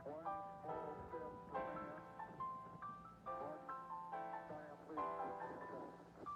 One small step for man, one giant leap for mankind.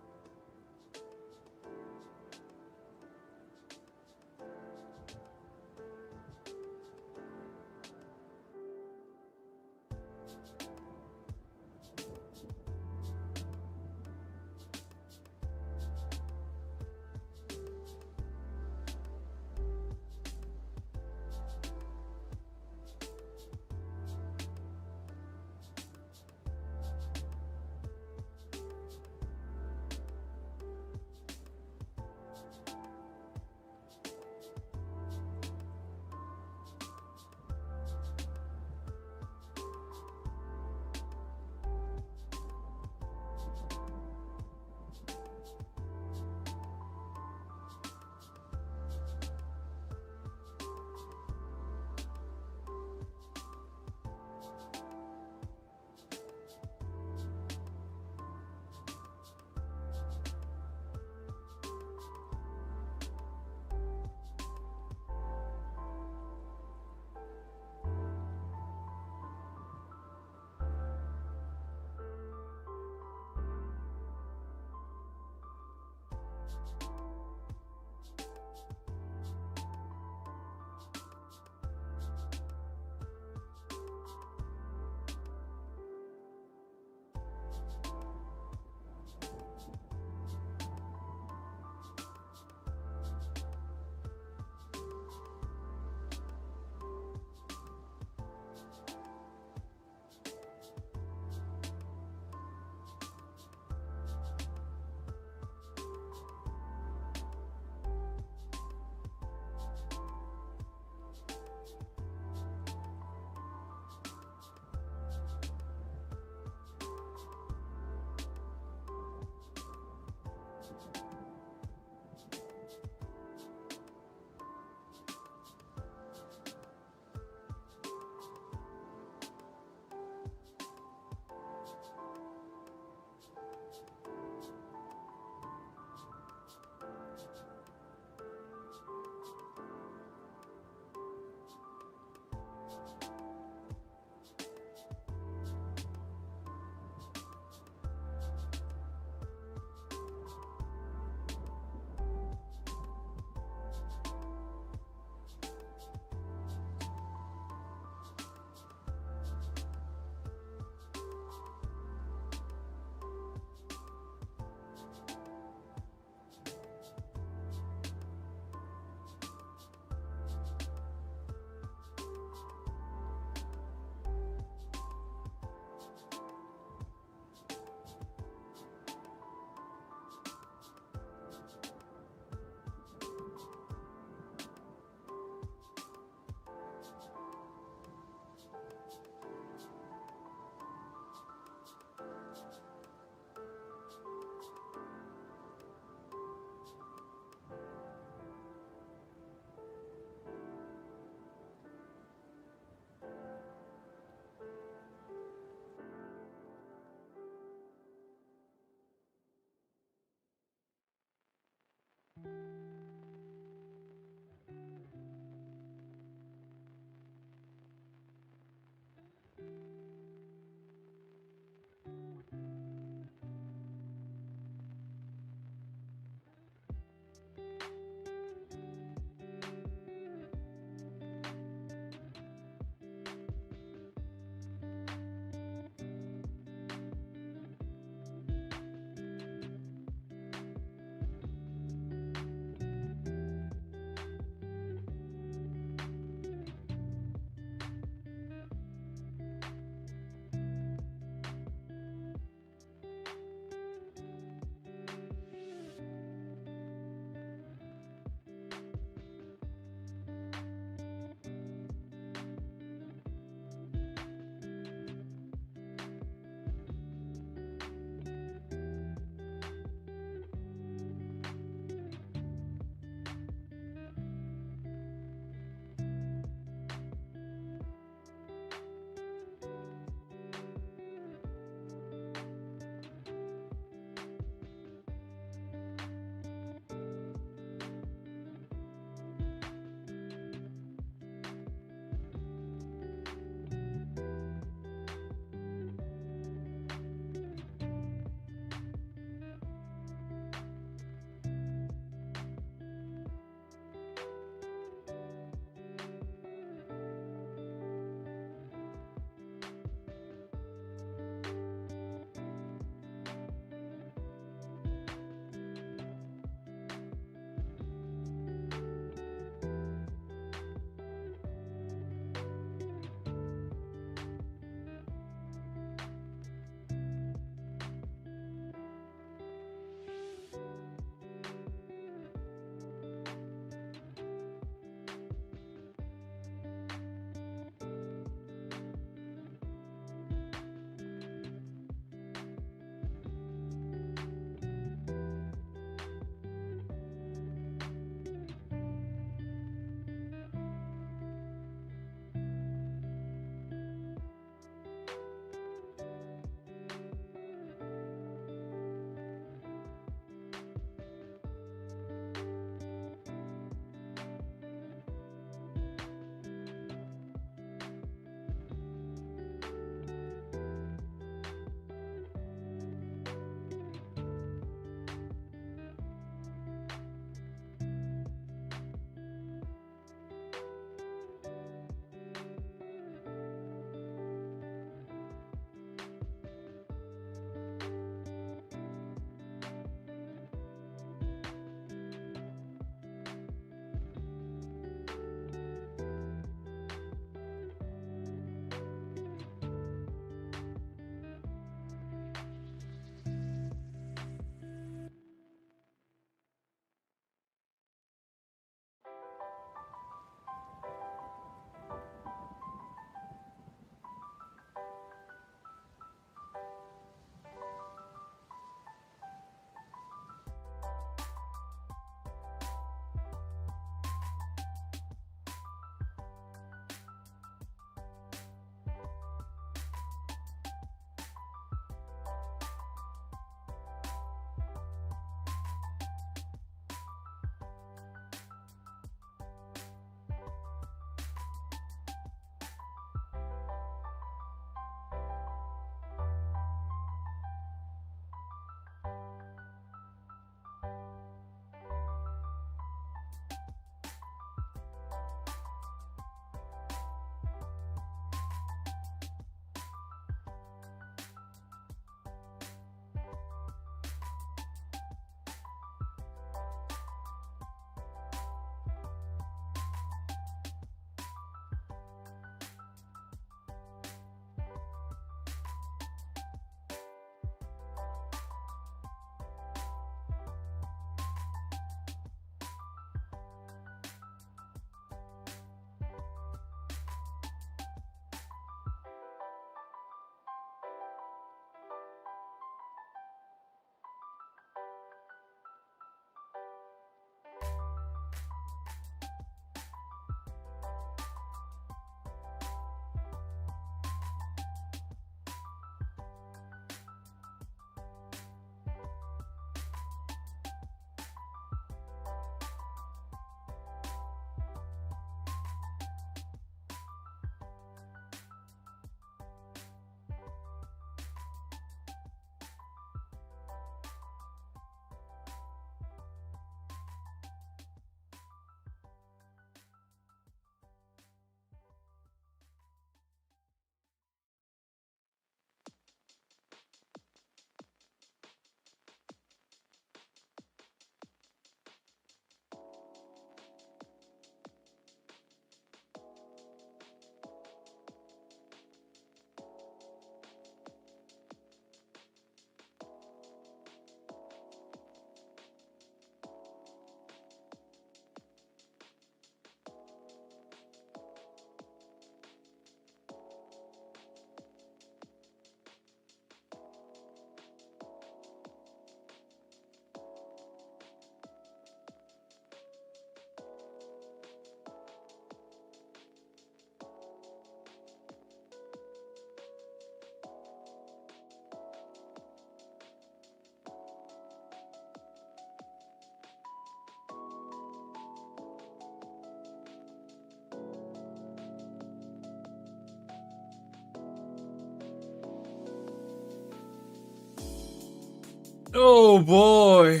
Oh boy.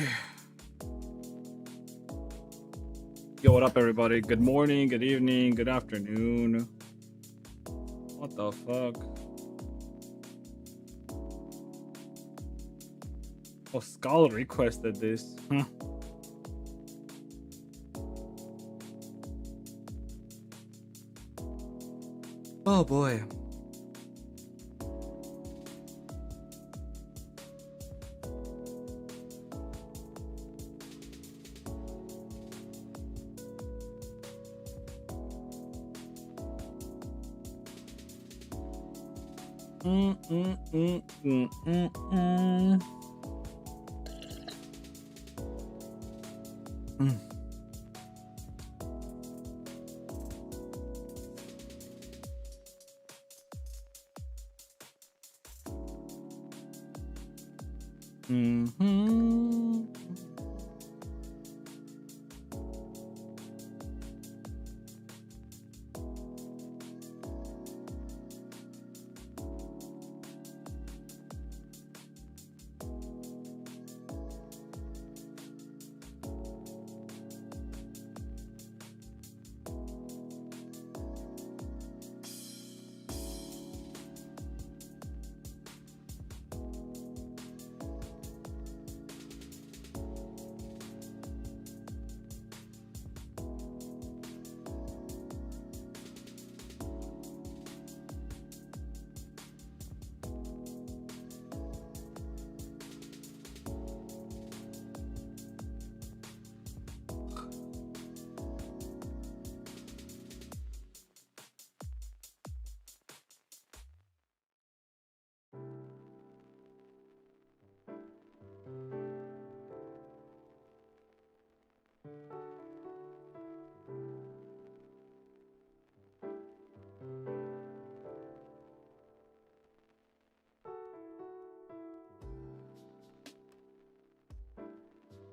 Yo, what up, everybody? Good morning, good evening, good afternoon. What the fuck? Oh, Skull requested this. Huh. Oh boy. Mm, mm, mm, mm, mm, mm. Mm. Mm-hmm.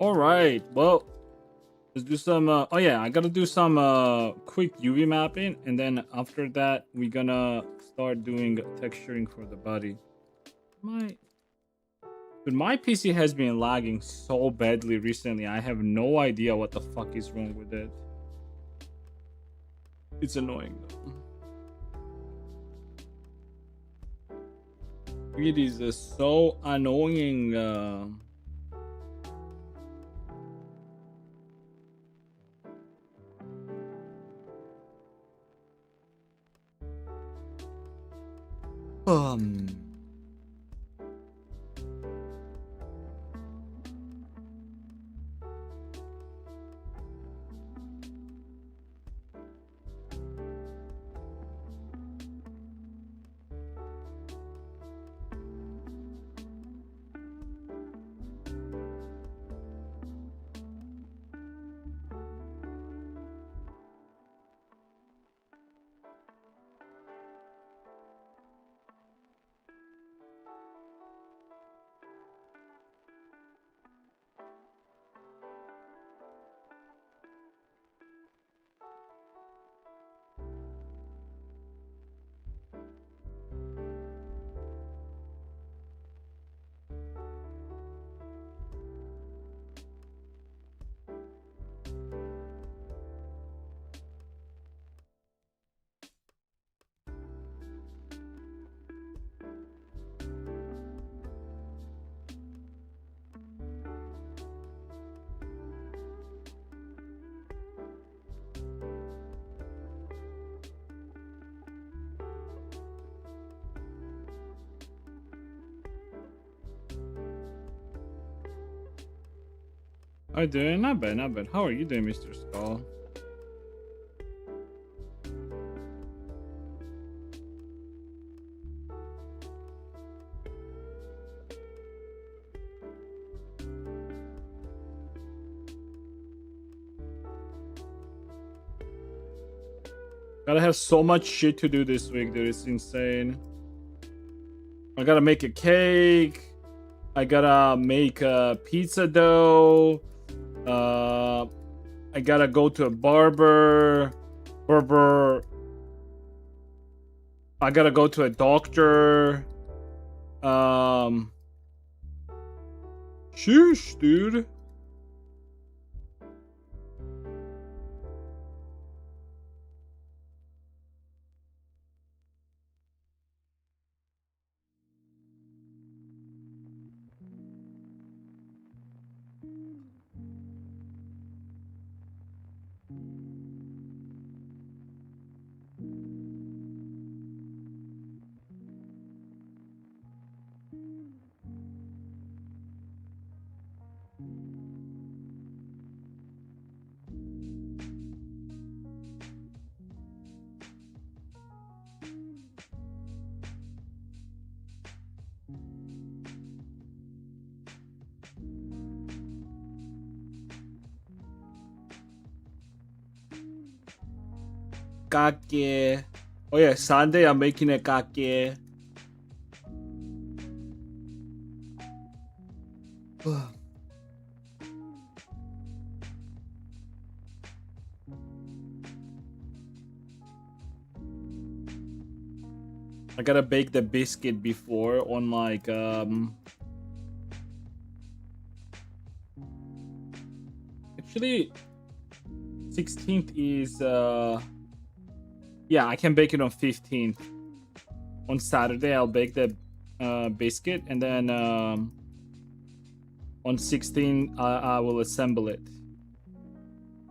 All right. Well, let's do some. Oh yeah, I gotta do some quick UV mapping, and then after that, we're gonna start doing texturing for the body. My PC has been lagging so badly recently. I have no idea what the fuck is wrong with it. It's annoying though. It is so annoying. Um. How you doing? Not bad, not bad. How are you doing, Mr. Skull? Gotta have so much shit to do this week, dude. It's insane. I gotta make a cake. I gotta make a pizza dough. I gotta go to a barber. I gotta go to a doctor. Sheesh, dude. Kake. Oh yeah, Sunday I'm making a kake. I gotta bake the biscuit before on like actually 16th is yeah, I can bake it on 15th. On Saturday I'll bake the biscuit, and then on 16th I will assemble it.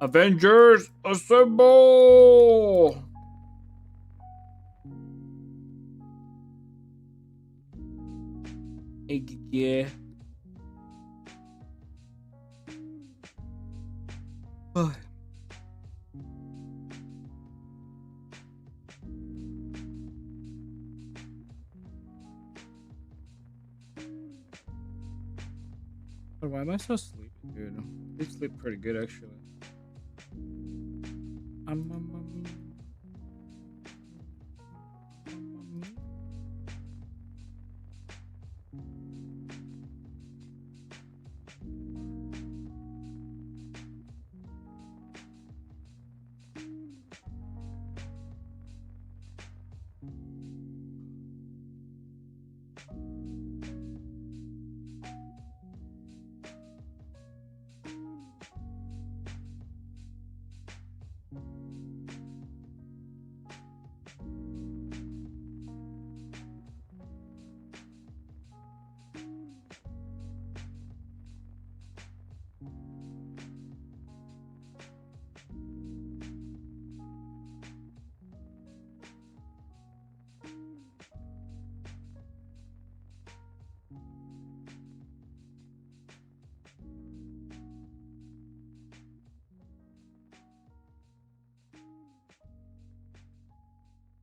Avengers assemble! Yeah. Why am I so sleepy, dude? I sleep pretty good actually.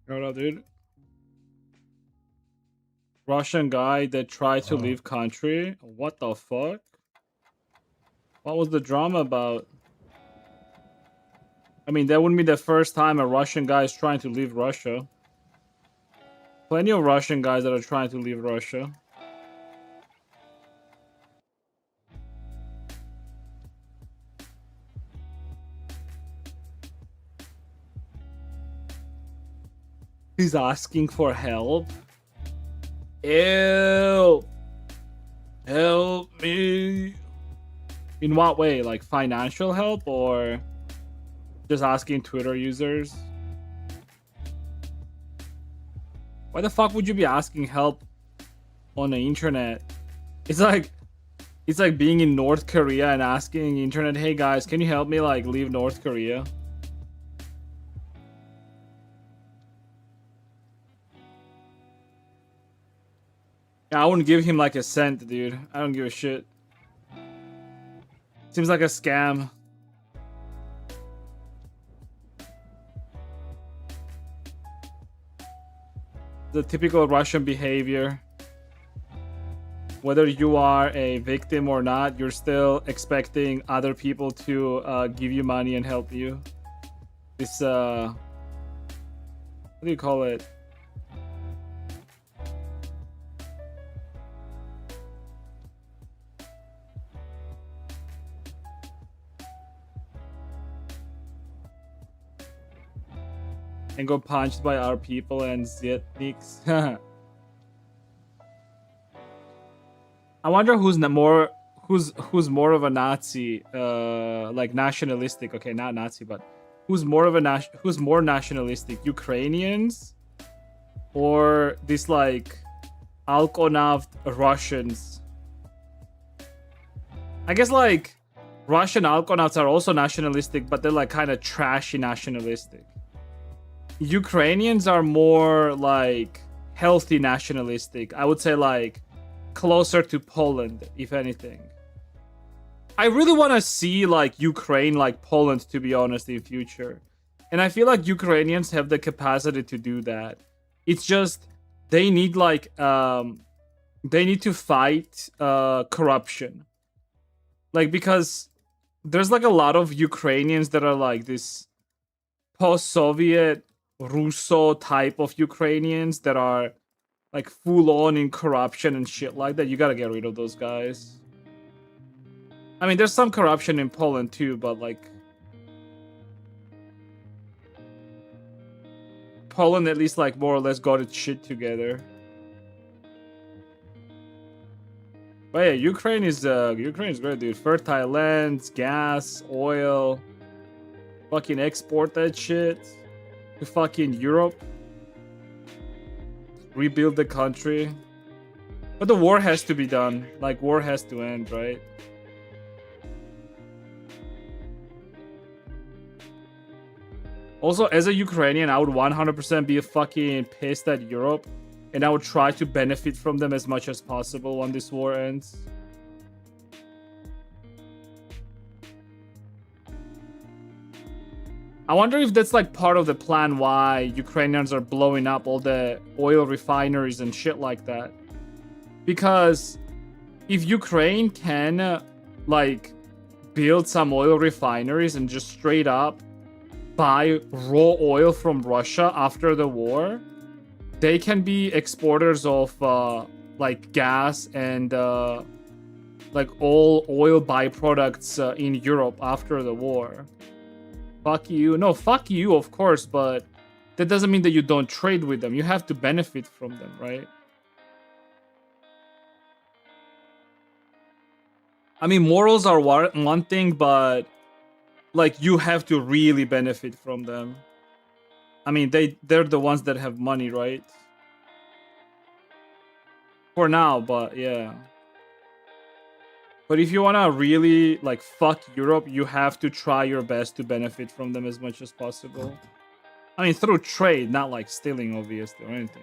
Hold up, dude. Russian guy that tried to leave country. What the fuck? What was the drama about? I mean, that wouldn't be the first time a Russian guy is trying to leave Russia. Plenty of Russian guys that are trying to leave Russia. He's asking for help. Ew. Help me. In what way? Like financial help or just asking Twitter users? Why the fuck would you be asking help on the internet? It's like being in North Korea and asking internet, hey guys, can you help me like leave North Korea? I wouldn't give him like a cent, dude. I don't give a shit. Seems like a scam. The typical Russian behavior. Whether you are a victim or not, you're still expecting other people to give you money and help you. This what do you call it? And go punched by our people and Zetniks. I wonder who's who's more of a Nazi, like nationalistic? Okay, not Nazi, but who's more of a who's more nationalistic, Ukrainians or this like Alkonavt Russians? I guess like Russian Alkonauts are also nationalistic, but they're like kind of trashy nationalistic. Ukrainians are more like healthy nationalistic. I would say like closer to Poland, if anything. I really want to see like Ukraine like Poland, to be honest, in future. And I feel like Ukrainians have the capacity to do that. It's just they need like they need to fight corruption. Like because there's like a lot of Ukrainians that are like this post-Soviet Russo type of Ukrainians that are like full on in corruption and shit like that. You gotta get rid of those guys. I mean, there's some corruption in Poland too, but like Poland at least like more or less got its shit together. But yeah, Ukraine is great, dude. Fertile lands, gas, oil. Fucking export that shit to fucking Europe. Rebuild the country. But the war has to be done. Like, war has to end, right? Also, as a Ukrainian, I would 100% be fucking pissed at Europe. And I would try to benefit from them as much as possible when this war ends. I wonder if that's like part of the plan why Ukrainians are blowing up all the oil refineries and shit like that. Because if Ukraine can like build some oil refineries and just straight up buy raw oil from Russia after the war, they can be exporters of like gas and like all oil byproducts in Europe after the war. Fuck you. No, fuck you, of course, but that doesn't mean that you don't trade with them. You have to benefit from them, right? I mean, morals are one thing, but like you have to really benefit from them. I mean, they're the ones that have money, right? For now, but yeah. But if you want to really like fuck Europe, you have to try your best to benefit from them as much as possible. I mean, through trade, not like stealing, obviously, or anything.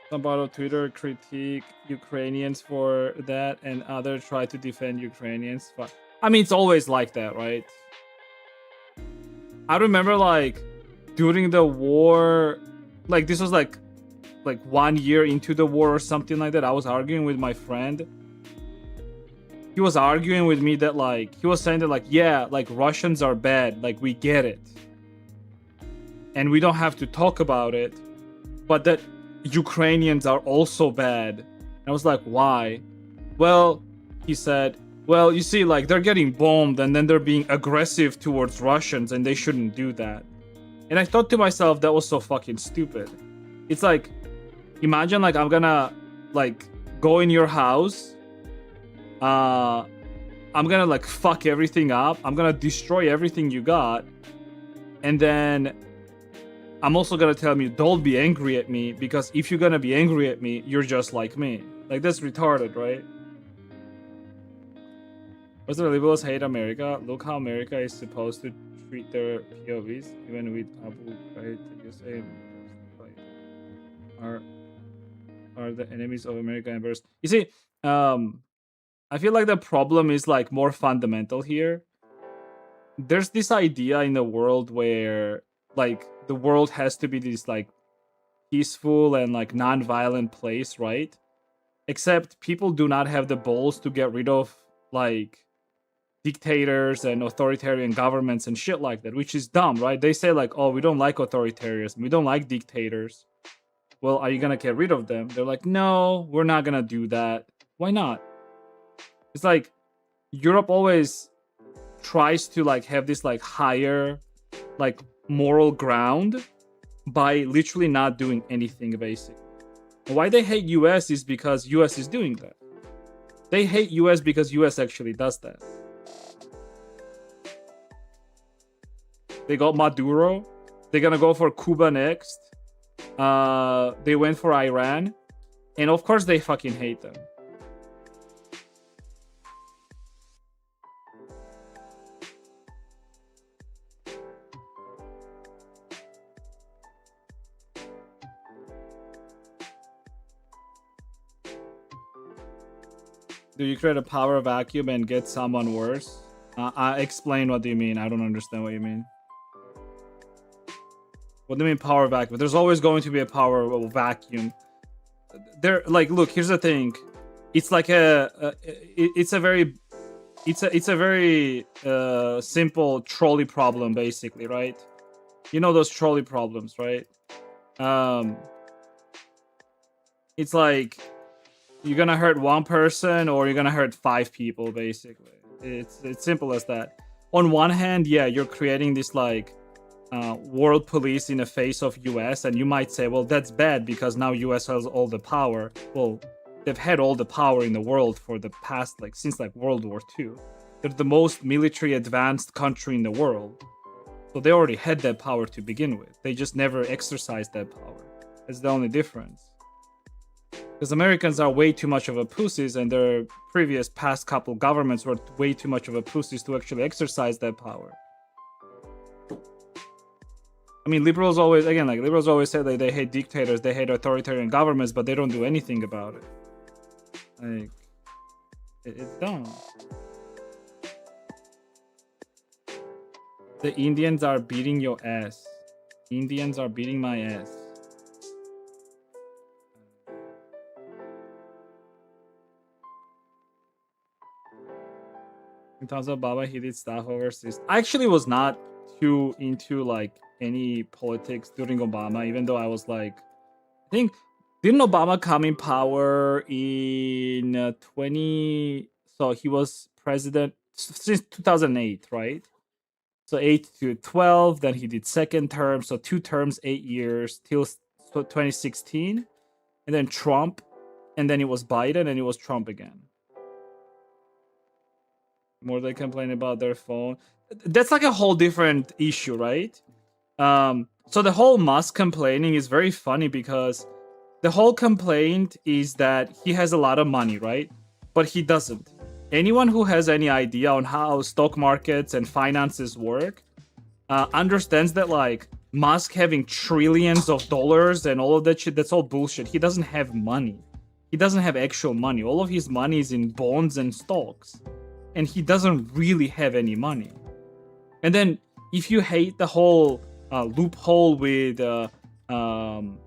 Somebody on Twitter critique Ukrainians for that, and others try to defend Ukrainians. But I mean, it's always like that, right? I remember like during the war, like this was like 1 year into the war or something like that. I was arguing with my friend. He was arguing with me that like he was saying that like, yeah, like Russians are bad, like we get it, and we don't have to talk about it, but that Ukrainians are also bad. And I was like, why? Well, he said, well, you see, like they're getting bombed and then they're being aggressive towards Russians and they shouldn't do that. And I thought to myself, that was so fucking stupid. It's like, imagine like I'm gonna like go in your house, I'm gonna like fuck everything up, I'm gonna destroy everything you got, and then I'm also gonna tell you, don't be angry at me, because if you're gonna be angry at me, you're just like me. Like, that's retarded, right? What's the liberals hate America? Look how America is supposed to treat their POVs, even with Abu Ghraib, you say are the enemies of America and verse. You see, I feel like the problem is like more fundamental here. There's this idea in the world where like the world has to be this like peaceful and like non-violent place, right? Except people do not have the balls to get rid of like dictators and authoritarian governments and shit like that, which is dumb, right? They say like, oh, we don't like authoritarianism, we don't like dictators. Well, are you gonna get rid of them? They're like, no, we're not gonna do that. Why not? It's like Europe always tries to like have this like higher like moral ground, by literally not doing anything, basically. Why they hate US is because US is doing that. They hate US because US actually does that. They got Maduro. They're gonna go for Cuba next. They went for Iran. And of course they fucking hate them. Do you create a power vacuum and get someone worse? Explain what do you mean? I don't understand what you mean. What do you mean power vacuum? There's always going to be a power vacuum. There, like, look, here's the thing. It's like it's a very simple trolley problem, basically, right? You know those trolley problems, right? It's like you're gonna hurt one person or you're gonna hurt 5 people, basically. It's simple as that. On one hand, yeah, you're creating this like world police in the face of US, and you might say, well, that's bad because now US has all the power. Well, they've had all the power in the world for the past, like, since like World War II. They're the most military advanced country in the world. So they already had that power to begin with. They just never exercised that power. That's the only difference. Because Americans are way too much of a pussies, and their previous past couple governments were way too much of a pussies to actually exercise that power. I mean, liberals always say that they hate dictators, they hate authoritarian governments, but they don't do anything about it. Like, it's dumb. The Indians are beating your ass. Indians are beating my ass. In terms of Baba, he did stuff overseas. I actually was not too into like any politics during Obama, even though I was like, I think, didn't Obama come in power in 20? So he was president since 2008, right? So 8 to 12. Then he did second term, so 2 terms, 8 years till 2016, and then Trump, and then it was Biden, and it was Trump again. More they complain about their phone. That's like a whole different issue, right? So the whole Musk complaining is very funny because the whole complaint is that he has a lot of money, right? But he doesn't. Anyone who has any idea on how stock markets and finances work understands that, like, Musk having trillions of dollars and all of that shit, that's all bullshit. He doesn't have money. He doesn't have actual money. All of his money is in bonds and stocks. And he doesn't really have any money. And then if you hate the whole loophole with him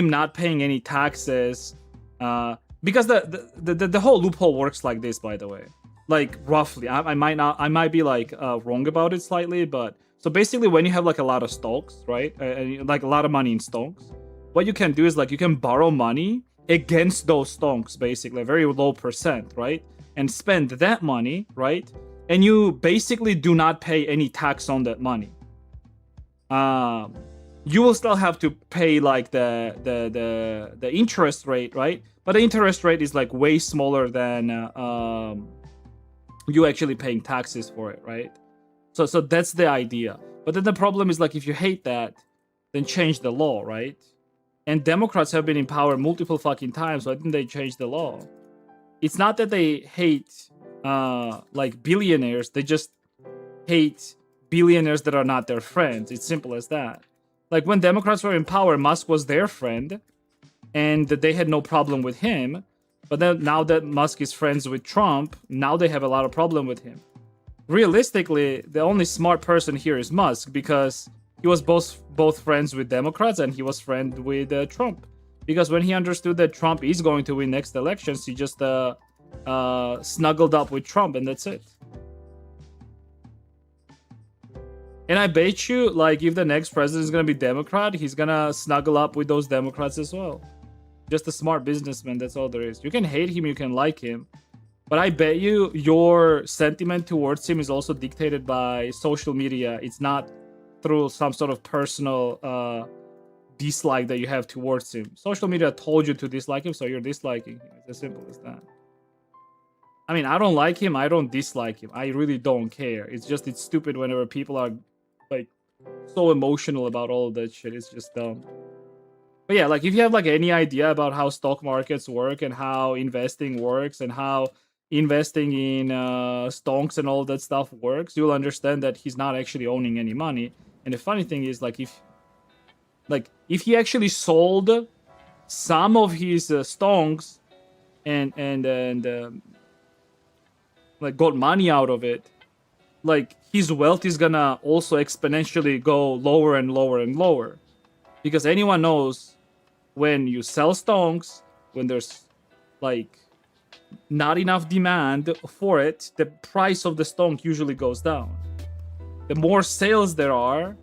not paying any taxes, because the whole loophole works like this, by the way, like roughly. I might be like wrong about it slightly, but so basically when you have like a lot of stocks, right, like a lot of money in stocks, what you can do is like you can borrow money against those stocks, basically a very low percent, right? And spend that money, right? And you basically do not pay any tax on that money. You will still have to pay like the interest rate, right? But the interest rate is like way smaller than you actually paying taxes for it, right? So that's the idea. But then the problem is like if you hate that, then change the law, right? And Democrats have been in power multiple fucking times, so I think they changed the law. It's not that they hate like billionaires, they just hate billionaires that are not their friends. It's simple as that. Like when Democrats were in power, Musk was their friend and they had no problem with him. But then now that Musk is friends with Trump, now they have a lot of problem with him. Realistically, the only smart person here is Musk because he was both friends with Democrats and he was friend with Trump. Because when he understood that Trump is going to win next elections, he just snuggled up with Trump, and that's it. And I bet you, like, if the next president is going to be Democrat, he's going to snuggle up with those Democrats as well. Just a smart businessman, that's all there is. You can hate him, you can like him. But I bet you your sentiment towards him is also dictated by social media. It's not through some sort of personal dislike that you have towards him. Social media told you to dislike him, so you're disliking him. It's as simple as that. I mean, I don't like him. I don't dislike him. I really don't care. It's just it's stupid whenever people are like so emotional about all of that shit. It's just dumb. But yeah, like if you have like any idea about how stock markets work and how investing works and how investing in stonks and all that stuff works, you'll understand that he's not actually owning any money. And the funny thing is, like if he actually sold some of his stonks and like got money out of it, like his wealth is gonna also exponentially go lower and lower and lower, because anyone knows when you sell stonks, when there's like not enough demand for it, the price of the stonk usually goes down. The more sales there are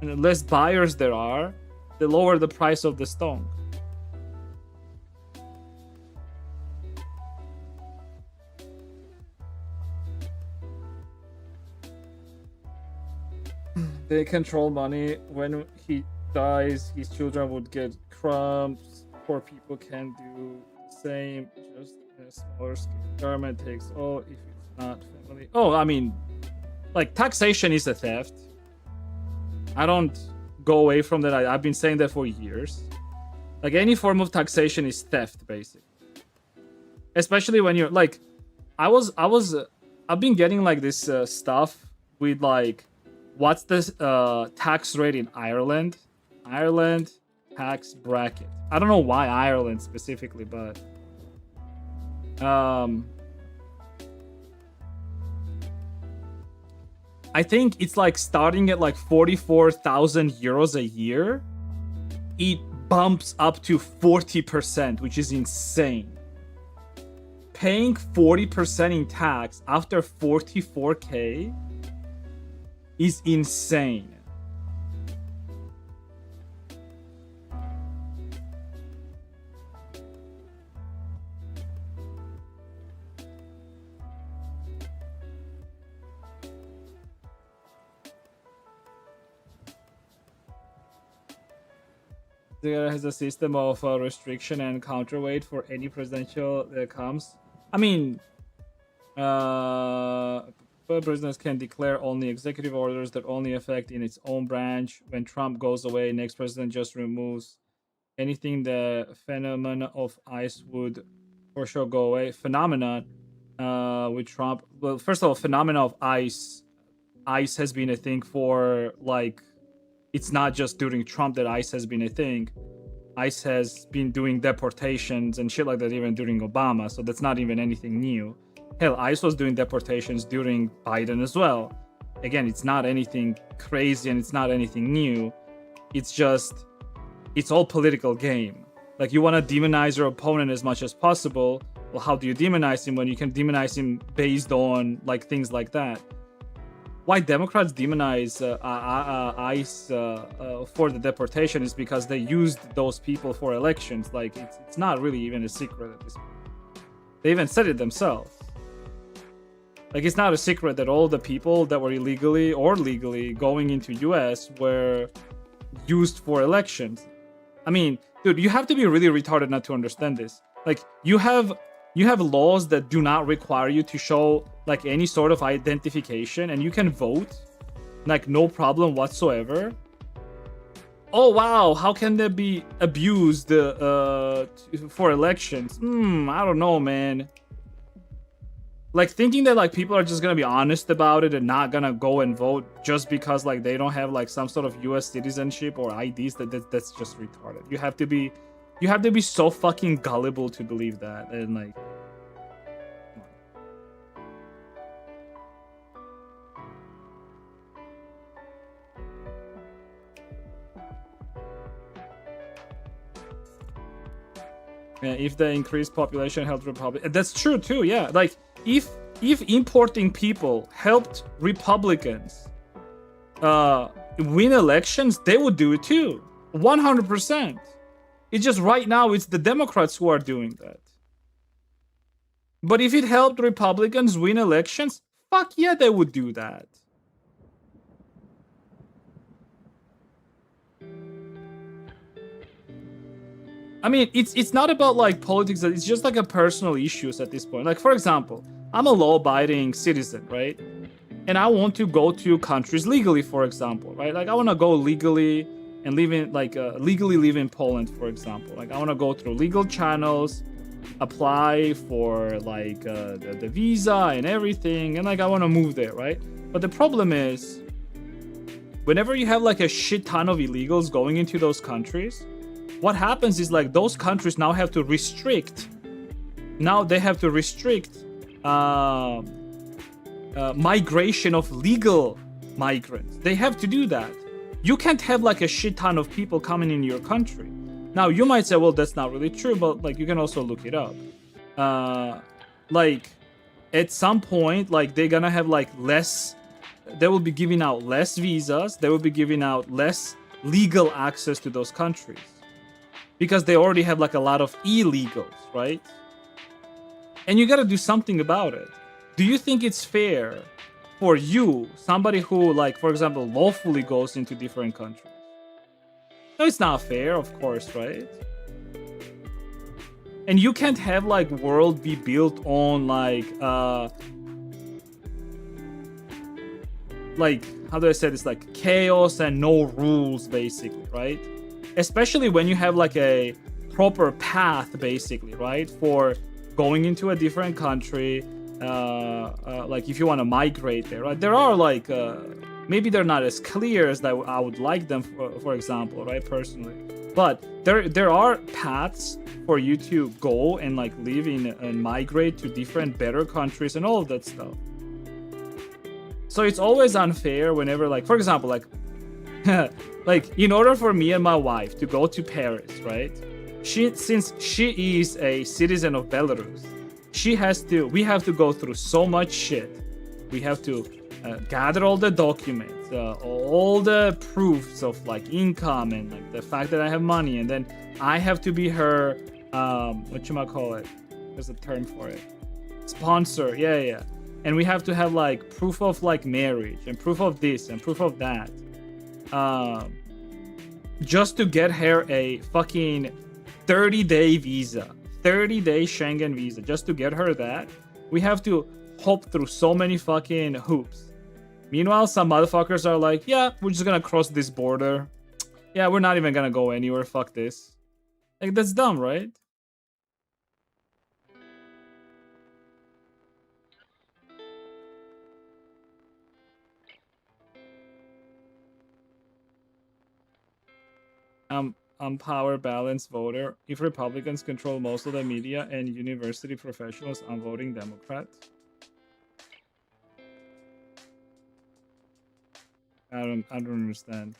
and the less buyers there are, the lower the price of the stonk. They control money. When he dies, his children would get crumbs. Poor people can do the same, just in a smaller scale. Government takes all if it's not family. Oh, I mean, like taxation is a theft. I don't go away from that. I've been saying that for years. Like any form of taxation is theft, basically. Especially when you're like, I've been getting like this stuff with like, what's the tax rate in Ireland? Ireland tax bracket. I don't know why Ireland specifically, but I think it's like starting at like 44,000 euros a year. It bumps up to 40%, which is insane. Paying 40% in tax after 44k is insane. There has a system of restriction and counterweight for any presidential that comes. I mean, presidents can declare only executive orders that only affect in its own branch. When Trump goes away, next president just removes anything. The phenomenon of ICE would for sure go away. Phenomenon with Trump. Well, first of all, phenomenon of ICE. ICE has been a thing for like, it's not just during Trump that ICE has been a thing. ICE has been doing deportations and shit like that even during Obama, so that's not even anything new. Hell, ICE was doing deportations during Biden as well. Again, it's not anything crazy and it's not anything new. It's just, it's all political game. Like, you want to demonize your opponent as much as possible. Well, how do you demonize him when you can demonize him based on like things like that? Why Democrats demonize ICE for the deportation is because they used those people for elections. Like, it's not really even a secret at this point. They even said it themselves. Like, it's not a secret that all the people that were illegally or legally going into US were used for elections. I mean, dude, you have to be really retarded not to understand this. Like, you have laws that do not require you to show like any sort of identification, and you can vote like no problem whatsoever. Oh wow, how can they be abused for elections? I don't know, man. Like, thinking that like people are just gonna be honest about it and not gonna go and vote just because like they don't have like some sort of US citizenship or IDs, that's just retarded. You have to be so fucking gullible to believe that. And like, yeah, if the increased population helped Republic, that's true too. Yeah, like if importing people helped Republicans win elections, they would do it too, 100%. It's just right now it's the Democrats who are doing that. But if it helped Republicans win elections, fuck yeah, they would do that. I mean, it's not about like politics. It's just like a personal issues at this point. Like, for example, I'm a law-abiding citizen, right? And I want to go to countries legally, for example, right? Like, I want to go legally and live in like legally live in Poland, for example. Like, I want to go through legal channels, apply for like the visa and everything, and like I want to move there, right? But the problem is, whenever you have like a shit ton of illegals going into those countries, what happens is like those countries now have to restrict. Now they have to restrict migration of legal migrants. They have to do that. You can't have like a shit ton of people coming in your country. Now you might say, well, that's not really true, but like you can also look it up. Like at some point, like they're gonna have like less. They will be giving out less visas. They will be giving out less legal access to those countries because they already have like a lot of illegals, right? And you gotta do something about it. Do you think it's fair for you, somebody who, like, for example, lawfully goes into different countries? No, it's not fair, of course, right? And you can't have like world be built on like how do I say this, like chaos and no rules, basically, right? Especially when you have like a proper path, basically, right, for going into a different country. Like if you want to migrate there, right? There are like maybe they're not as clear as that I would like them, for example, right, personally, but there are paths for you to go and like live in and migrate to different better countries and all of that stuff. So it's always unfair whenever, like, for example, like like in order for me and my wife to go to Paris, right, since she is a citizen of Belarus, we have to go through so much shit. We have to gather all the documents, all the proofs of like income and like the fact that I have money, and then I have to be her whatchamacallit, there's a term for it, sponsor. Yeah. And we have to have like proof of like marriage and proof of this and proof of that, just to get her a fucking 30-day visa, 30-day Schengen visa. Just to get her that, we have to hop through so many fucking hoops. Meanwhile, some motherfuckers are like, yeah, we're just gonna cross this border. Yeah, we're not even gonna go anywhere. Fuck this. Like, that's dumb, right? I'm power balance voter. If Republicans control most of the media and university professionals, I'm voting Democrat. I don't understand.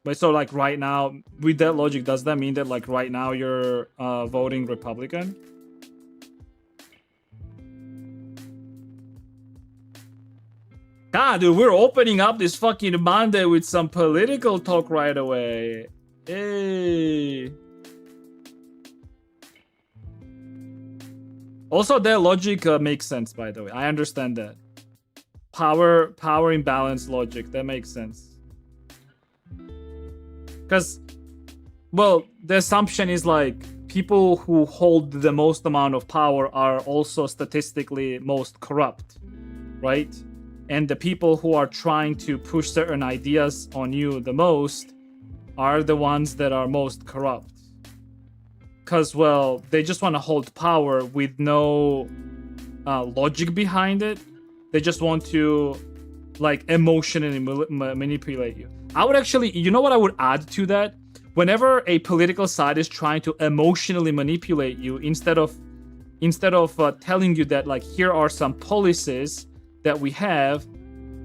But so like right now, with that logic, does that mean that like right now you're voting Republican? God, dude, we're opening up this fucking Monday with some political talk right away. Hey. Also, their logic makes sense, by the way. I understand that. Power imbalance logic, that makes sense. Because, well, the assumption is like people who hold the most amount of power are also statistically most corrupt, right? And the people who are trying to push certain ideas on you the most are the ones that are most corrupt. Because, well, they just want to hold power with no logic behind it. They just want to, like, emotionally manipulate you. I would actually, you know what I would add to that? Whenever a political side is trying to emotionally manipulate you, instead of telling you that, like, here are some policies that we have,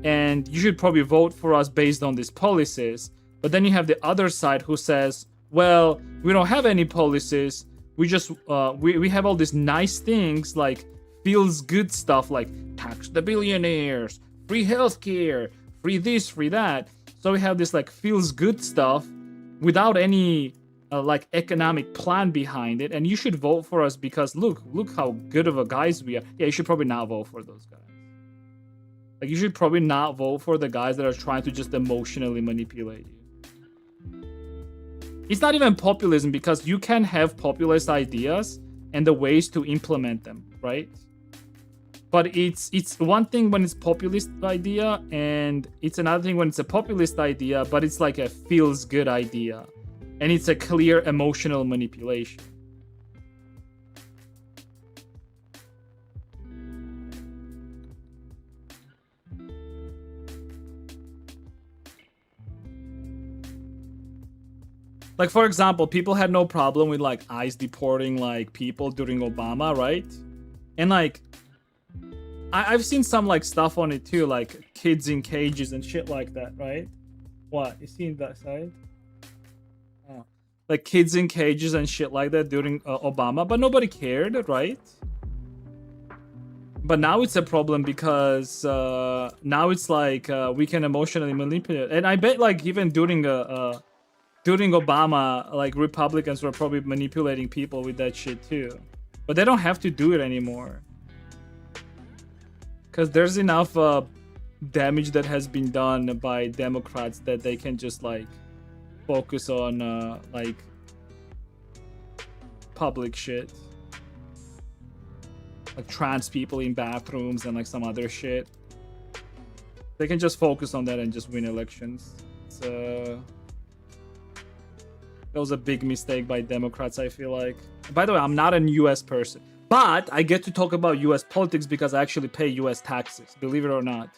and you should probably vote for us based on these policies. But then you have the other side who says, well, we don't have any policies. We just, we have all these nice things, like feels good stuff, like tax the billionaires, free healthcare, free this, free that. So we have this like feels good stuff without any like economic plan behind it. And you should vote for us because look how good of a guys we are. Yeah, you should probably not vote for those guys. Like, you should probably not vote for the guys that are trying to just emotionally manipulate you. it's not even populism, because you can have populist ideas and the ways to implement them, right? But it's one thing when it's populist idea, and it's another thing when it's a populist idea, but it's like a feels good idea, and it's a clear emotional manipulation. Like, for example, people had no problem with like ICE deporting like people during Obama, right? And like I've seen some like stuff on it too, like kids in cages and shit like that, right? What? You seen that side? Oh. Like kids in cages and shit like that during Obama, but nobody cared, right? But now it's a problem because now it's like we can emotionally manipulate, and I bet like even during Obama, like Republicans were probably manipulating people with that shit too, but they don't have to do it anymore because there's enough damage that has been done by Democrats that they can just like focus on like public shit, like trans people in bathrooms and like some other shit. They can just focus on that and just win elections. So that was a big mistake by Democrats, I feel like. By the way, I'm not a US person, but I get to talk about US politics because I actually pay US taxes, believe it or not.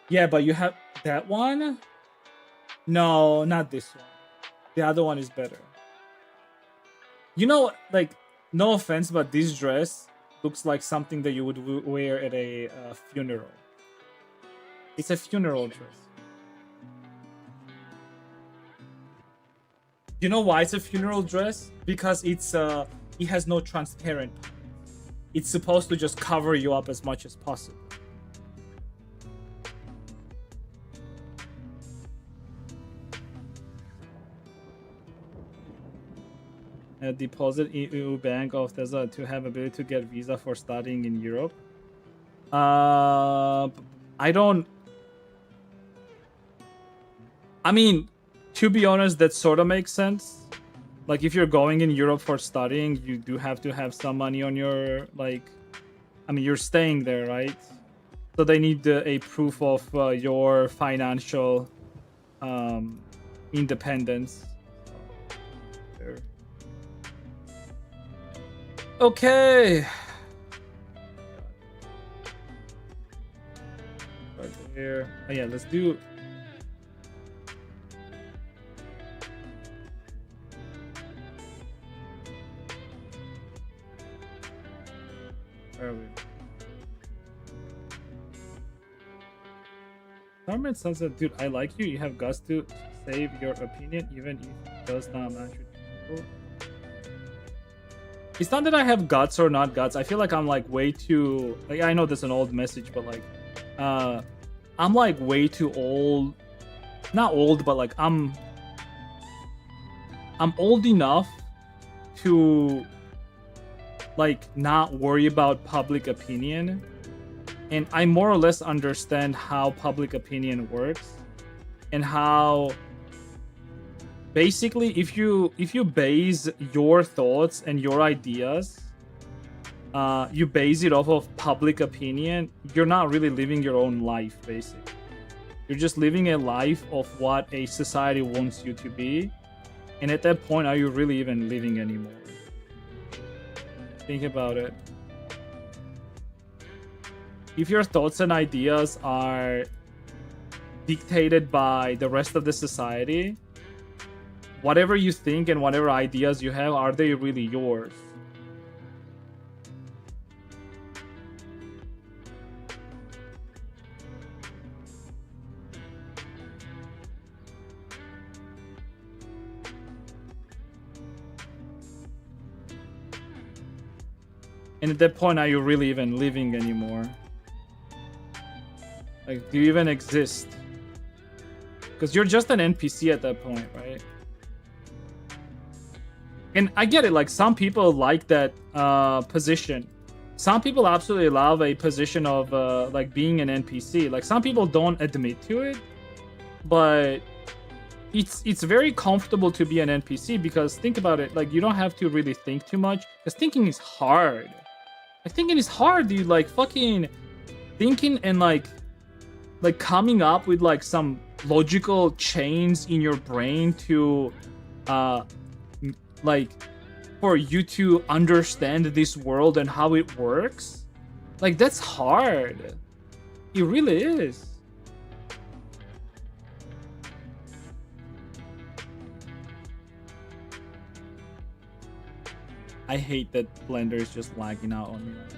Yeah, but you have that one? No, not this one. The other one is better. You know, like, no offense, but this dress looks like something that you would wear at a funeral. It's a funeral dress. You know why it's a funeral dress? Because it's it has no transparent. It's supposed to just cover you up as much as possible. Deposit EU bank of Tesla to have ability to get visa for studying in Europe. I don't. I mean, to be honest, that sort of makes sense. Like, if you're going in Europe for studying, you do have to have some money on your, like, I mean, you're staying there, right? So they need a proof of your financial independence. There. Okay. Right here. Oh yeah, let's do. Where are we? Carmen says that, dude, I like you. You have guts to save your opinion, even if it does not match with people. It's not that I have guts or not guts. I feel like I'm like way too, like, I know that's an old message, but like I'm like way too old. Not old, but like I'm old enough to like not worry about public opinion, and I more or less understand how public opinion works and how basically if you base your thoughts and your ideas, you base it off of public opinion, you're not really living your own life. Basically, you're just living a life of what a society wants you to be, and at that point, are you really even living anymore? Think about it. If your thoughts and ideas are dictated by the rest of the society, whatever you think and whatever ideas you have, are they really yours? And at that point, are you really even living anymore? Like, do you even exist? Because you're just an NPC at that point, right? And I get it, like, some people like that position. Some people absolutely love a position of like being an NPC. Like, some people don't admit to it, but it's very comfortable to be an NPC because think about it, like you don't have to really think too much because thinking is hard. Like thinking is hard, dude. Like fucking thinking and like coming up with like some logical chains in your brain to like for you to understand this world and how it works. Like that's hard. It really is. I hate that Blender is just lagging out on me like that.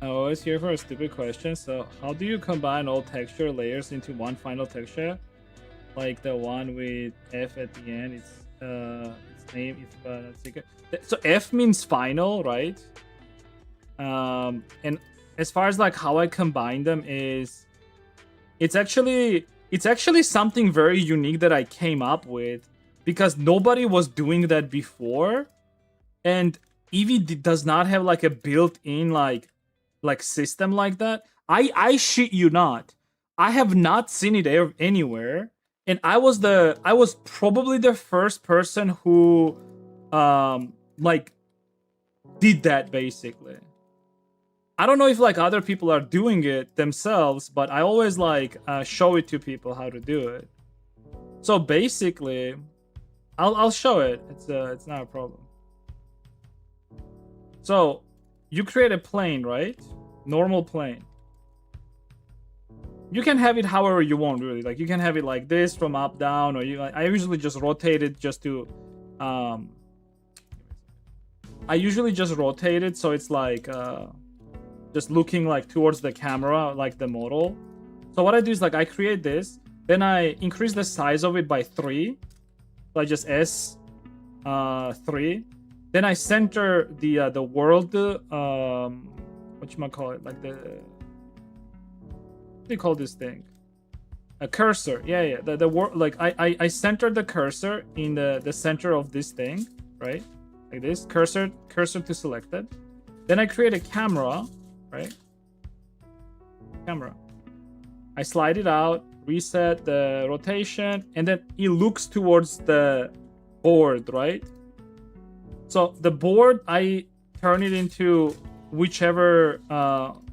I'm always here for a stupid question. So, how do you combine all texture layers into one final texture? Like the one with F at the end. Its name is not secret. So F means final, right? And as far as like how I combine them is, it's actually something very unique that I came up with because nobody was doing that before, and Eevee does not have like a built-in like system like that. I shit you not. I have not seen it anywhere, and I was probably the first person who like did that basically. I don't know if like other people are doing it themselves, but I always like show it to people how to do it. So basically, I'll show it. It's not a problem. So you create a plane, right? Normal plane. You can have it however you want, really. Like you can have it like this from up down, or you. Like, I usually just rotate it just to. I usually just rotate it so it's like just looking like towards the camera, like the model. So what I do is like I create this, then I increase the size of it by 3. So I just S 3. Then I center the world. Whatchamacallit, like the. What do you call this thing? A cursor. Yeah. The word, like I center the cursor in the center of this thing, right? Like this cursor to selected. Then I create a camera, right? Camera. I slide it out, reset the rotation, and then it looks towards the board, right? So the board, I turn it into whichever,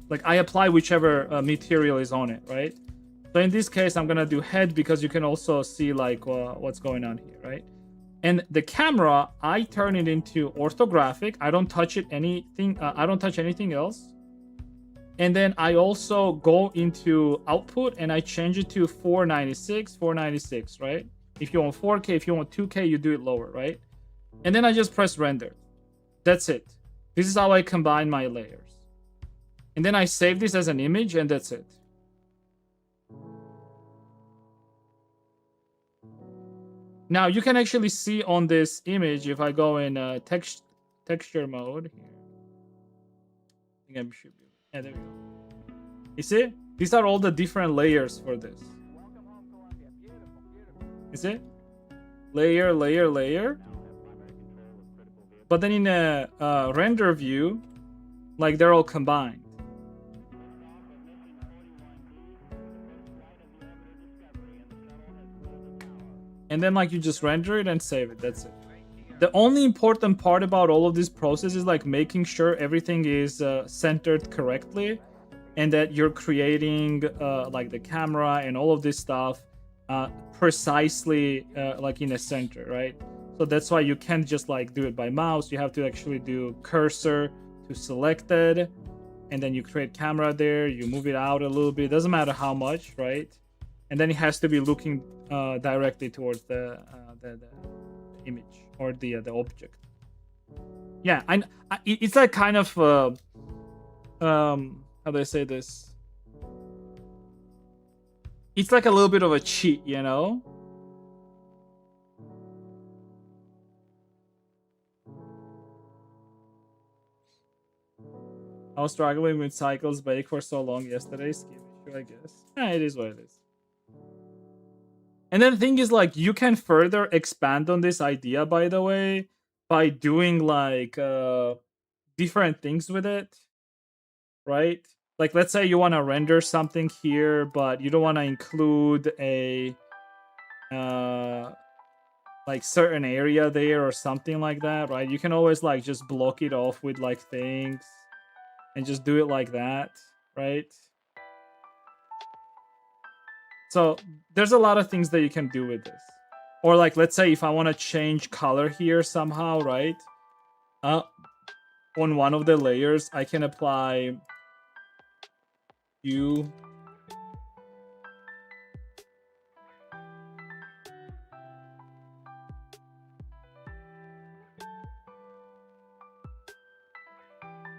like I apply whichever material is on it, right? So in this case, I'm gonna do head because you can also see like what's going on here, right? And the camera, I turn it into orthographic. I don't touch it anything. I don't touch anything else. And then I also go into output and I change it to 496, right? If you want 4K, if you want 2K, you do it lower, right? And then I just press render. That's it. This is how I combine my layers. And then I save this as an image and that's it. Now you can actually see on this image, if I go in texture mode here. I think I should be. Yeah, there we go. You see? These are all the different layers for this. You see? Layer, layer, layer. But then in a render view, like they're all combined. And then like you just render it and save it. That's it. The only important part about all of this process is like making sure everything is centered correctly, and that you're creating like the camera and all of this stuff precisely like in a center, right? So that's why you can't just like do it by mouse. You have to actually do cursor to selected, and then you create camera there. You move it out a little bit. It doesn't matter how much, right? And then it has to be looking directly towards the image or the object. Yeah, it's like kind of how do I say this? It's like a little bit of a cheat, you know? I was struggling with cycles bake for so long yesterday. I guess. It is what it is. And then the thing is, like, you can further expand on this idea, by the way, by doing like different things with it, right? Like, let's say you want to render something here, but you don't want to include a like certain area there or something like that, right? You can always like just block it off with like things and just do it like that, right? So there's a lot of things that you can do with this. Or like, let's say if I want to change color here somehow, right? On one of the layers, I can apply hue.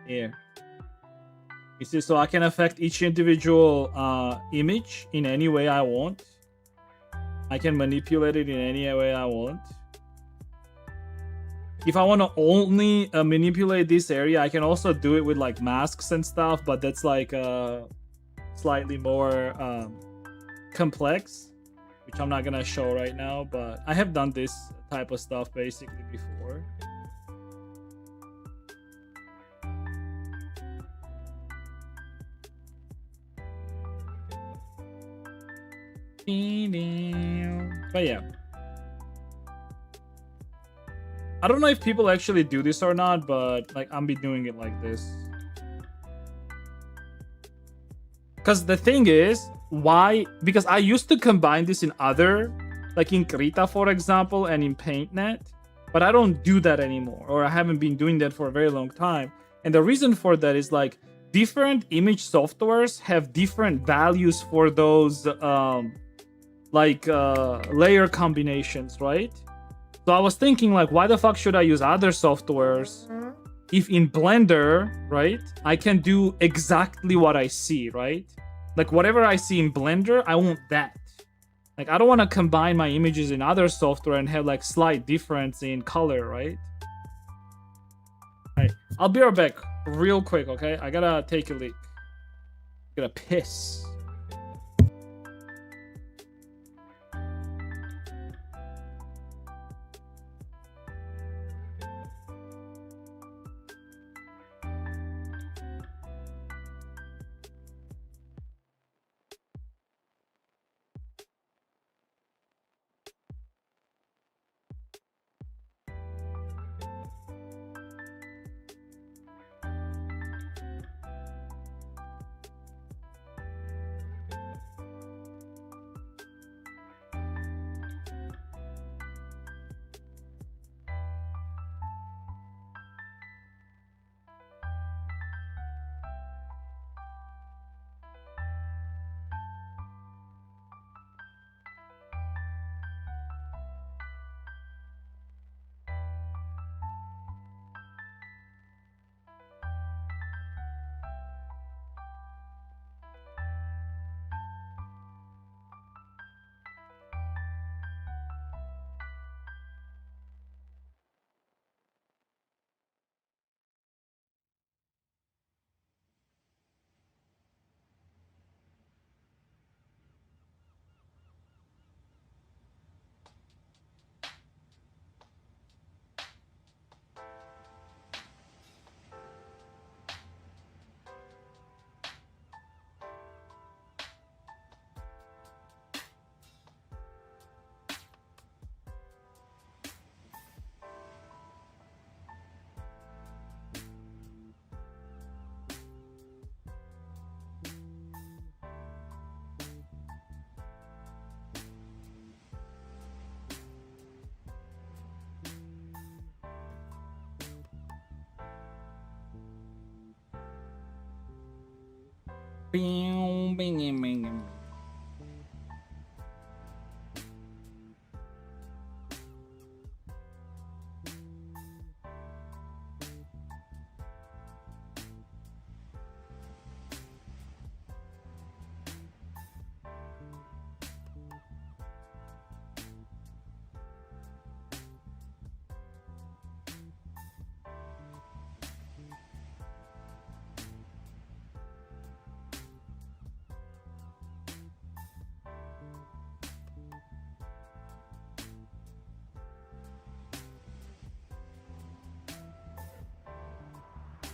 Here. You see, so I can affect each individual image in any way I want. I can manipulate it in any way I want. If I want to only manipulate this area, I can also do it with like masks and stuff, but that's like slightly more complex, which I'm not gonna show right now, but I have done this type of stuff basically before. But yeah, I don't know if people actually do this or not, but like I'm be doing it like this. Because the thing is, why? Because I used to combine this in other, like in Krita, for example, and in PaintNet, but I don't do that anymore, or I haven't been doing that for a very long time. And the reason for that is like different image softwares have different values for those layer combinations, right? So I was thinking like, why the fuck should I use other softwares if in Blender, right, I can do exactly what I see, right? Like whatever I see in Blender, I want that. Like I don't want to combine my images in other software and have like slight difference in color, right? All right, I'll be right back real quick, okay? I gotta take a leak. Gotta piss.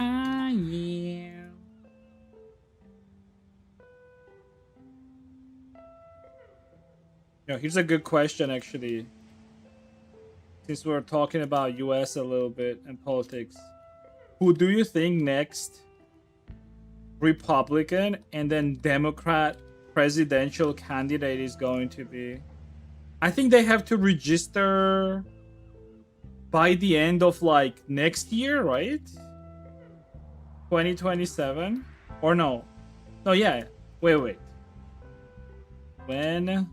Ah, yeah. Yeah, here's a good question actually. Since we're talking about US a little bit and politics. Who do you think next Republican and then Democrat presidential candidate is going to be? I think they have to register by the end of like next year, right? 2027 or no? No, yeah. Wait. When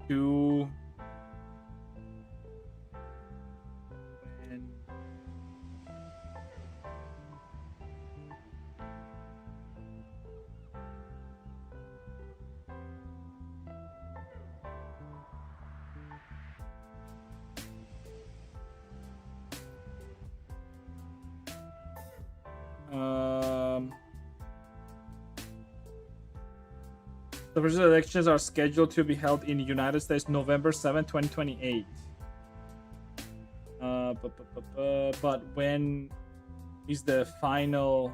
do when the presidential elections are scheduled to be held in the United States November 7th, 2028. But when is the final?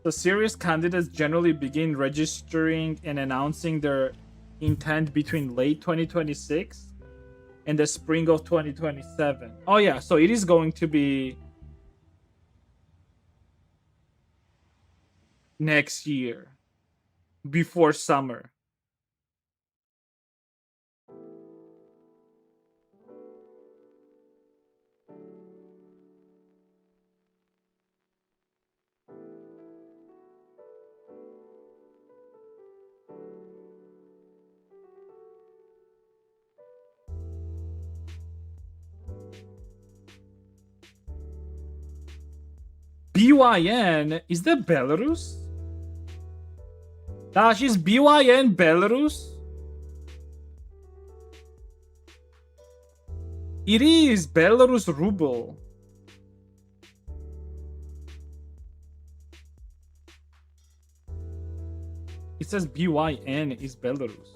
The serious candidates generally begin registering and announcing their intent between late 2026 and the spring of 2027. Oh yeah, so it is going to be next year before summer. BYN, is that Belarus? Dash, is BYN Belarus? It is Belarus ruble. It says BYN is Belarus.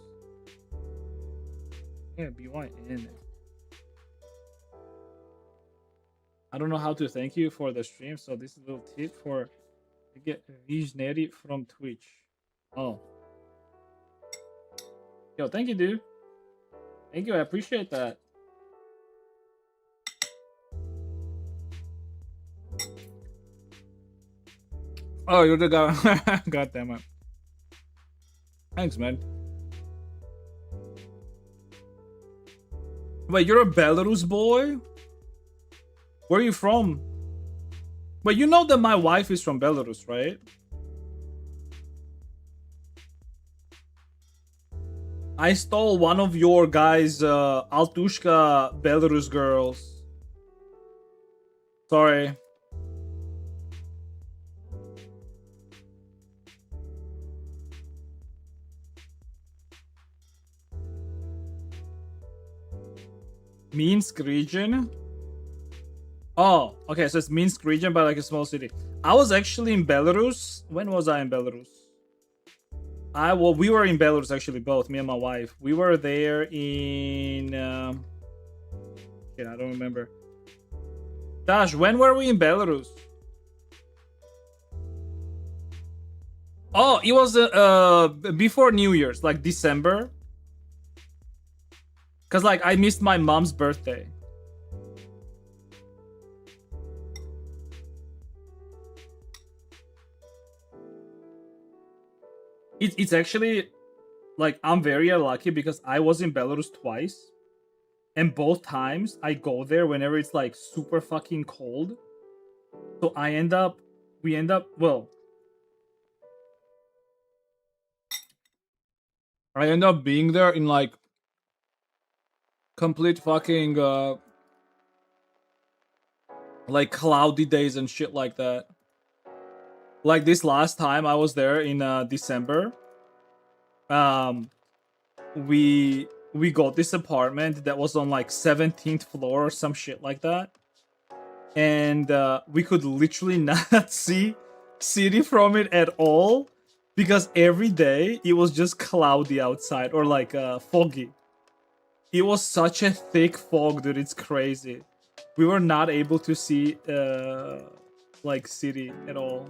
Yeah, BYN. I don't know how to thank you for the stream, so this is a little tip for to get originated from Twitch. Oh. Yo, thank you, dude. Thank you, I appreciate that. Oh, you're the guy. God damn it. Thanks, man. Wait, you're a Belarus boy? Where are you from? But you know that my wife is from Belarus, right? I stole one of your guys' Altushka Belarus girls. Sorry. Minsk region? Oh, okay, so it's Minsk region, but like a small city. I was actually in Belarus. When was I in Belarus? We were in Belarus actually, both me and my wife. We were there in. Shit, I don't remember. Dash, when were we in Belarus? Oh, it was before New Year's, like December. Cause like I missed my mom's birthday. It's actually like I'm very lucky because I was in Belarus twice, and both times I go there whenever it's like super fucking cold. So we end up I end up being there in like complete fucking like cloudy days and shit like that. Like this last time I was there in December. We got this apartment that was on like 17th floor or some shit like that. And we could literally not see city from it at all because every day it was just cloudy outside or like foggy. It was such a thick fog, dude. It's crazy. We were not able to see like city at all.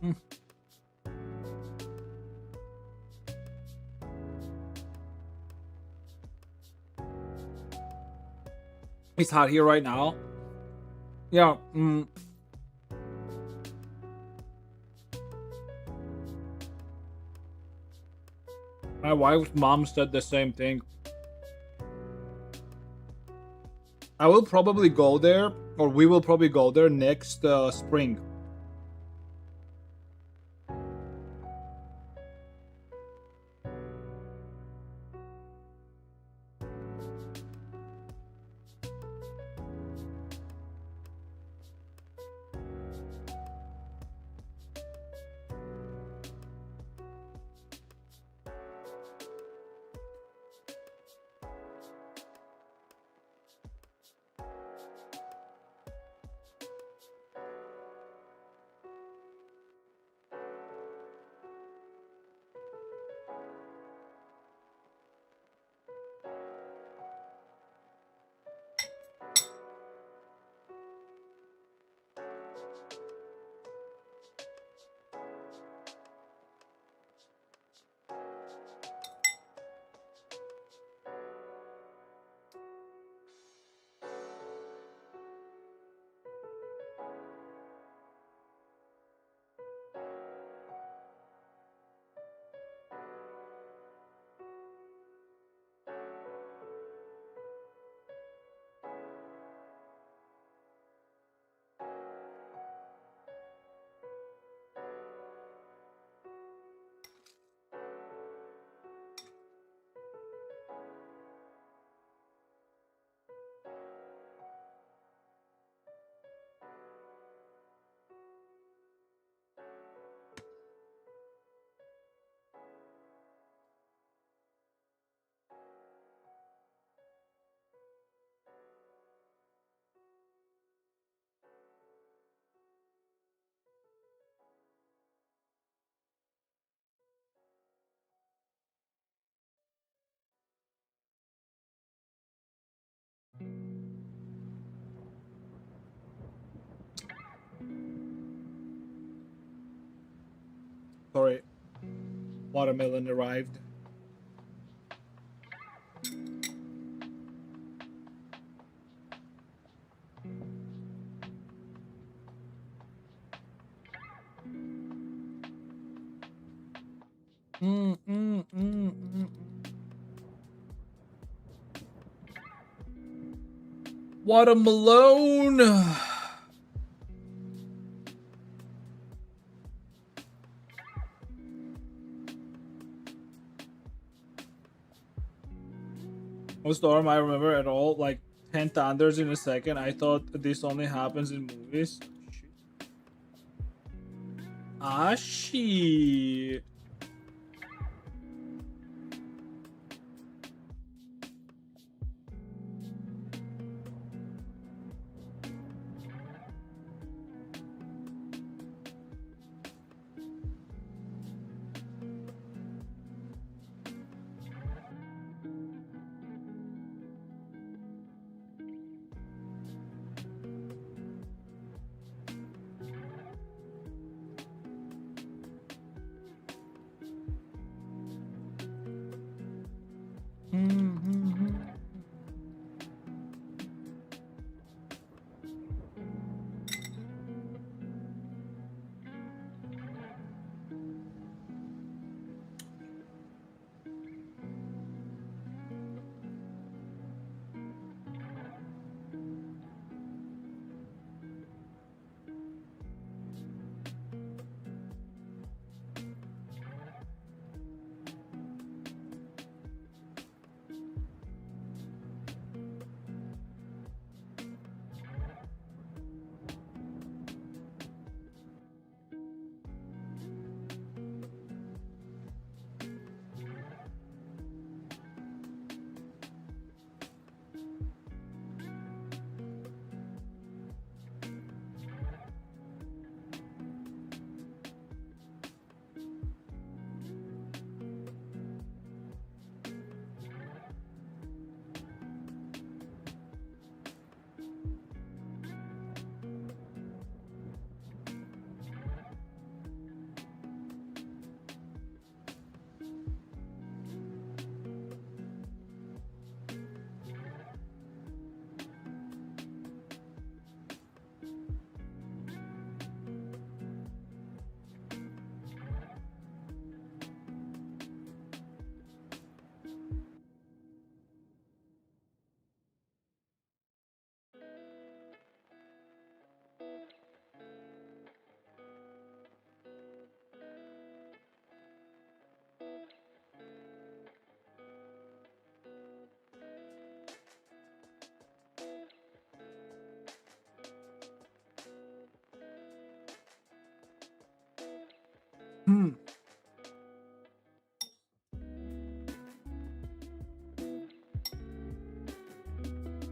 Hmm. It's hot here right now. Yeah. My wife's mom said the same thing. I will probably go there, or we will probably go there next spring. Sorry, watermelon arrived. Watermelon. Oh, Storm, I remember at all like 10 thunders in a second. I thought this only happens in movies. Shit. Ah, shit.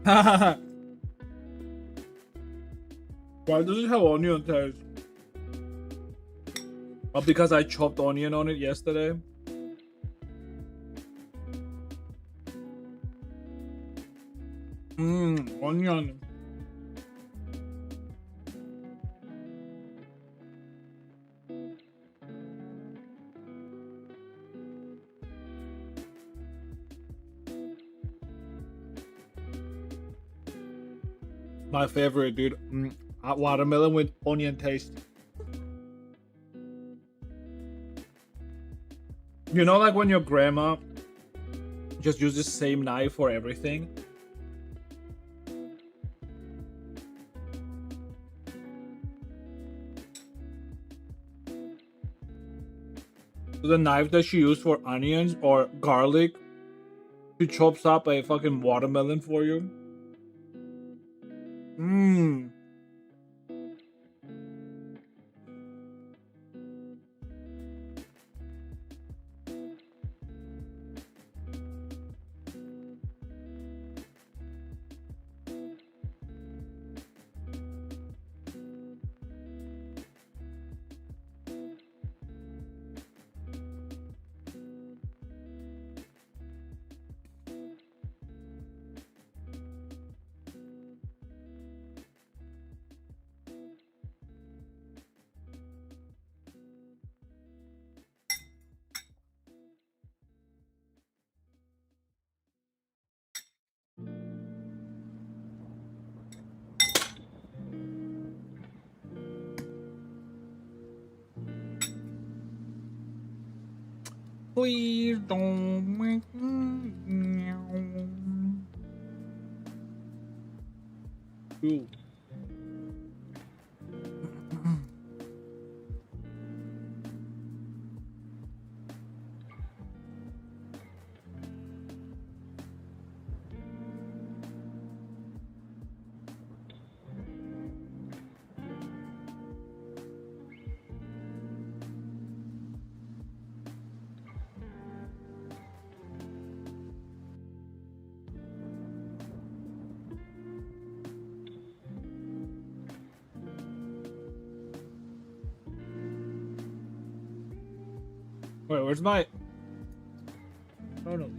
Why does it have onion taste? Oh, because I chopped onion on it yesterday. Onion. My favorite, dude. Watermelon with onion taste. You know, like when your grandma just uses the same knife for everything? So the knife that she used for onions or garlic, she chops up a fucking watermelon for you. Mmm. Please don't make me. Ooh. Wait, where's my? Oh no.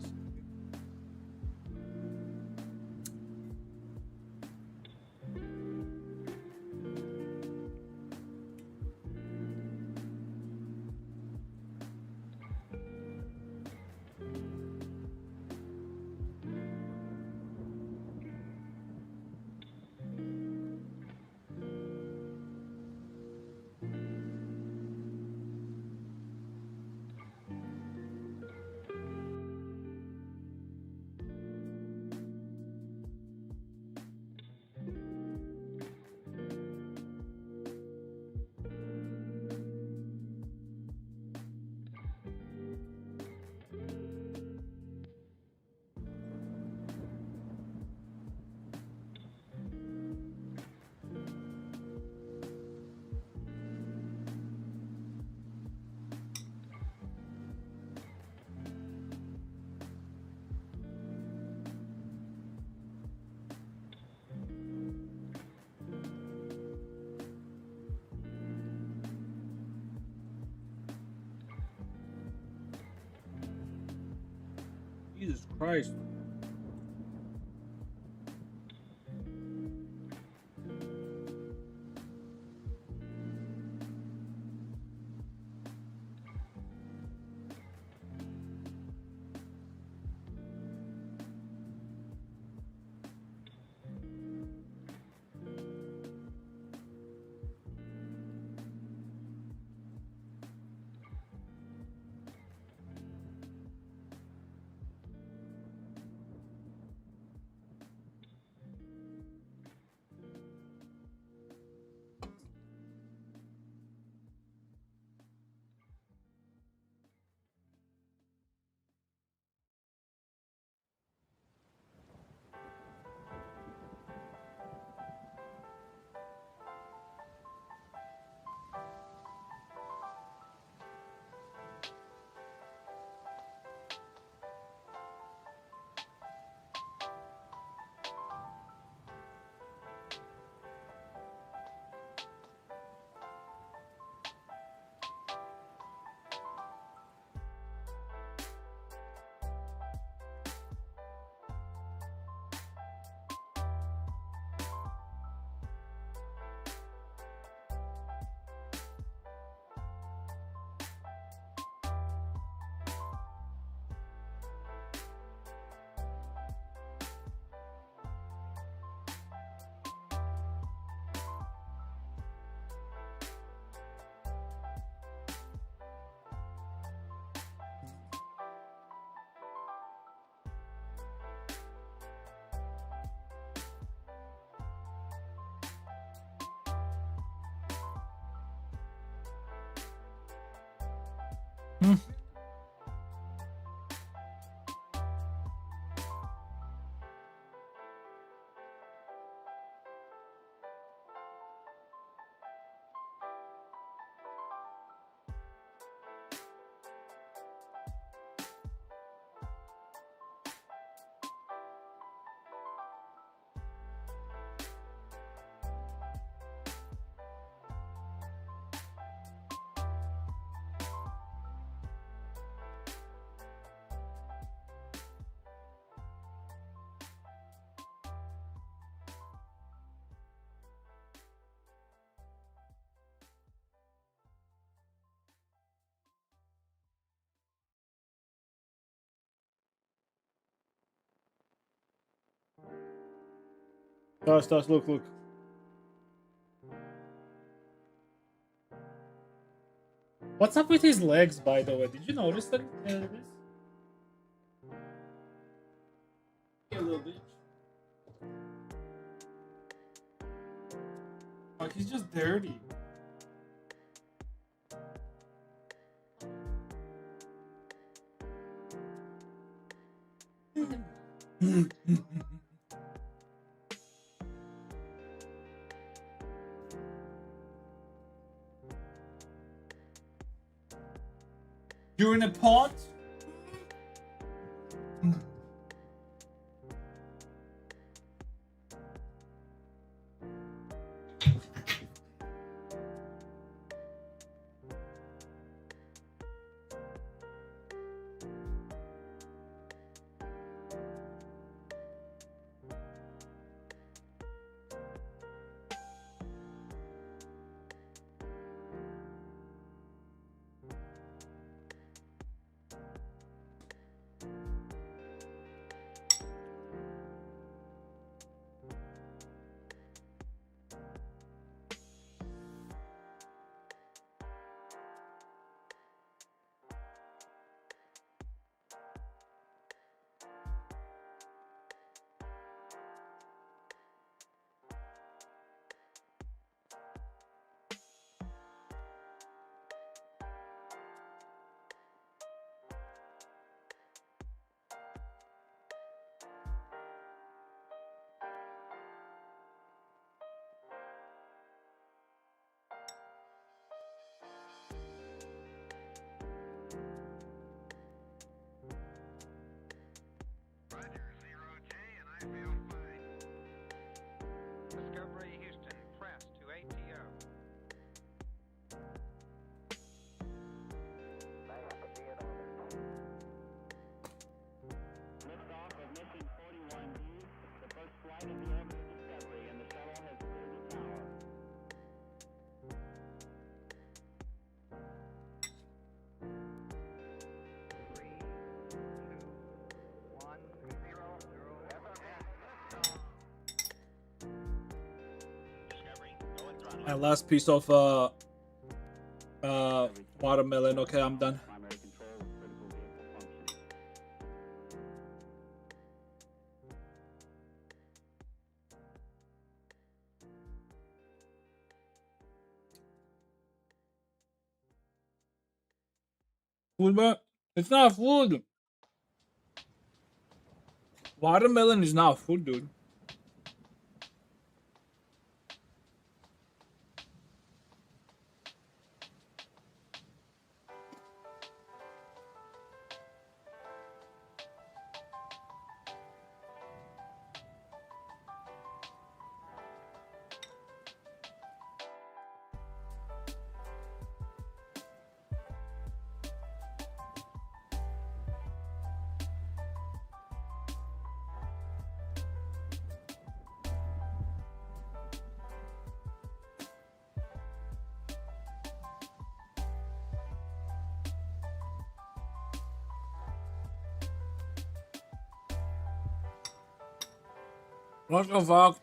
Jesus Christ. Hmm. Stas, look, look. What's up with his legs, by the way? Did you notice that? This? A little bit. Like he's just dirty. You're in a pot? Discovery Houston, press to ATO. Liftoff of mission 41D, the first flight of the orbiter Discovery, and the shuttle has cleared the tower. My last piece of watermelon. Okay, I'm done. Primary control of critical vehicle function. Food, but it's not food. Watermelon is not food, dude. What the fuck?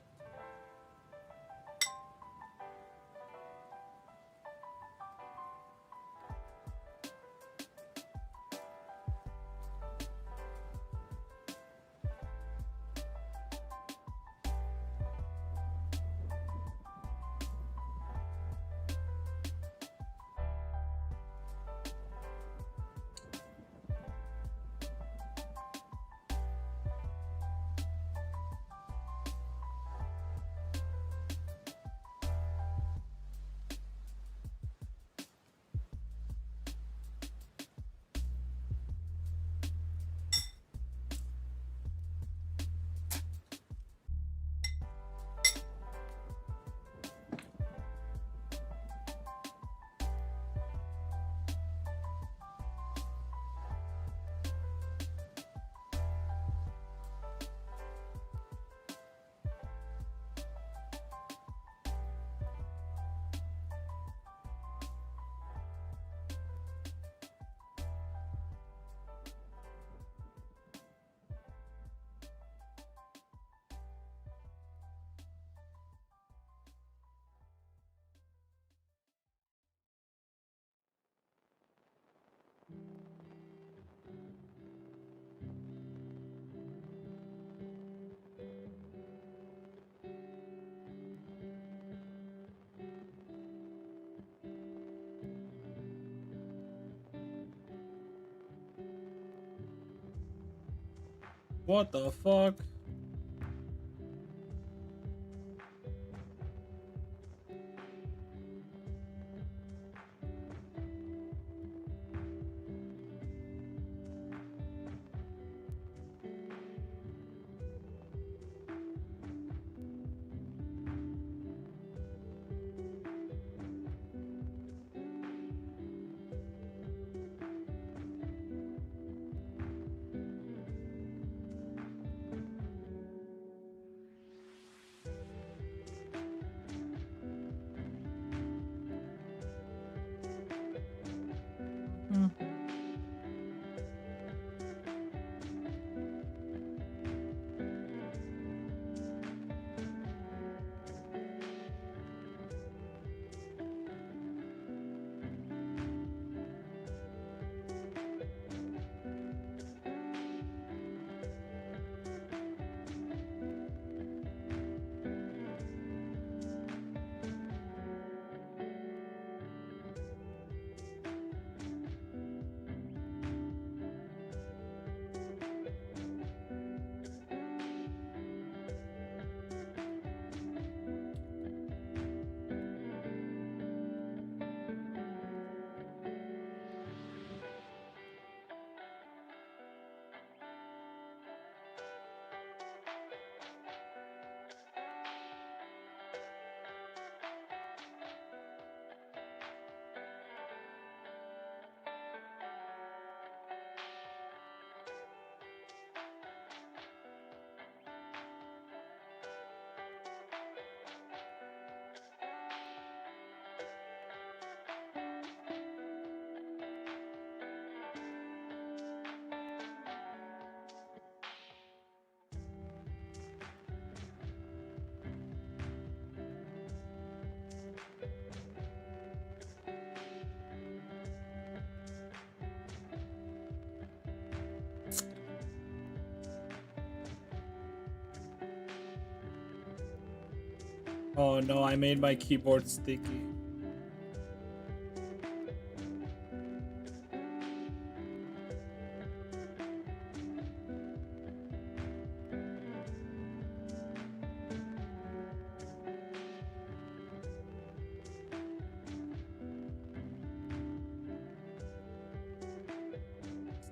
What the fuck? Oh no, I made my keyboard sticky.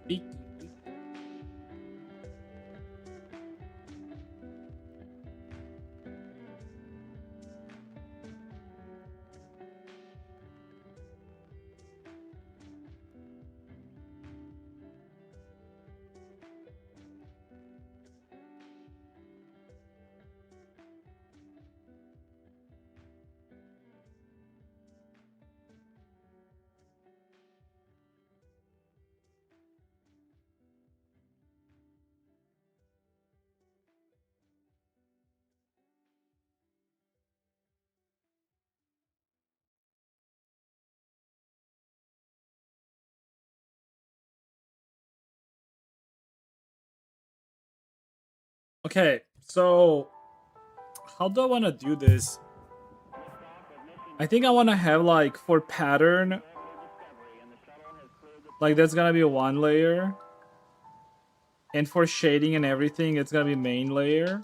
Sticky. Okay, so how do I want to do this? I think I want to have like for pattern, like that's gonna be one layer, and for shading and everything, it's gonna be main layer,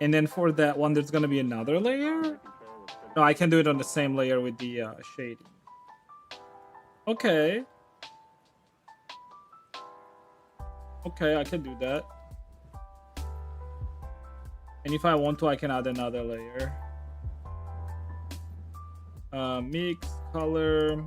and then for that one, there's gonna be another layer. No, I can do it on the same layer with the shading. Okay. Okay, I can do that. And if I want to, I can add another layer. Mix, color.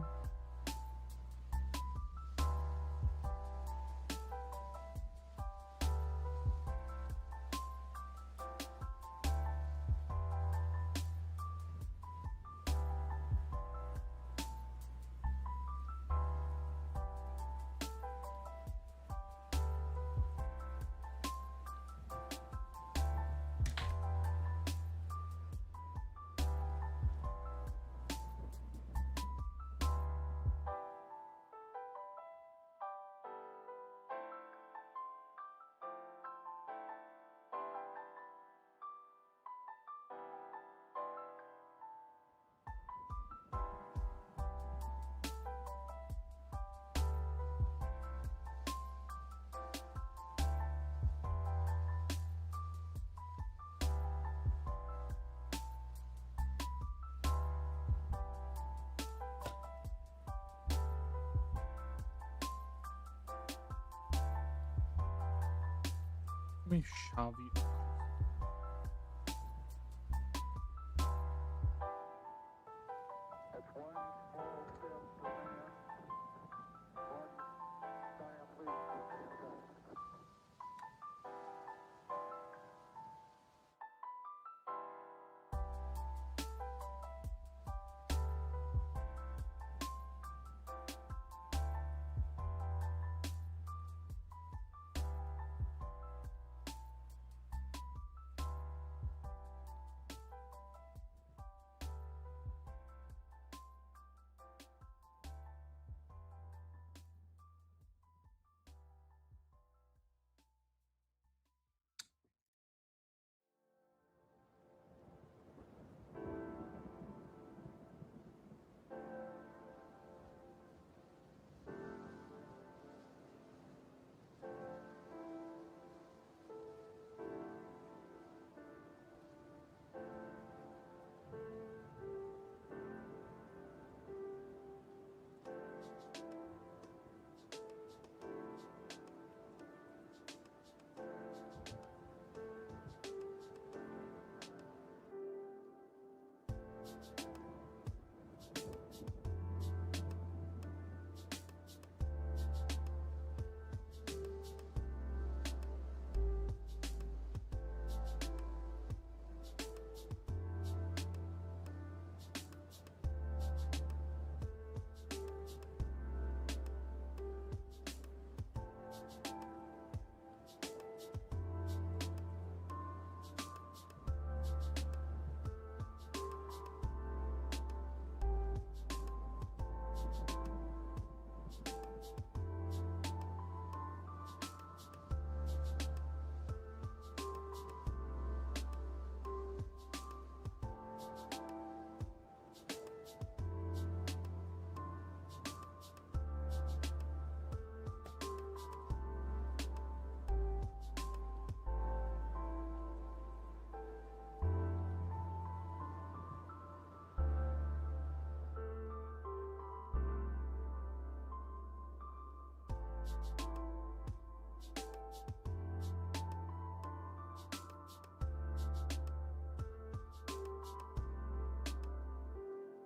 mi šaví. That's one small step for man, one giant leap for mankind.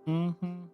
Mhm.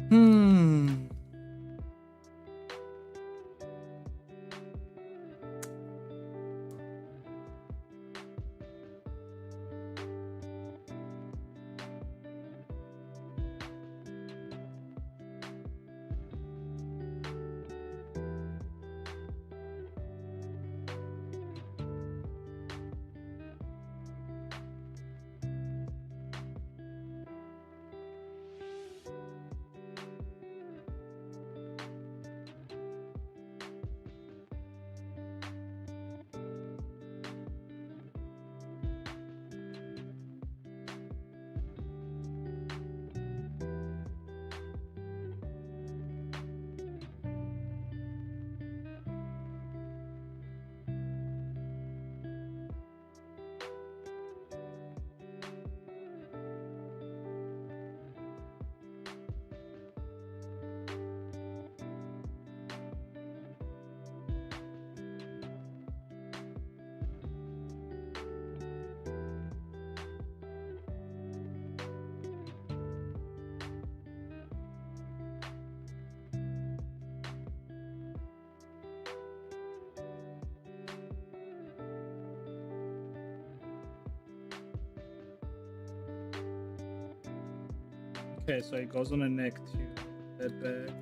Hmm. Okay, so it goes on the neck too. Head back.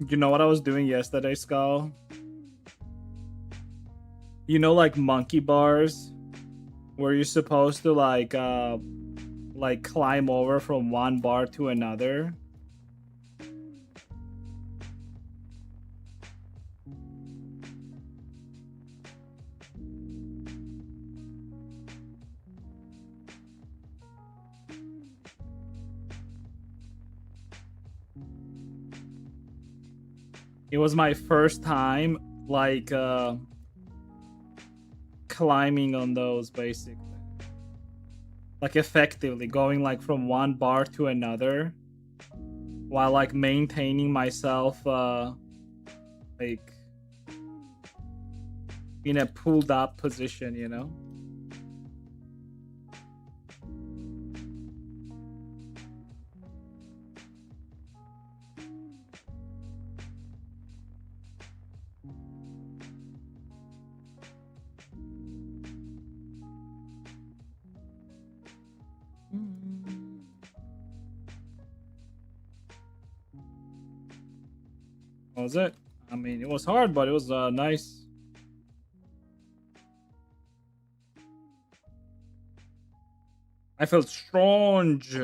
You know what I was doing yesterday, Skull? You know, like monkey bars, where you're supposed to like climb over from one bar to another. It was my first time like climbing on those, basically. Like effectively going like from one bar to another while like maintaining myself like in a pulled up position, you know? What was it? I mean, it was hard, but it was nice. I felt strange.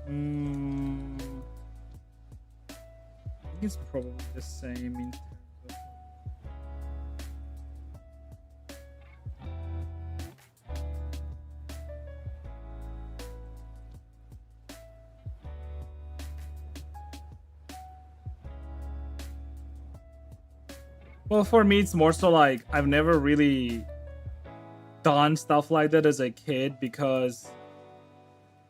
I think it's probably the same in terms of. Well, for me, it's more so like I've never really done stuff like that as a kid because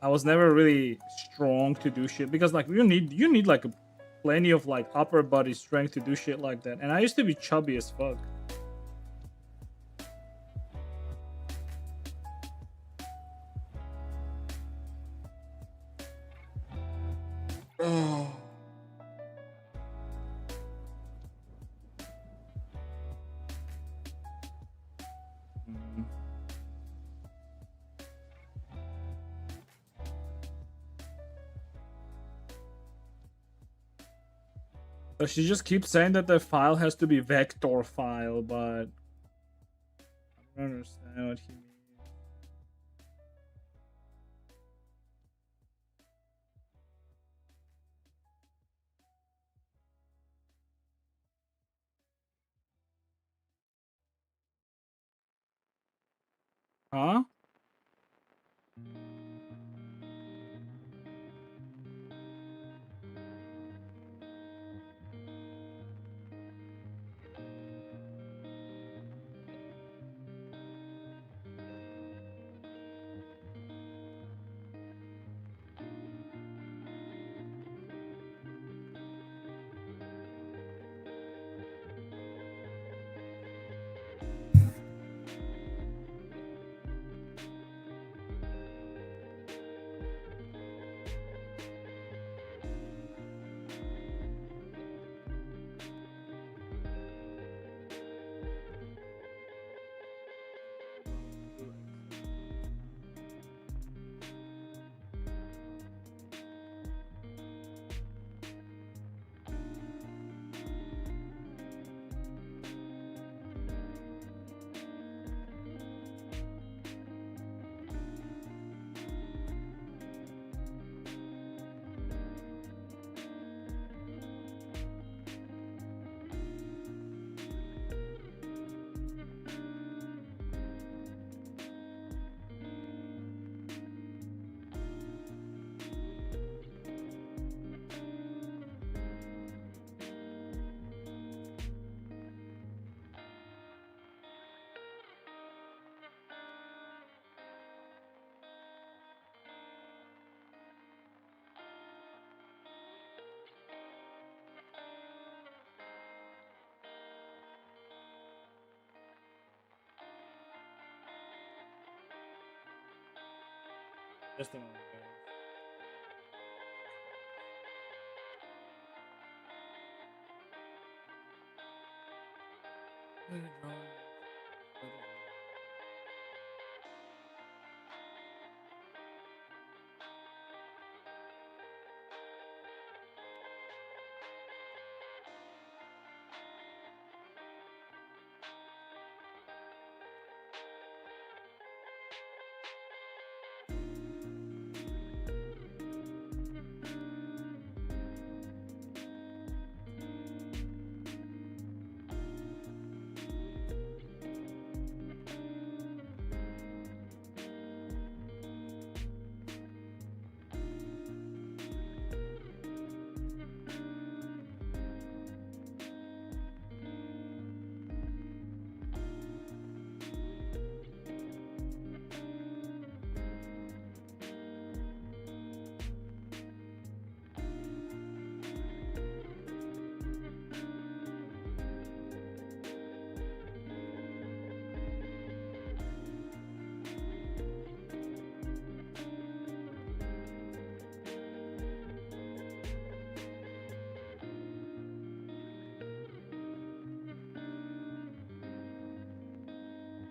I was never really strong to do shit. Because like you need like plenty of like upper body strength to do shit like that. And I used to be chubby as fuck. Oh. So she just keeps saying that the file has to be vector file, but I don't understand what he means. Huh? Just a moment, guys.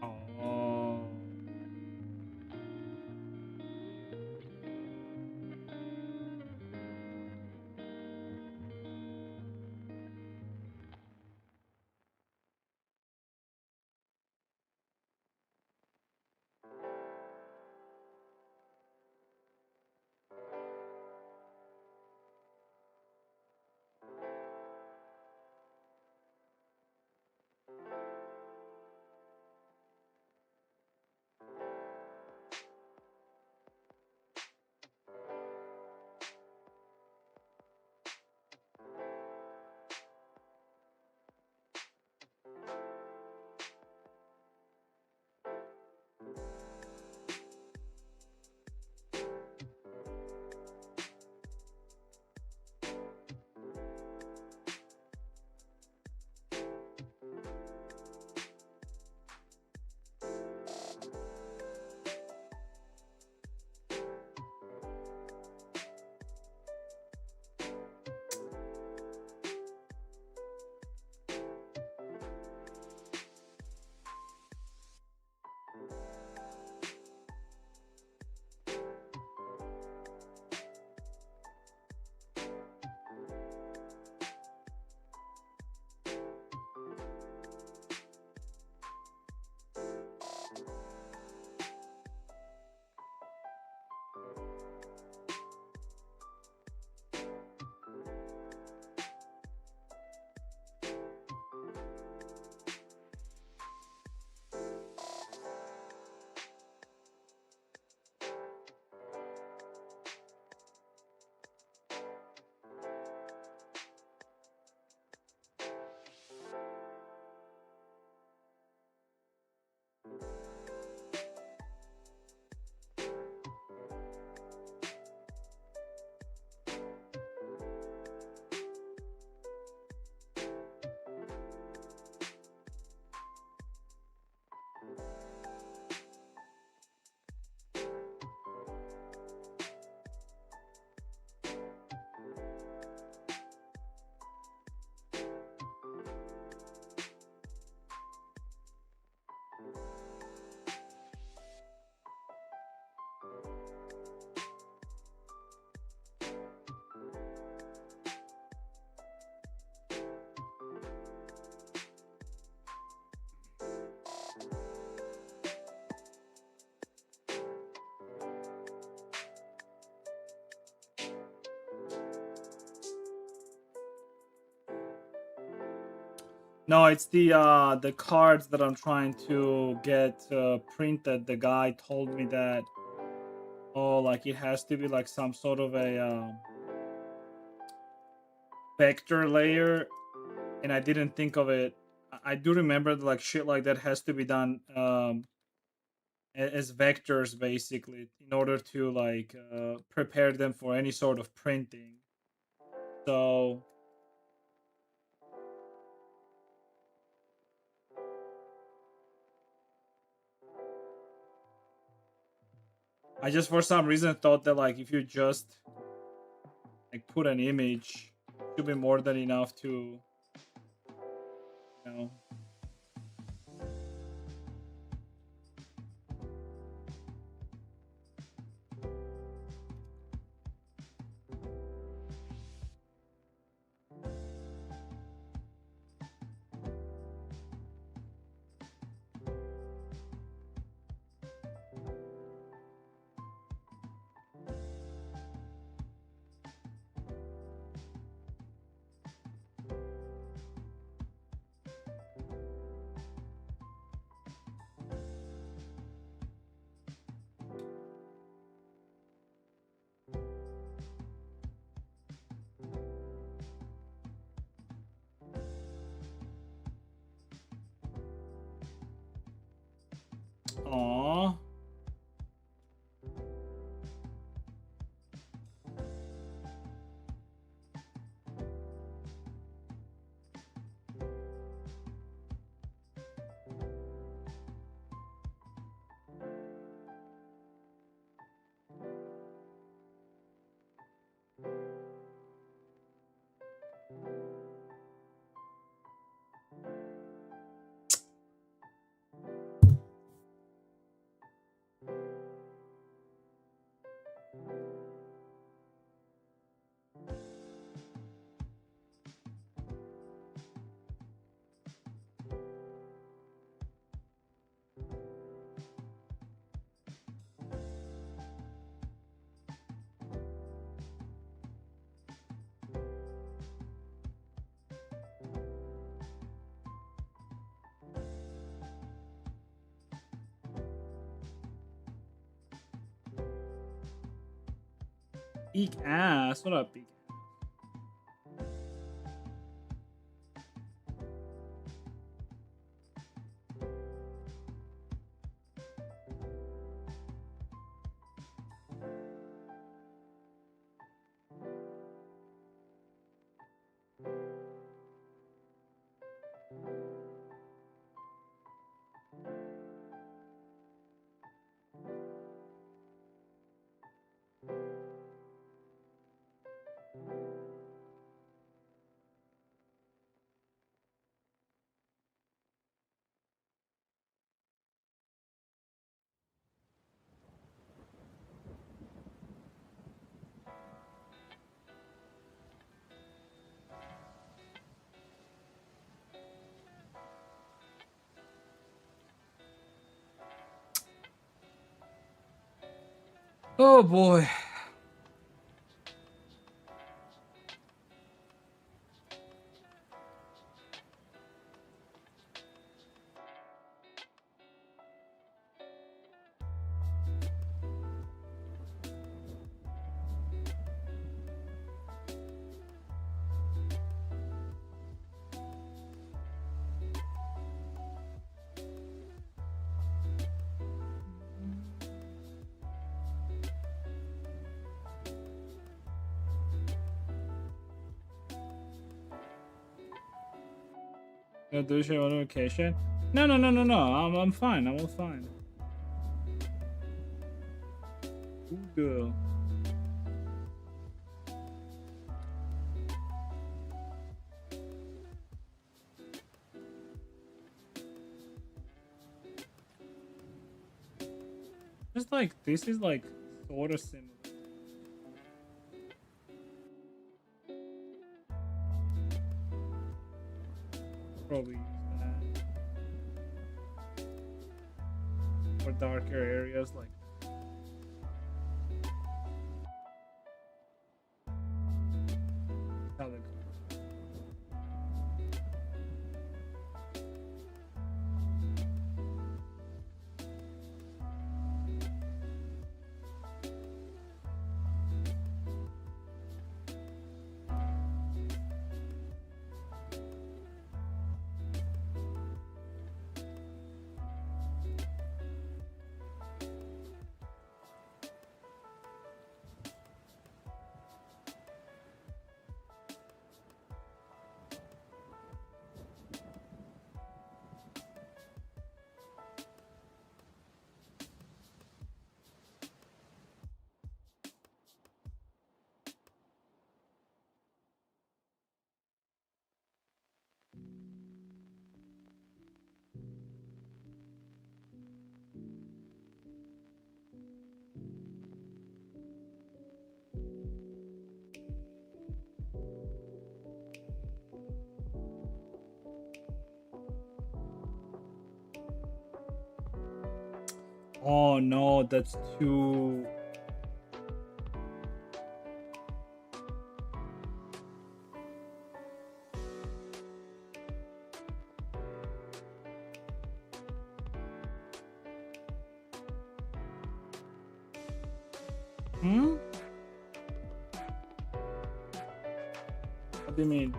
Oh. No, it's the cards that I'm trying to get printed. The guy told me that like it has to be like some sort of a vector layer, and I didn't think of it. I do remember like shit like that has to be done as vectors basically in order to like prepare them for any sort of printing. So I just for some reason thought that like if you just like put an image, it should be more than enough to, you know. Aww. Big ass. What up, big ass? Oh boy. Gonna do shit on vacation? No. I'm fine. I'm all fine. Good girl. Just like this is like sort of similar. Probably use that for darker areas like. Metallic. Oh no, that's too. Hmm? What do you mean?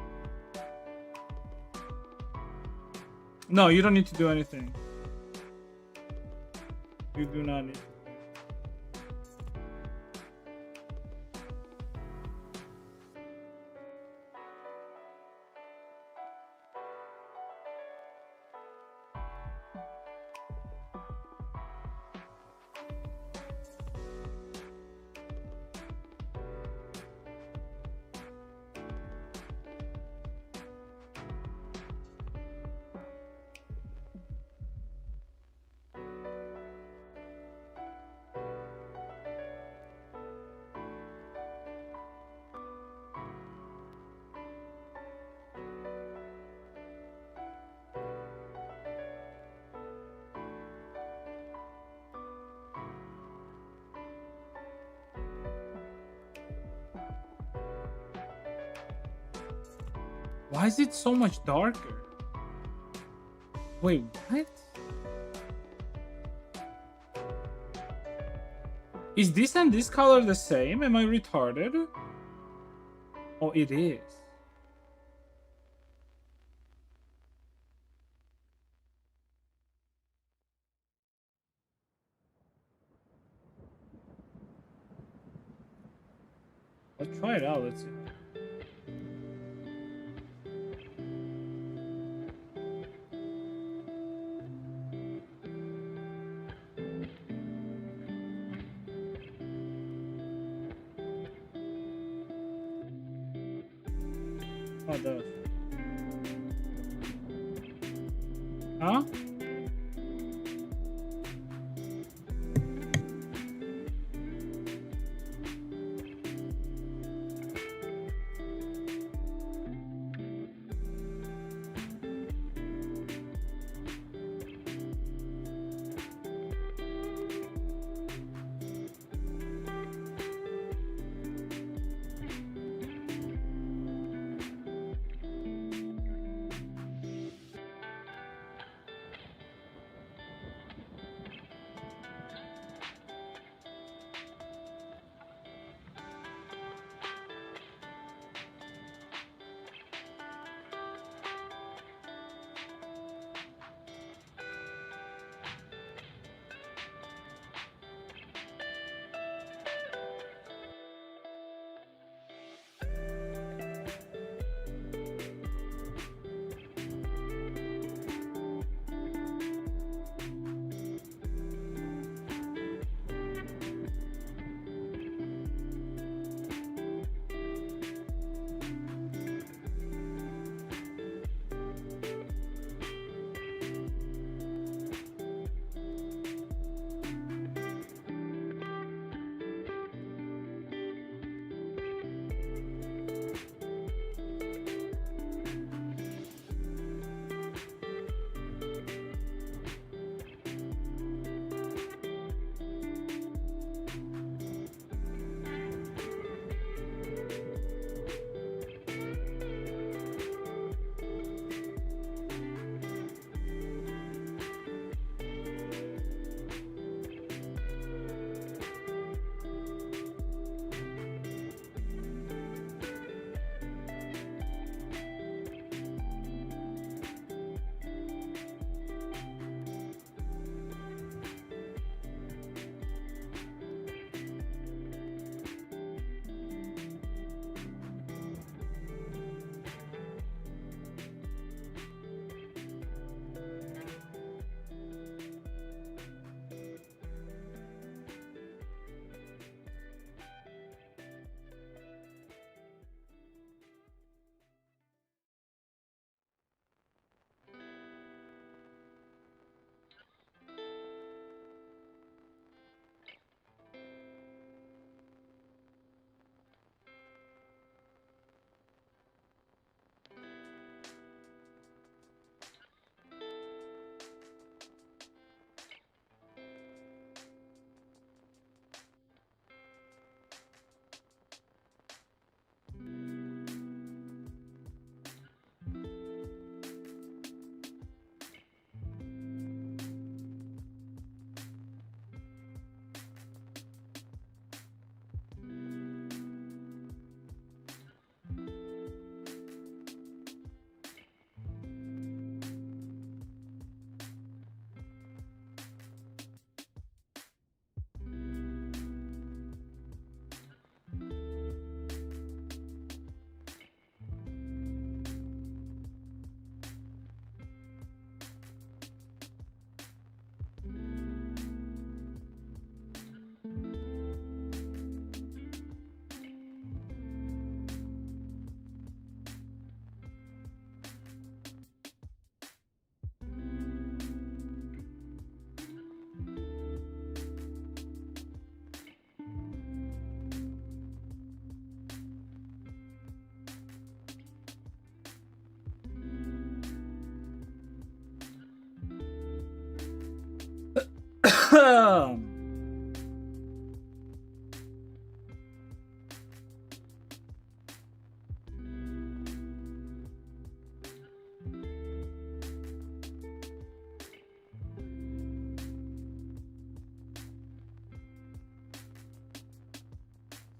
No, you don't need to do anything. You do not need. Why is it so much darker? Wait, what? Is this and this color the same? Am I retarded? Oh, it is. Let's try it out. Let's see. Oh, it does. Huh?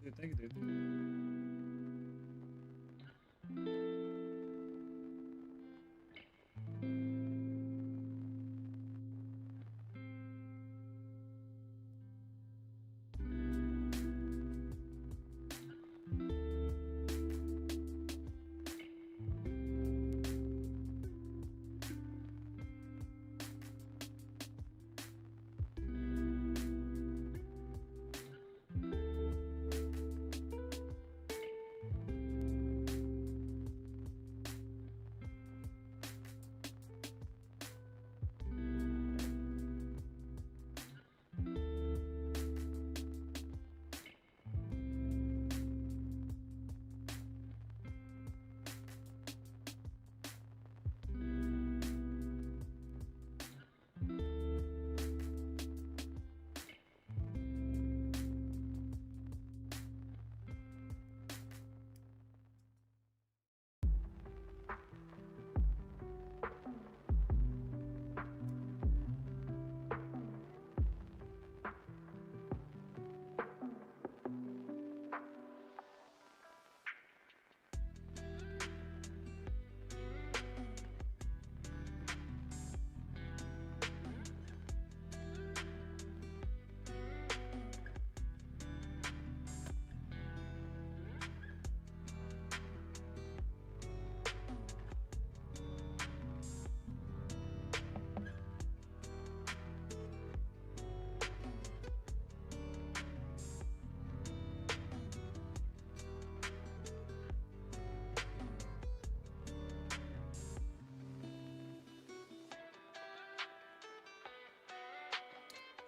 You think, dude?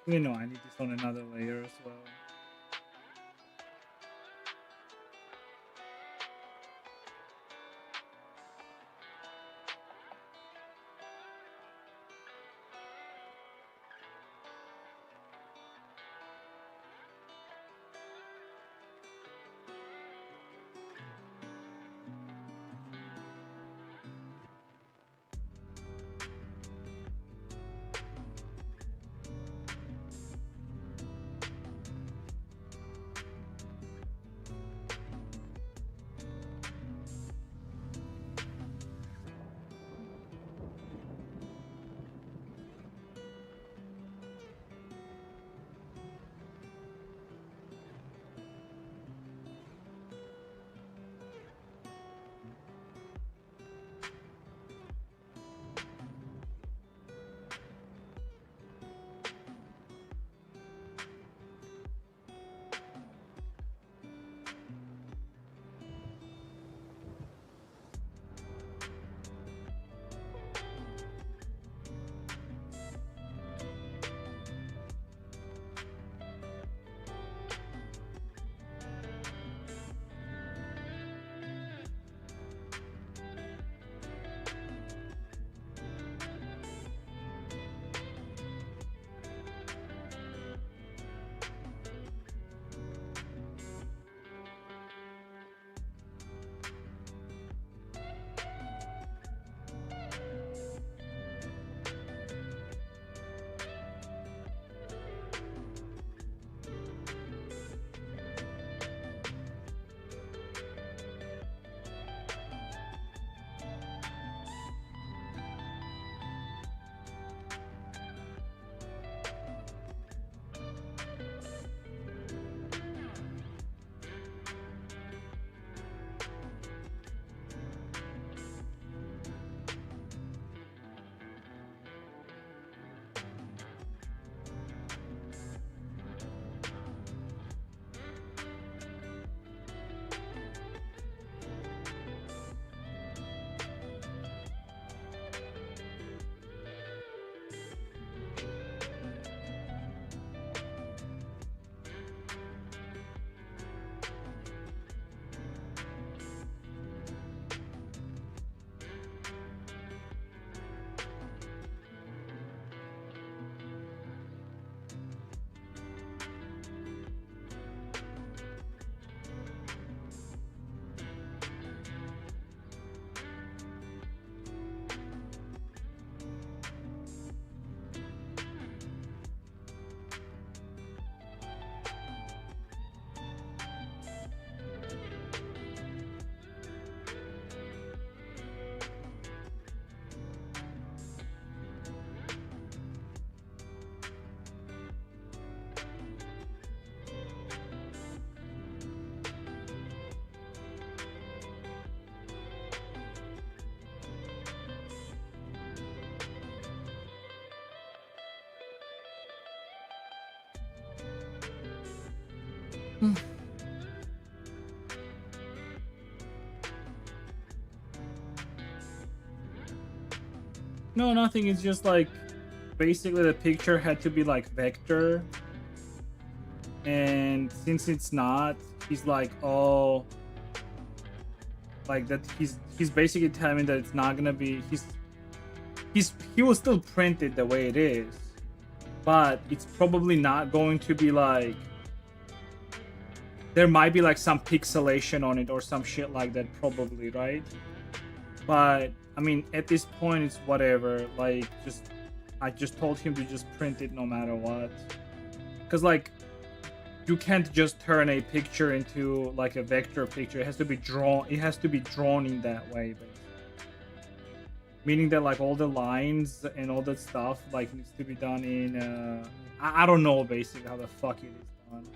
You know, I need this on another layer as well. No, nothing. It's just like basically the picture had to be like vector, and since it's not, he's like, oh, like that. He's basically telling me that it's not gonna be. He will still print it the way it is, but it's probably not going to be like. There might be like some pixelation on it or some shit like that, probably, right? But I mean, at this point, it's whatever. Like, I just told him to just print it no matter what. Cause like, you can't just turn a picture into like a vector picture. It has to be drawn. It has to be drawn in that way, basically. Meaning that like all the lines and all that stuff like needs to be done in. I don't know basically how the fuck it is done.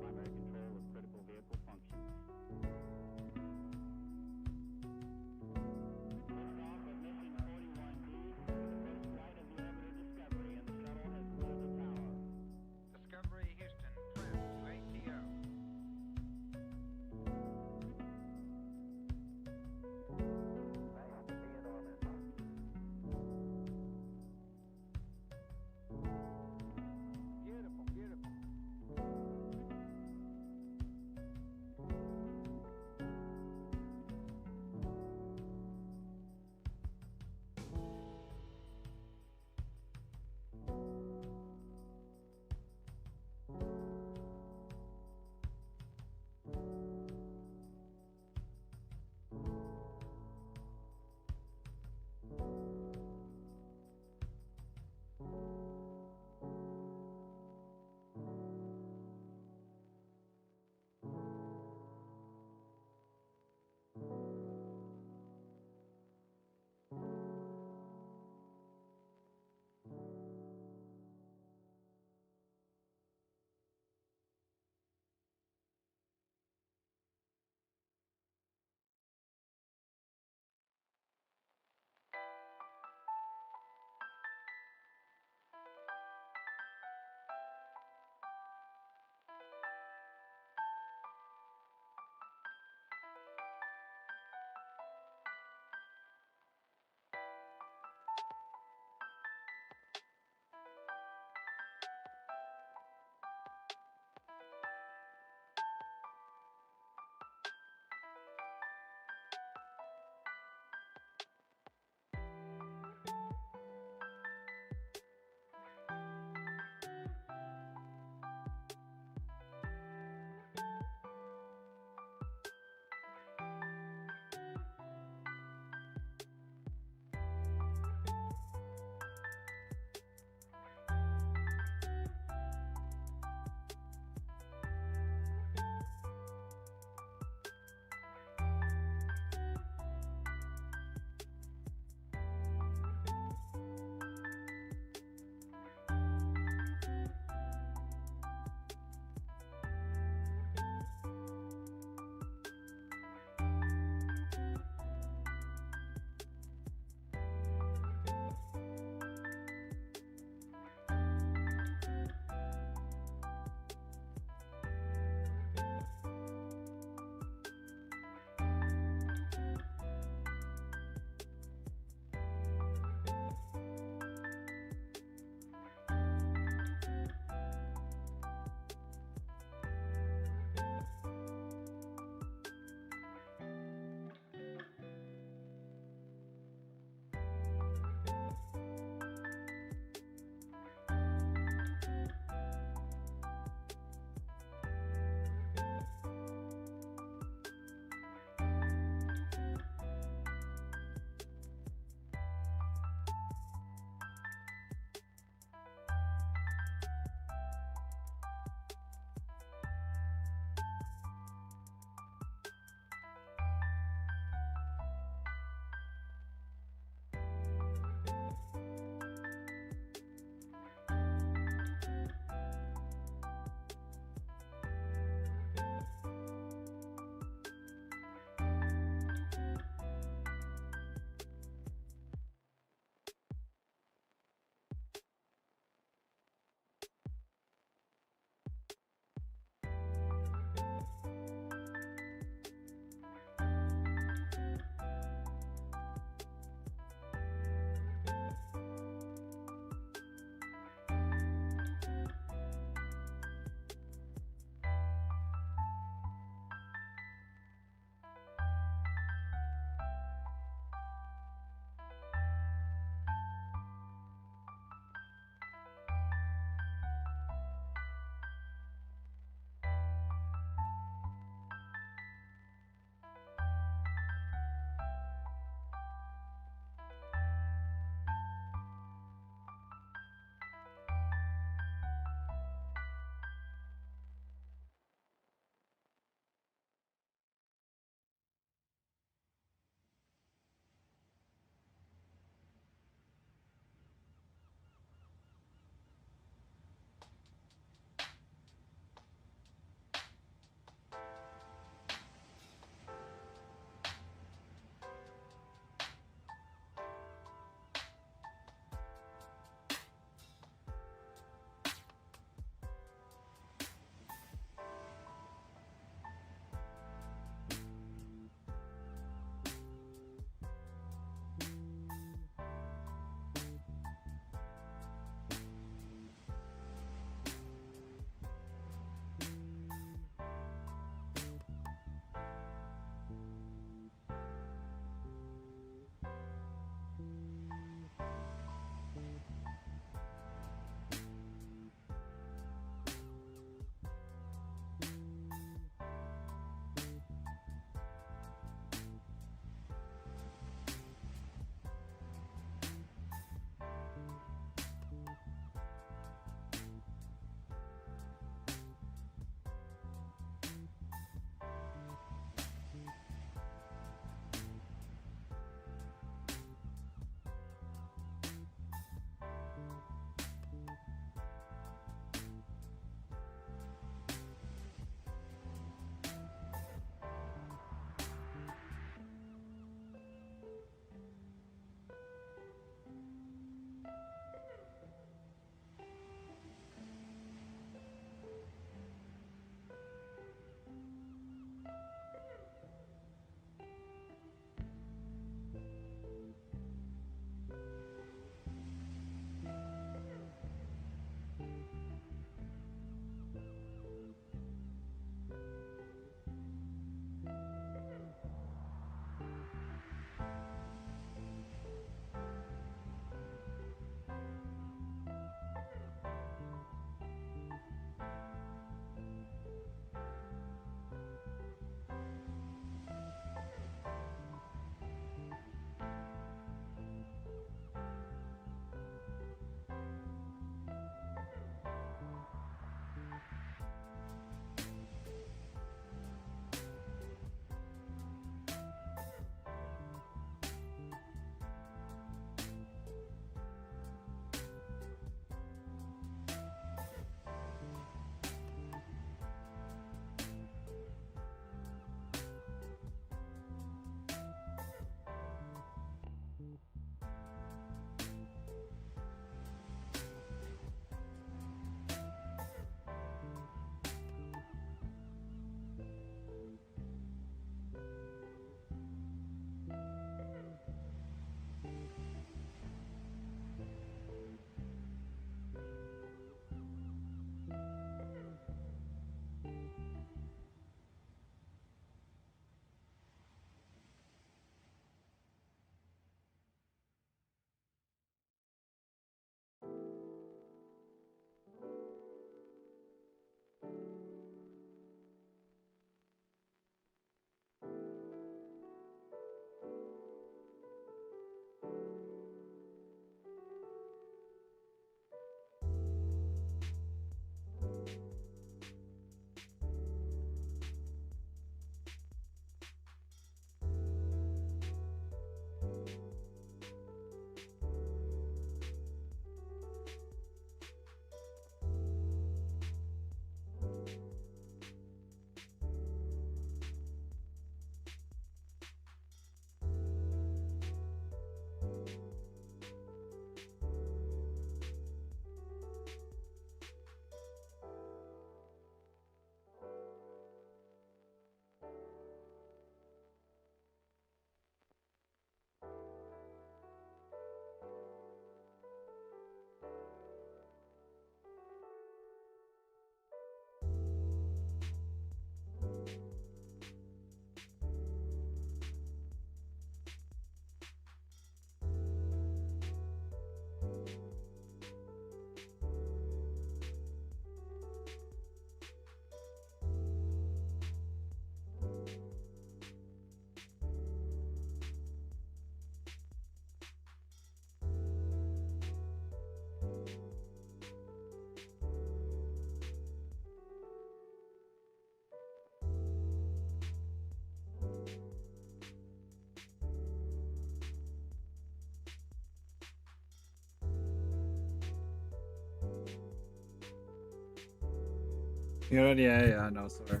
You already, yeah, no, sorry.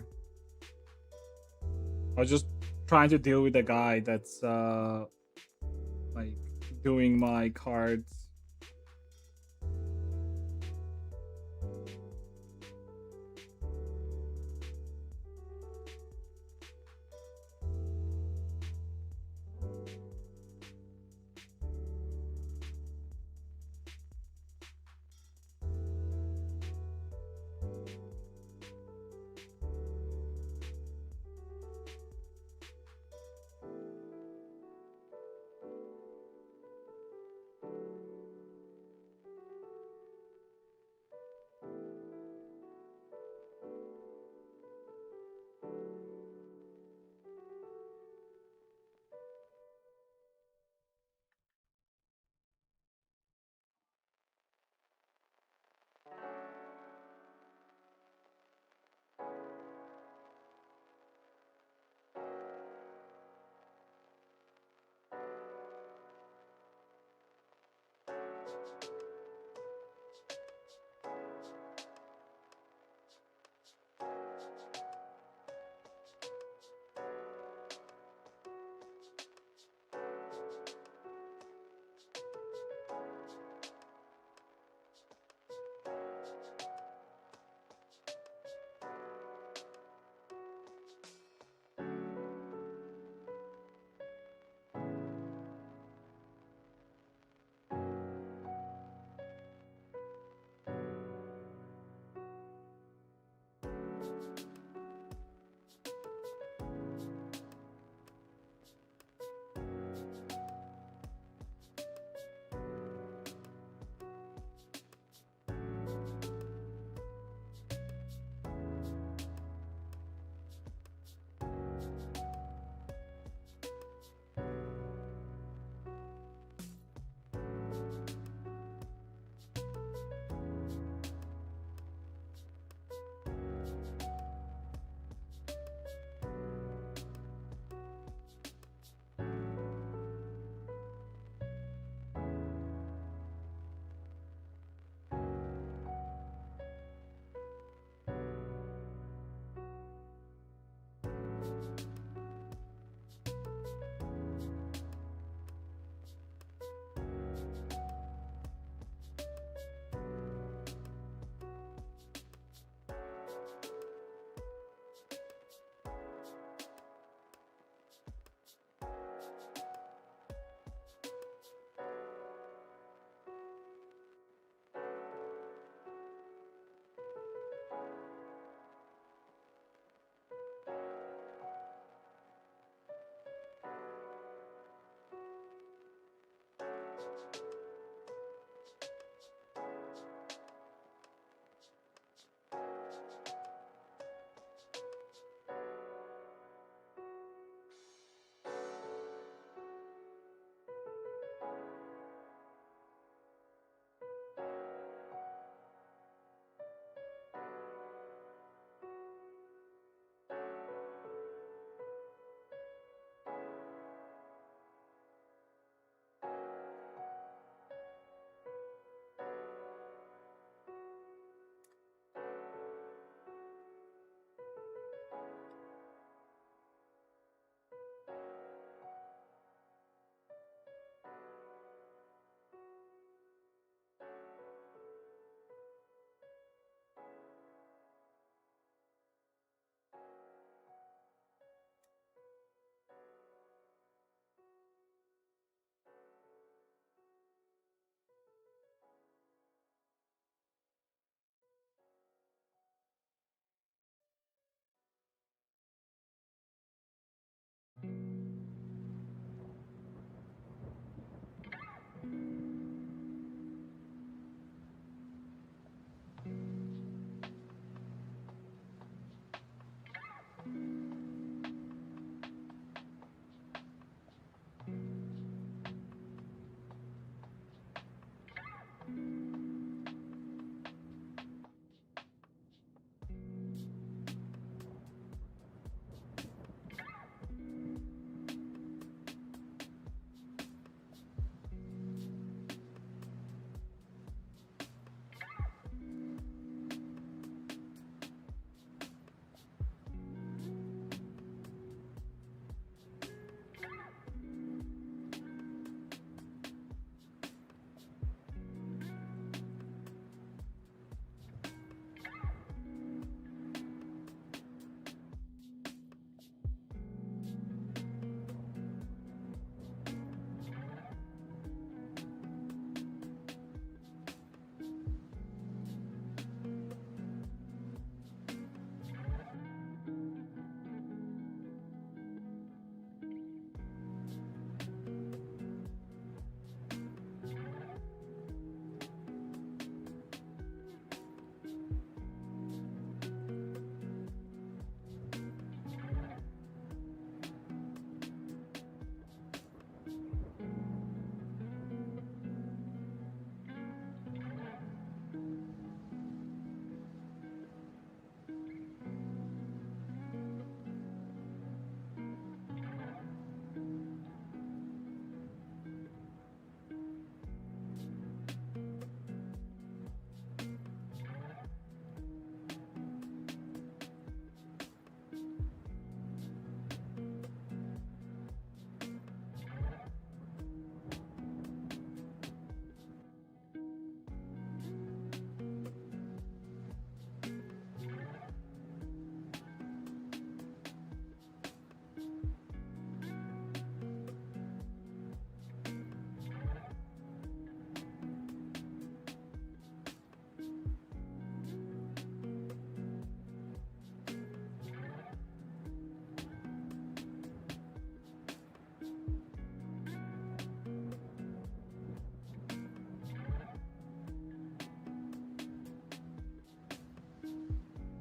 I was just trying to deal with the guy that's like doing my cards.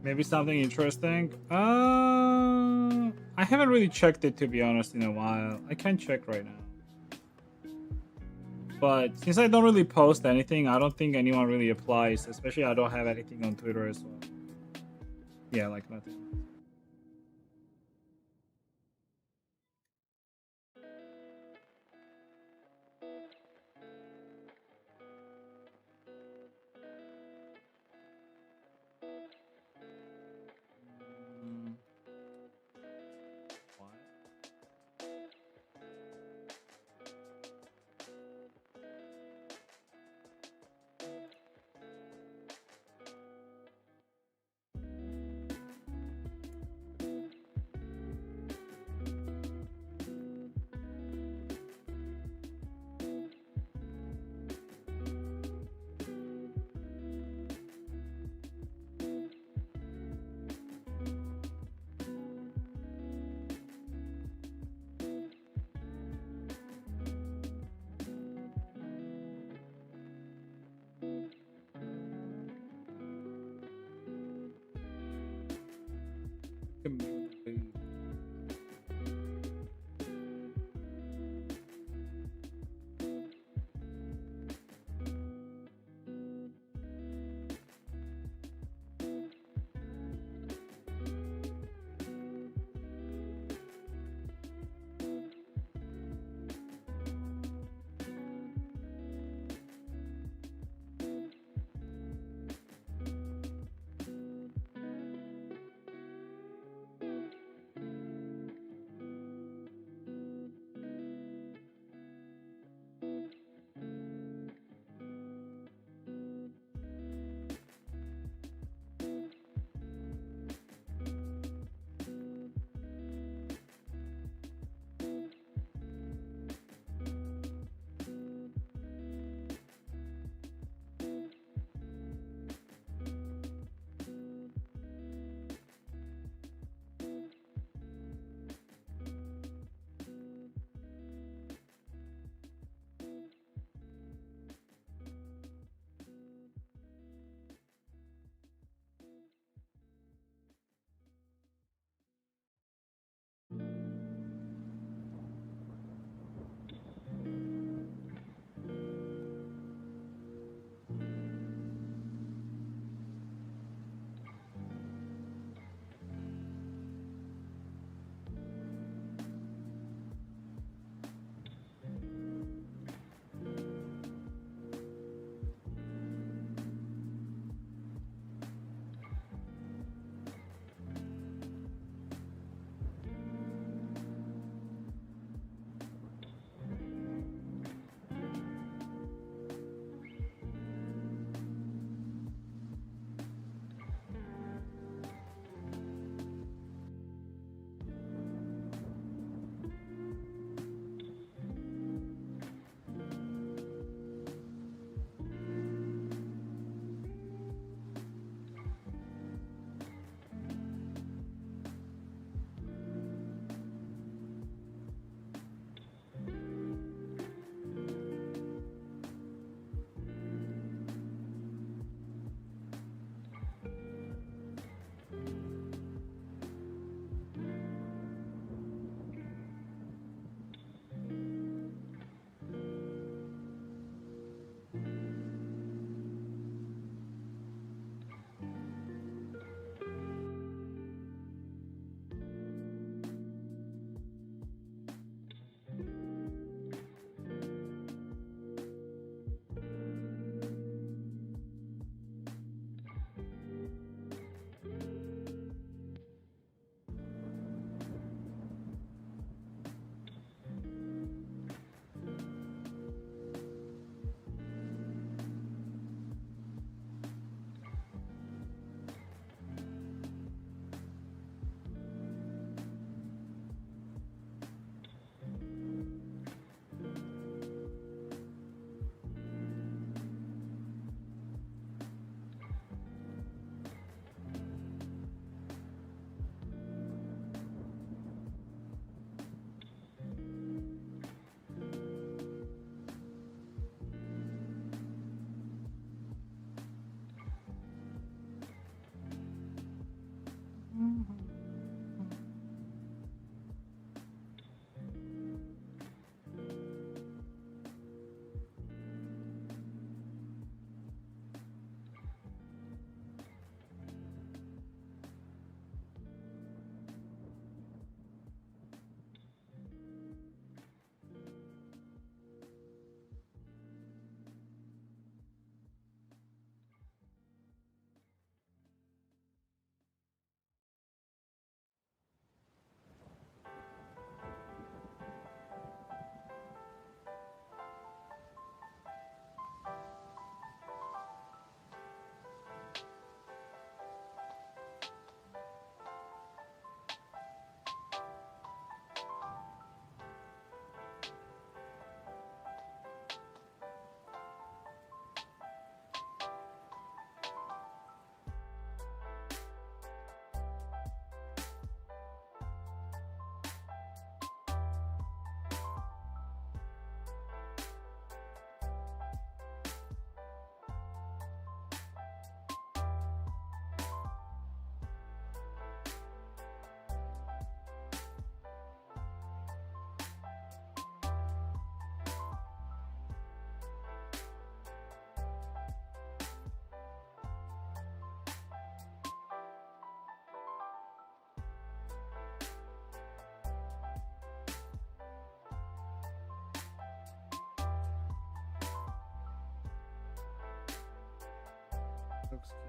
Maybe something interesting. I haven't really checked it, to be honest, in a while. I can check right now. But since I don't really post anything, I don't think anyone really applies. Especially I don't have anything on Twitter as well. Yeah, like nothing. Mm, why? Community.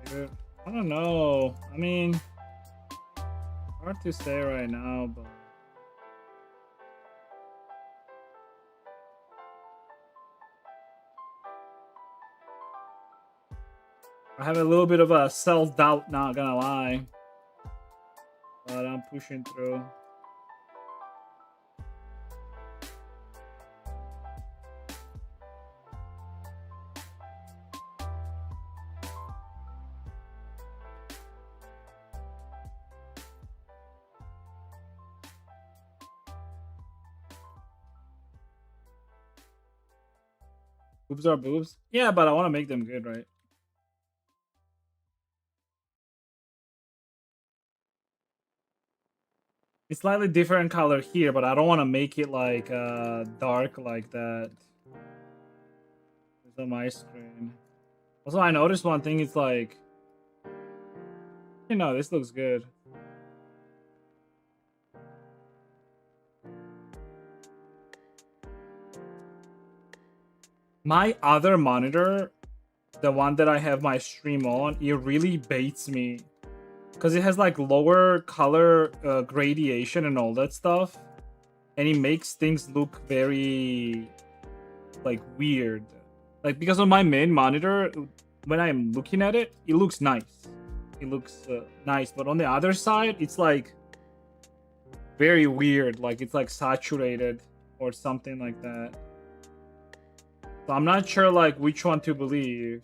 Dude, I don't know. I mean, hard to say right now, but I have a little bit of a self-doubt, not gonna lie. But I'm pushing through. Boobs are boobs. Yeah, but I want to make them good, right? It's slightly different color here, but I don't want to make it like dark like that. It's on my screen. Also, I noticed one thing. It's like, you know, this looks good. My other monitor, the one that I have my stream on, it really baits me because it has like lower color gradation and all that stuff, and it makes things look very like weird. Like, because on my main monitor, when I'm looking at it, it looks nice. It looks nice, but on the other side, it's like very weird. Like it's like saturated or something like that. So I'm not sure like which one to believe.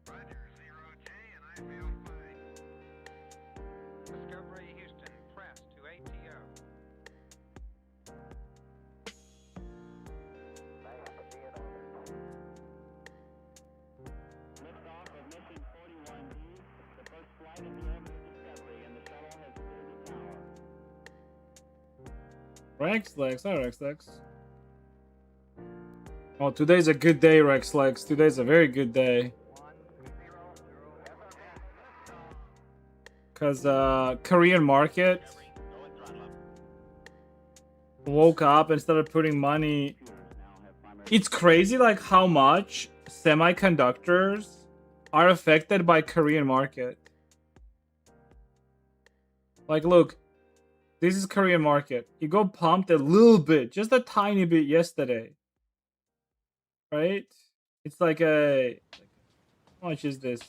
Roger, 0J, and I feel fine. Discovery Houston, press to ATO. Liftoff of mission 41D, the first flight in the orbit of Discovery, and the shuttle has cleared the tower. Rexlex, hi Rexlex. Oh, today's a good day, Rexlex. Today's a very good day. Cause Korean market woke up and started putting money. It's crazy like how much semiconductors are affected by Korean market. Like look, this is Korean market. It got pumped a little bit, just a tiny bit yesterday. Right? It's like a, how much is this?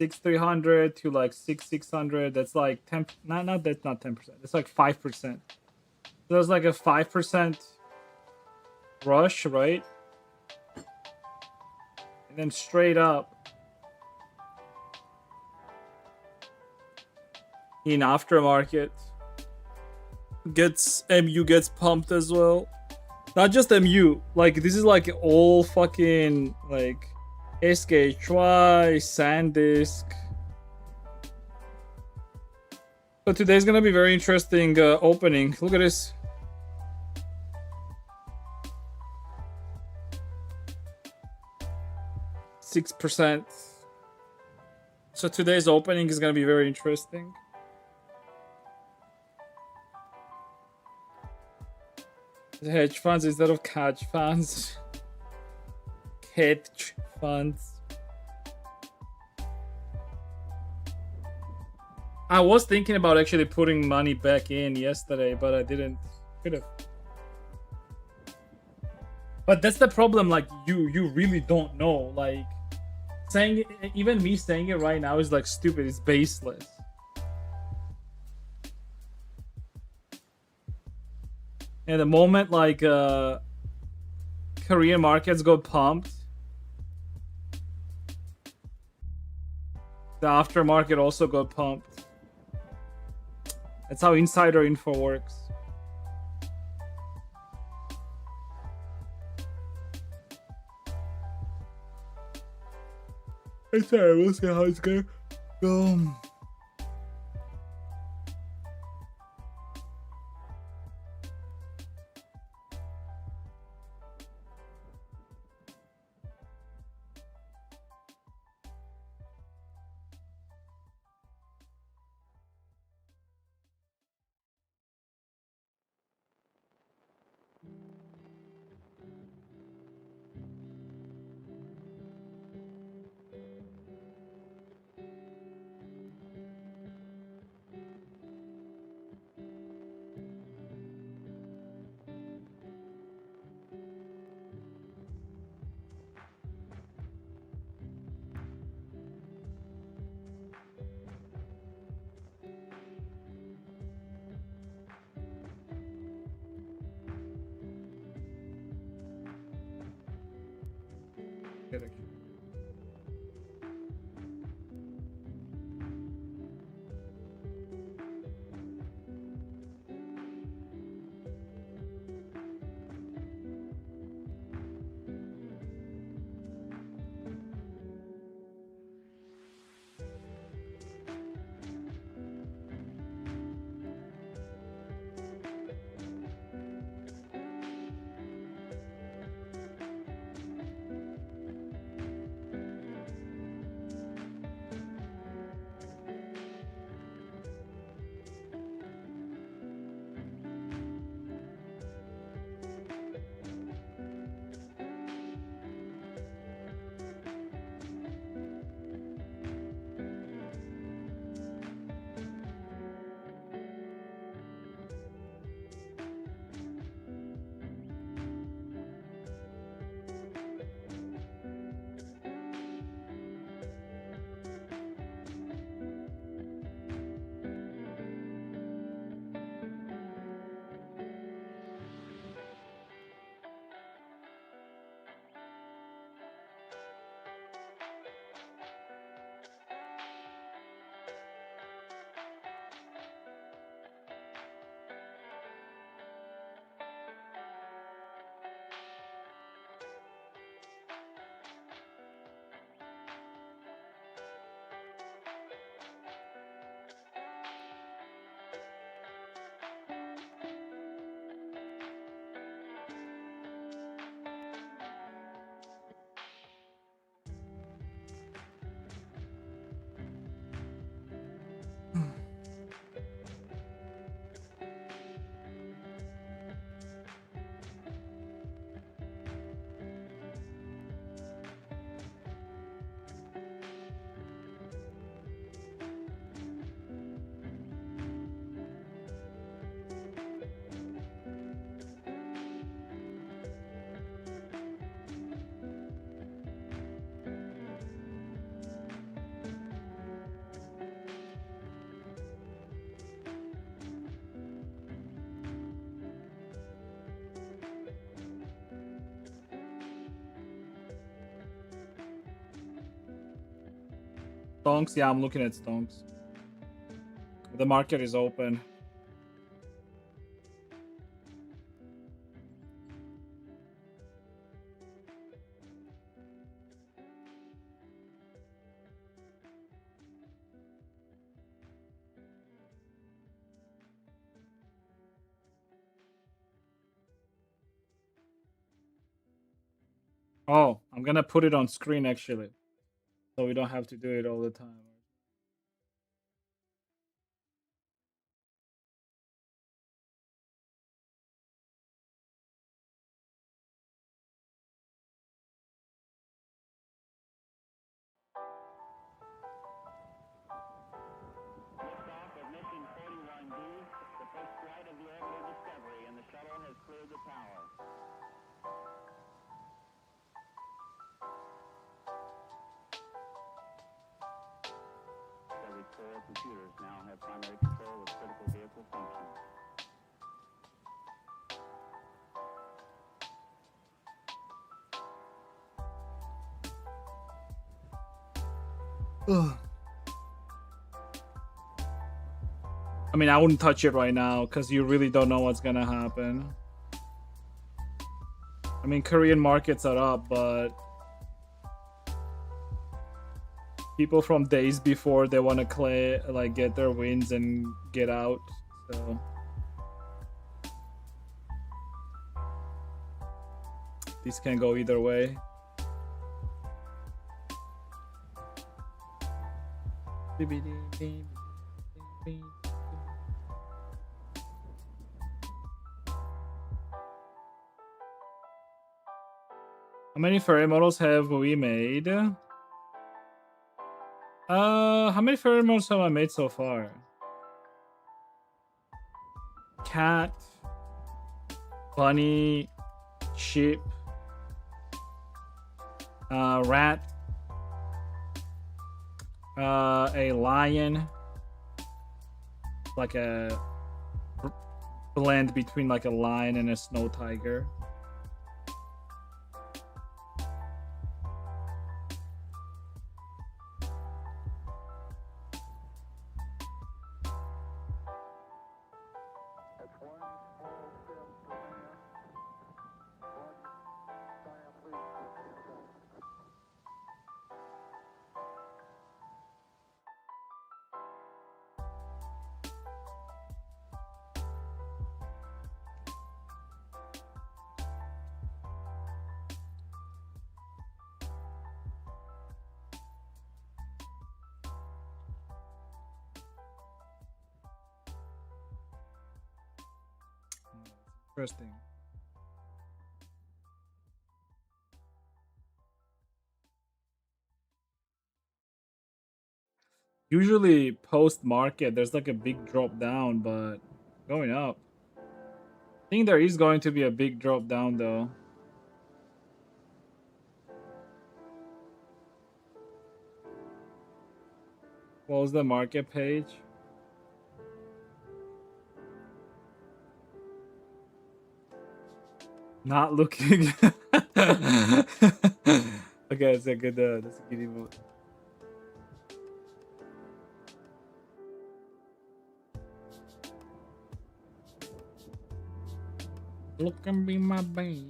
6,300 to like 6,600. That's like 10. Not that's not 10%. It's like 5%. So there's like a 5% rush, right? And then straight up in aftermarket MU gets pumped as well. Not just MU. Like this is like all fucking like SKHY, SanDisk. So today's gonna be very interesting opening. Look at this. %. So today's opening is gonna be very interesting. The hedge funds instead of catch funds. Hedge funds. I was thinking about actually putting money back in yesterday, but I didn't. Could have. But that's the problem. Like you really don't know. Like saying even me saying it right now is like stupid. It's baseless. And the moment like Korean markets go pumped, the aftermarket also got pumped. That's how insider info works. It's alright, we'll see how it's going. Stonks, yeah, I'm looking at stonks. The market is open. Oh, I'm gonna put it on screen actually, so we don't have to do it all the time. Liftoff of mission 41B, the first flight of the orbital Discovery, and the shuttle has cleared the tower. 4 computers now have primary control of critical vehicle functions. Ugh. I mean, I wouldn't touch it right now because you really don't know what's gonna happen. I mean, Korean markets are up, but people from days before, they want to like get their wins and get out. So this can go either way. How many furry models have we made? How many furry models have I made so far? Cat, bunny, sheep, rat, a lion, like a blend between like a lion and a snow tiger. That's one small step for man, one giant leap for mankind. Interesting. Usually post market, there's like a big drop down, but going up. I think there is going to be a big drop down though. What was the market page? Not looking. Okay, that's a good emote. Look and be my baby.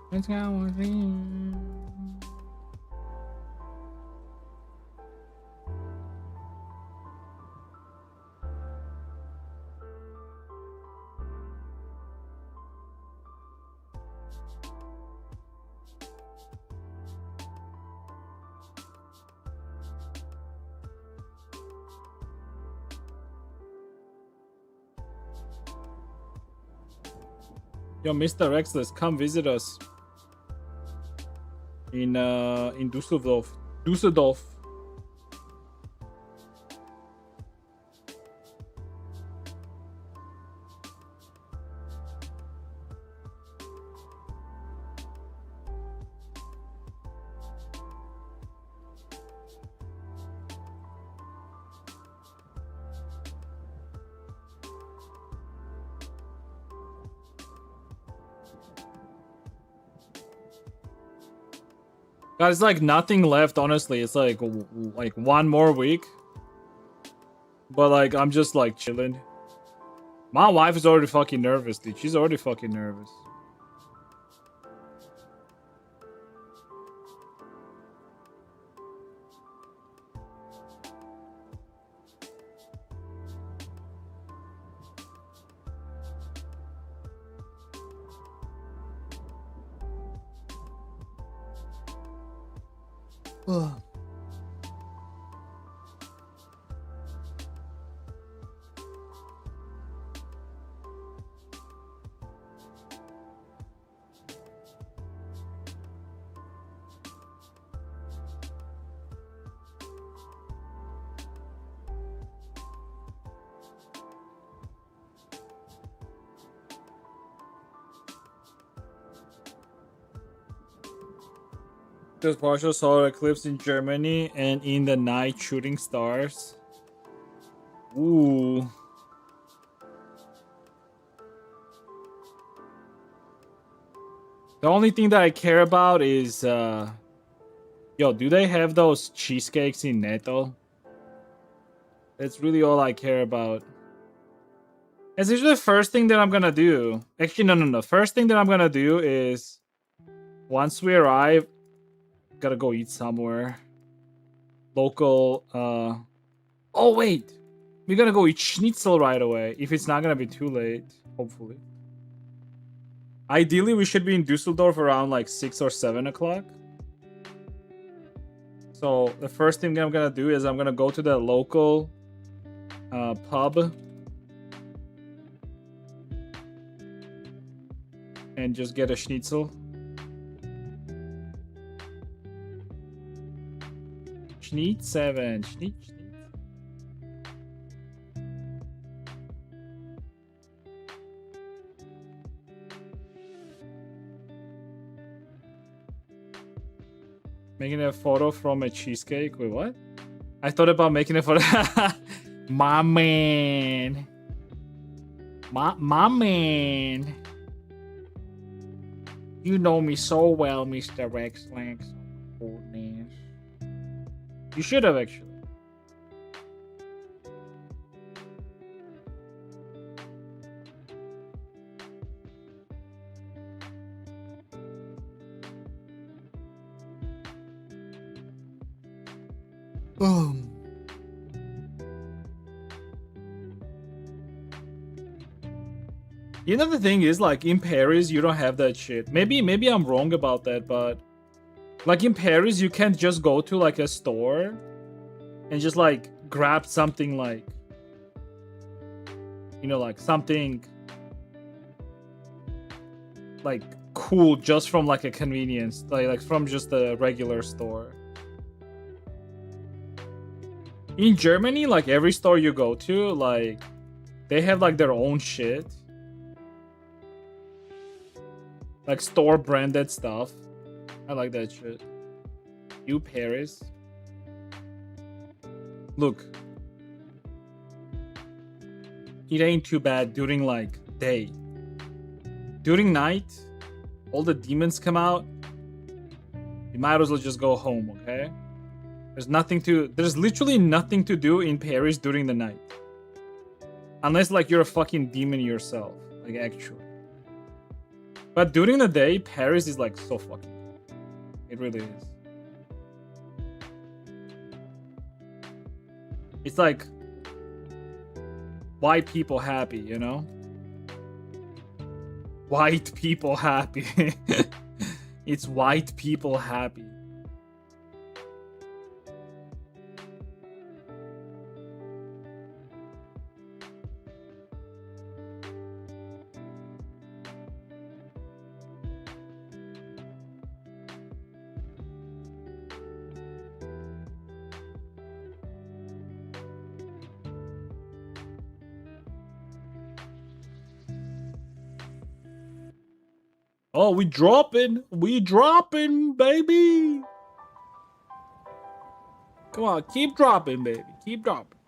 Let's go with him. Yo, Mr. Rexless, come visit us in Düsseldorf. Düsseldorf. Guys, like nothing left, honestly. It's like one more week. But like I'm just like chilling. My wife is already fucking nervous, dude. She's already fucking nervous. Ugh. There's partial solar eclipse in Germany and in the night shooting stars. Ooh. The only thing that I care about is yo, do they have those cheesecakes in Neto? That's really all I care about. It's usually the first thing that I'm gonna do. Actually, no. First thing that I'm gonna do is once we arrive, gotta go eat somewhere. Local, oh wait! We're gonna go eat schnitzel right away. If it's not gonna be too late, hopefully. Ideally, we should be in Dusseldorf around like 6 or 7 o'clock. So the first thing I'm gonna do is I'm gonna go to the local pub and just get a schnitzel. Schnitzel. Making a photo from a cheesecake? Wait, what? I thought about making a photo. My man. My man. You know me so well, Mr. Rex Lex. Goodness. You should have actually. You know, the thing is, like, in Paris, you don't have that shit. Maybe I'm wrong about that, but like in Paris, you can't just go to like a store and just like grab something like, you know, like something like cool just from like a convenience, like from just a regular store. In Germany, like every store you go to, like they have like their own shit. Like store branded stuff. I like that shit. You Paris. Look. It ain't too bad during like day. During night, all the demons come out. You might as well just go home, okay? There's literally nothing to do in Paris during the night. Unless like you're a fucking demon yourself. Like actually. But during the day, Paris is like so fucking good. It really is. It's like white people happy, you know? White people happy. It's white people happy. Oh, we dropping, baby. Come on, keep dropping, baby, keep dropping.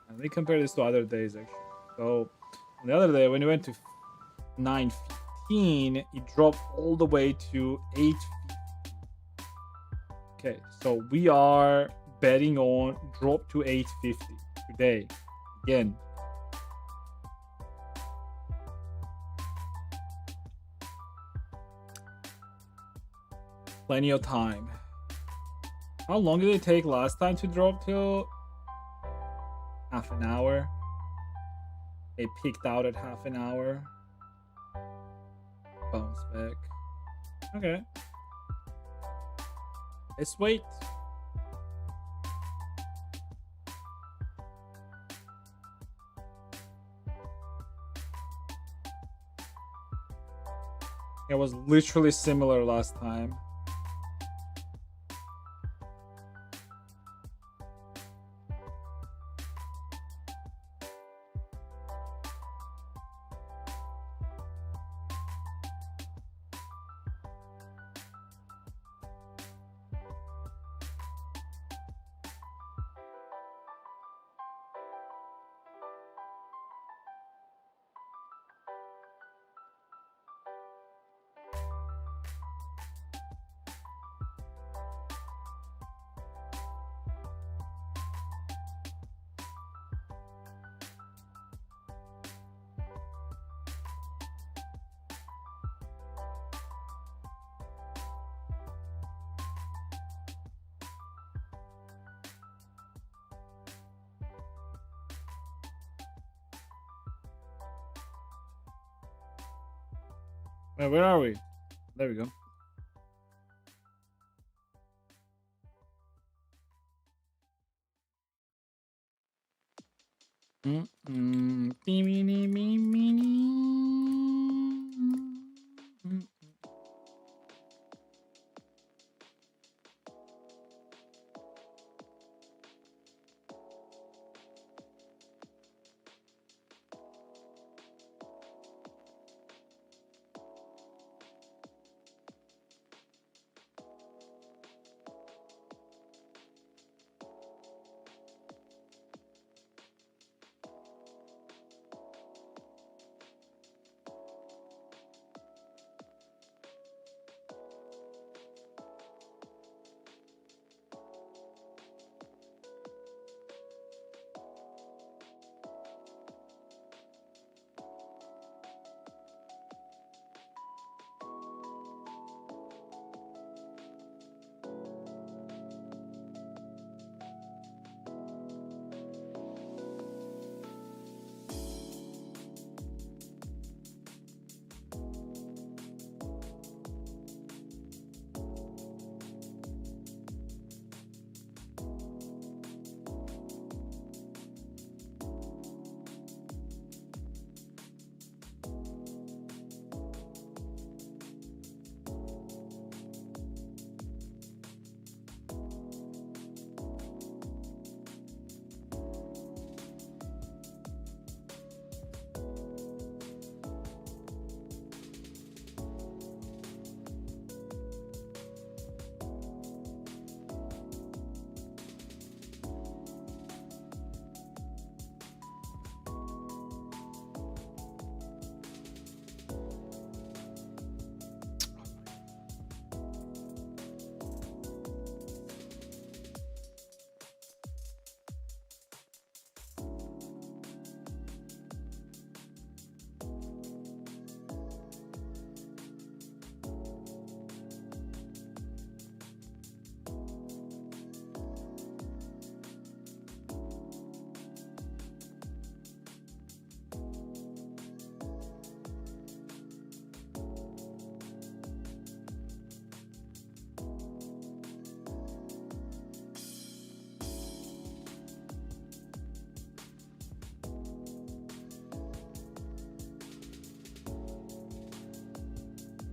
Let me compare this to other days, actually. So, the other day, when we went to 9:15, it dropped all the way to 8. Okay, so we are betting on drop to 8:50 today. Again. Plenty of time. How long did it take last time to drop to? Half an hour. They peaked out at half an hour. Bounce back. Okay. Let's wait. It was literally similar last time. Wait, where are we? There we go.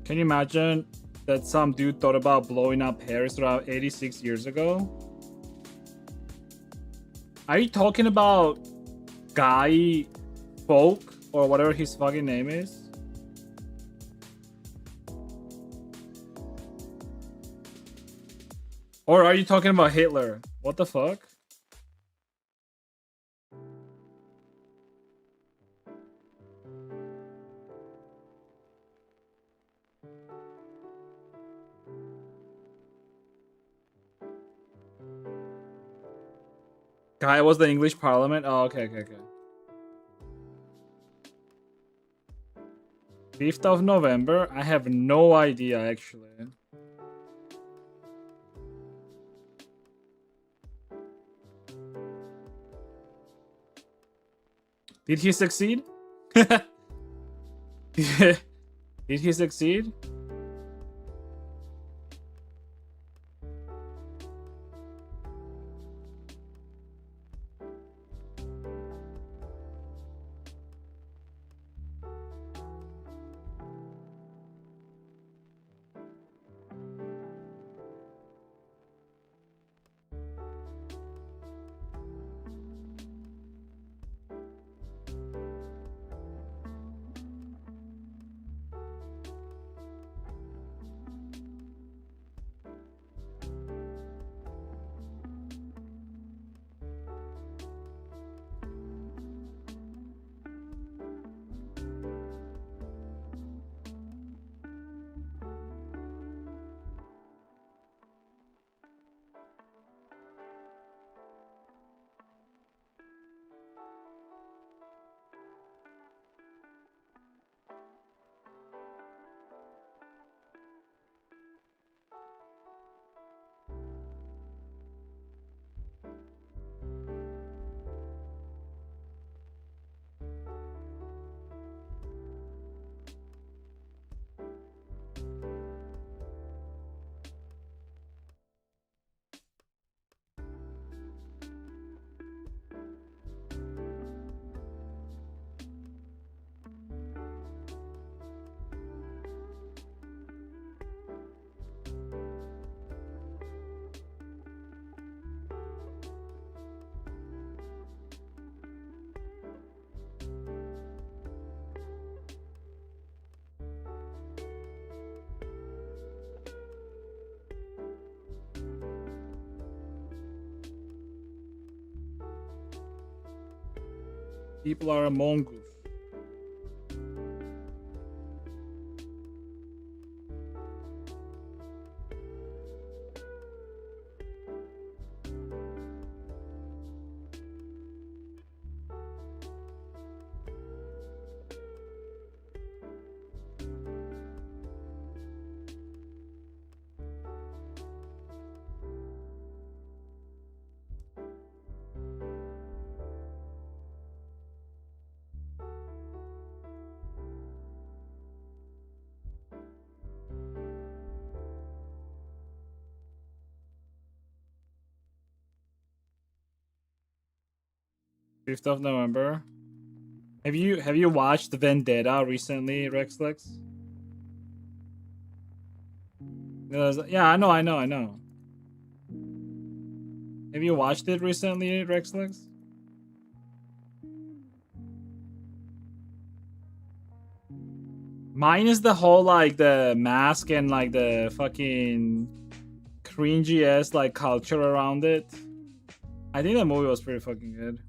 Can you imagine that some dude thought about blowing up Paris around 86 years ago? Are you talking about Guy Folk or whatever his fucking name is? Or are you talking about Hitler? What the fuck? Guy was the English Parliament? Oh, okay. 5th of November? I have no idea, actually. Did he succeed? Did he succeed? People are a mongoose. Fifth of November. Have you watched Vendetta recently, Rexlex? Yeah, I know. Have you watched it recently, Rexlex? Mine is the whole like the mask and like the fucking cringy ass like culture around it. I think the movie was pretty fucking good.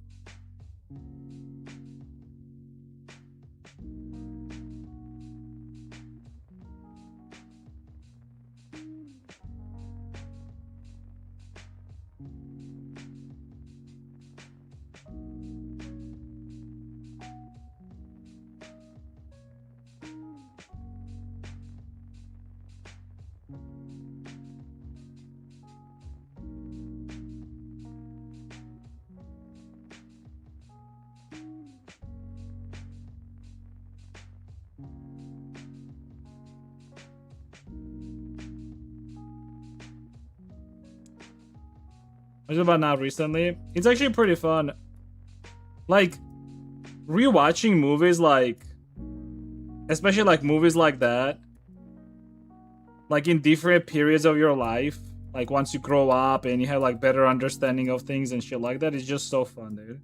What's about now recently? It's actually pretty fun. Like rewatching movies like especially like movies like that. Like in different periods of your life. Like once you grow up and you have like better understanding of things and shit like that. It's just so fun, dude.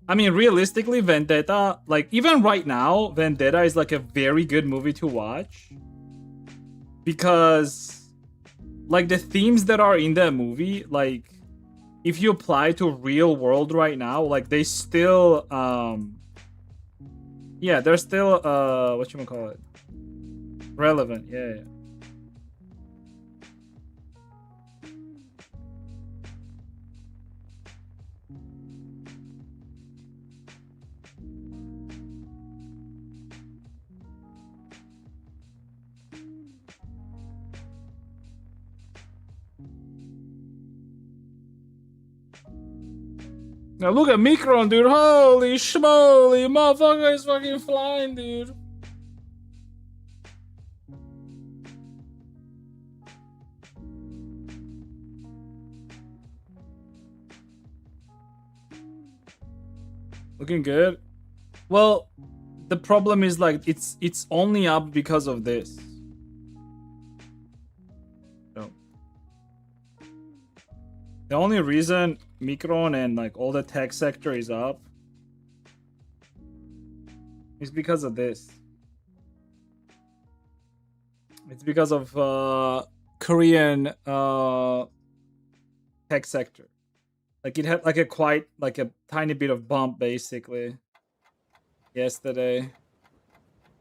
I mean, realistically, Vendetta, like even right now, Vendetta is like a very good movie to watch. Because like the themes that are in that movie, like if you apply to real world right now, like they still yeah, they're still whatchamacallit, relevant. Yeah. Now look at Micron, dude. Holy schmoly, motherfucker is fucking flying, dude. Looking good. Well, the problem is like it's only up because of this. No. The only reason Micron and like all the tech sector is up is because of this. It's because of Korean tech sector. Like it had like a quite like a tiny bit of bump basically yesterday.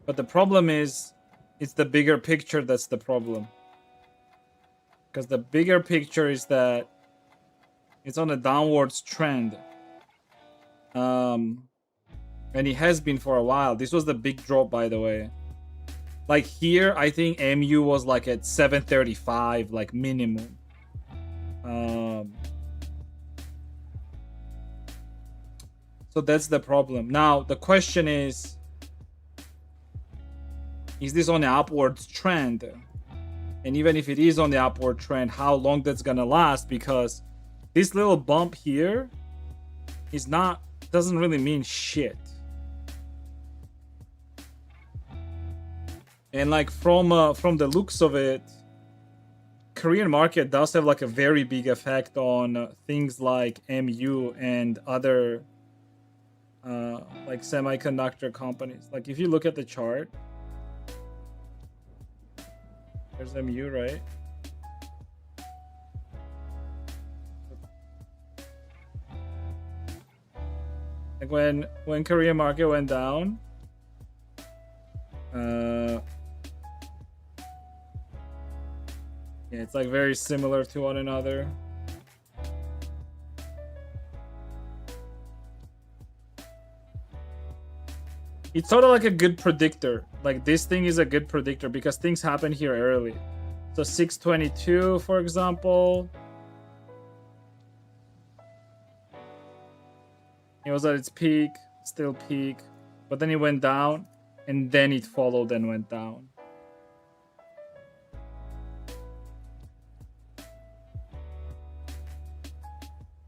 But the problem is it's the bigger picture that's the problem. Because the bigger picture is that it's on a downwards trend. And it has been for a while. This was the big drop, by the way. Like here, I think MU was like at 735, like minimum. So that's the problem. Now, the question is this on the upwards trend? And even if it is on the upward trend, how long that's gonna last? Because this little bump here is not, doesn't really mean shit. And like from the looks of it, Korean market does have like a very big effect on things like MU and other like semiconductor companies. Like if you look at the chart, there's MU, right? Like when Korean market went down. Yeah, it's like very similar to one another. It's sort of like a good predictor. Like this thing is a good predictor because things happen here early. So 622, for example. It was at its peak, still peak, but then it went down, and then it followed and went down.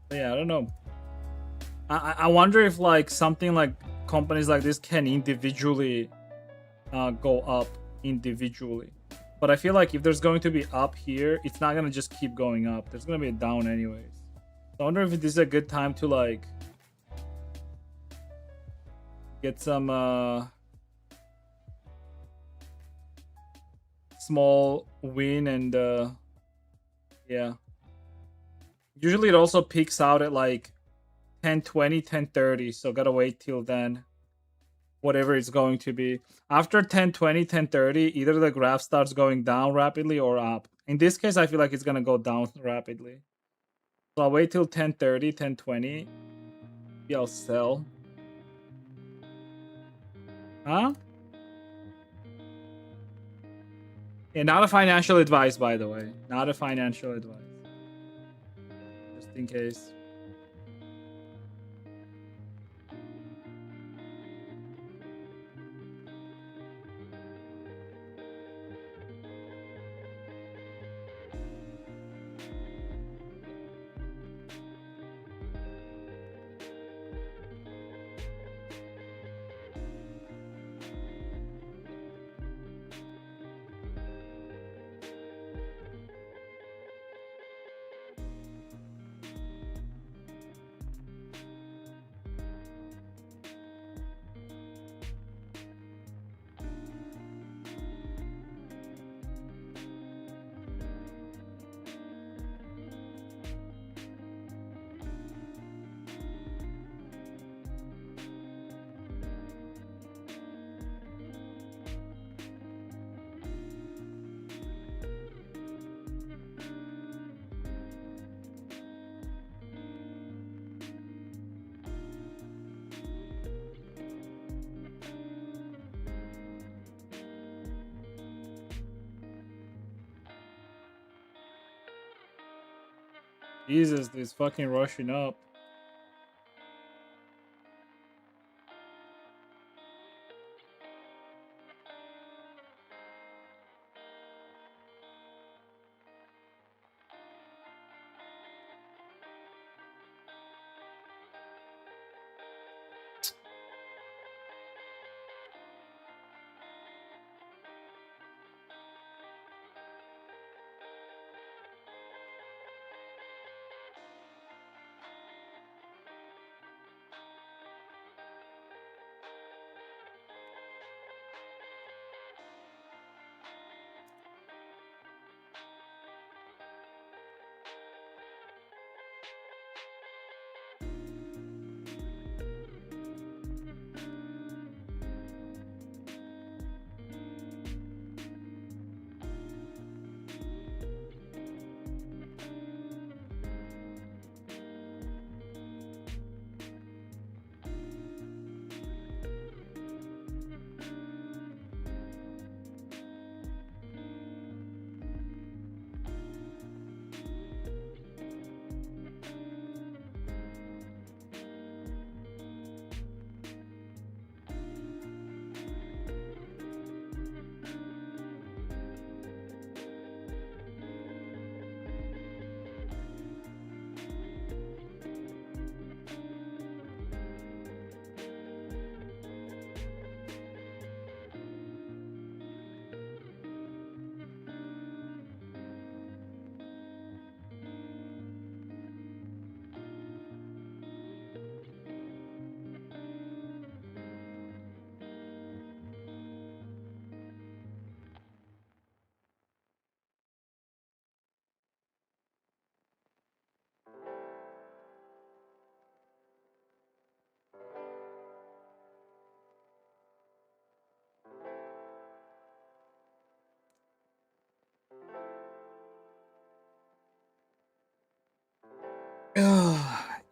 But yeah, I don't know. I wonder if like something like companies like this can individually go up individually. But I feel like if there's going to be up here, it's not gonna just keep going up. There's gonna be a down anyways. So I wonder if this is a good time to like get some small win and yeah. Usually it also peaks out at like 10:20, 10:30, so gotta wait till then. Whatever it's going to be. After 10:20, 10:30, either the graph starts going down rapidly or up. In this case, I feel like it's gonna go down rapidly. So I'll wait till 10:30, 10:20. Maybe I'll sell. Huh? Yeah, not a financial advice, by the way. Not a financial advice. Just in case. Jesus, this fucking rushing up.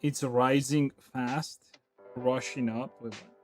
It's rising fast, rushing up with it.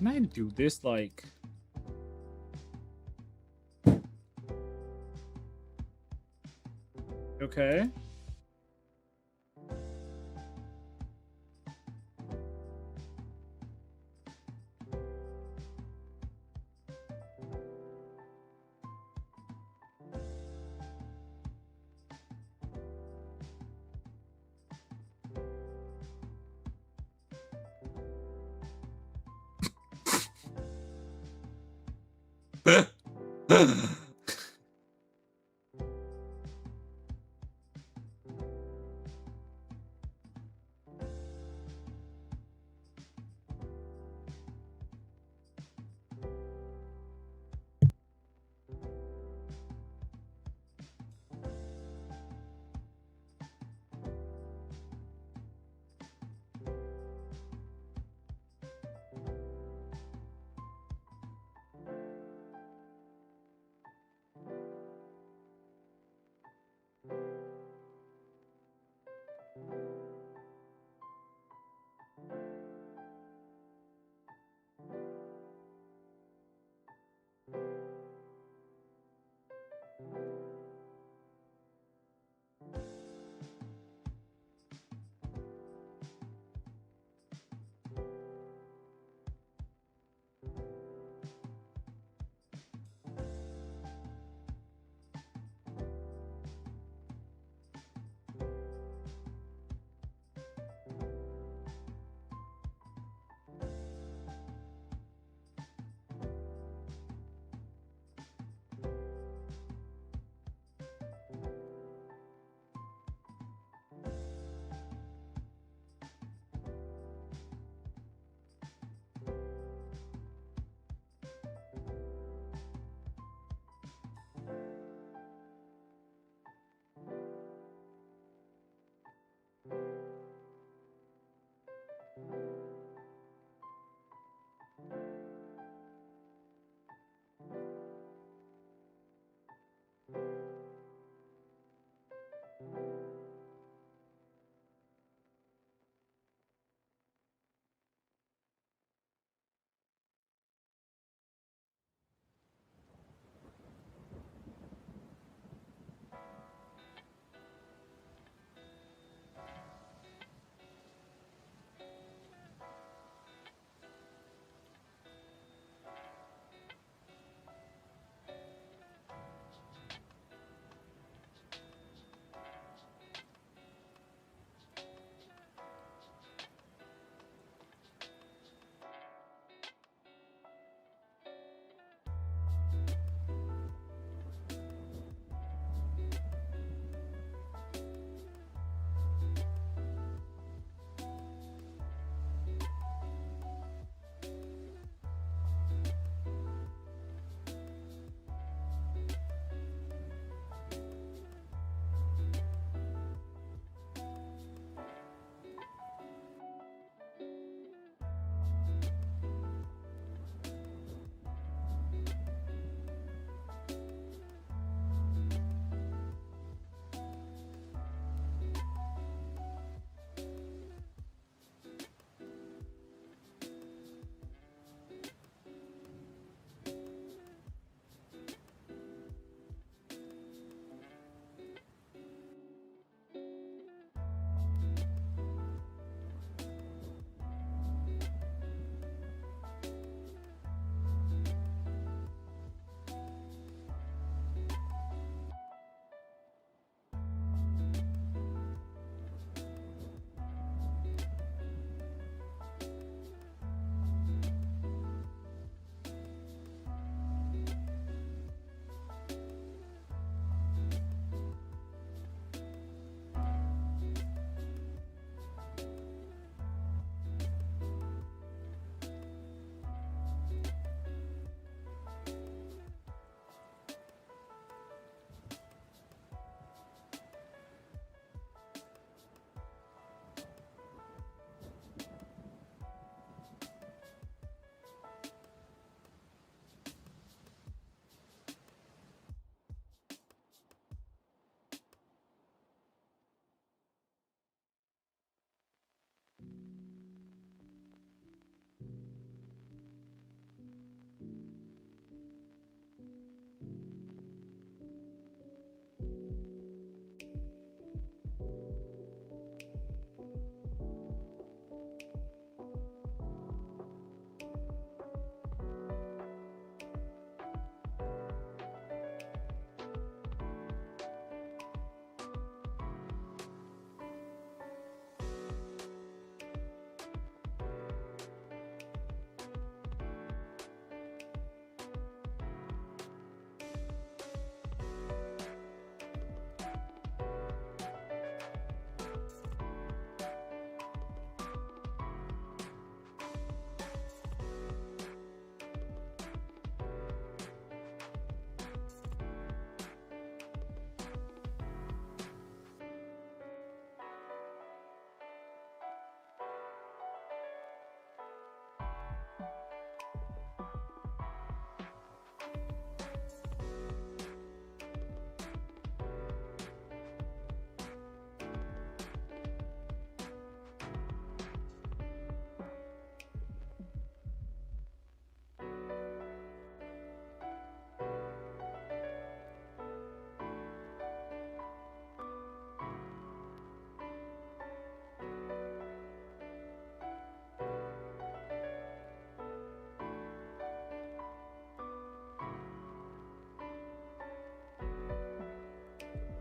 Can I do this like? Okay.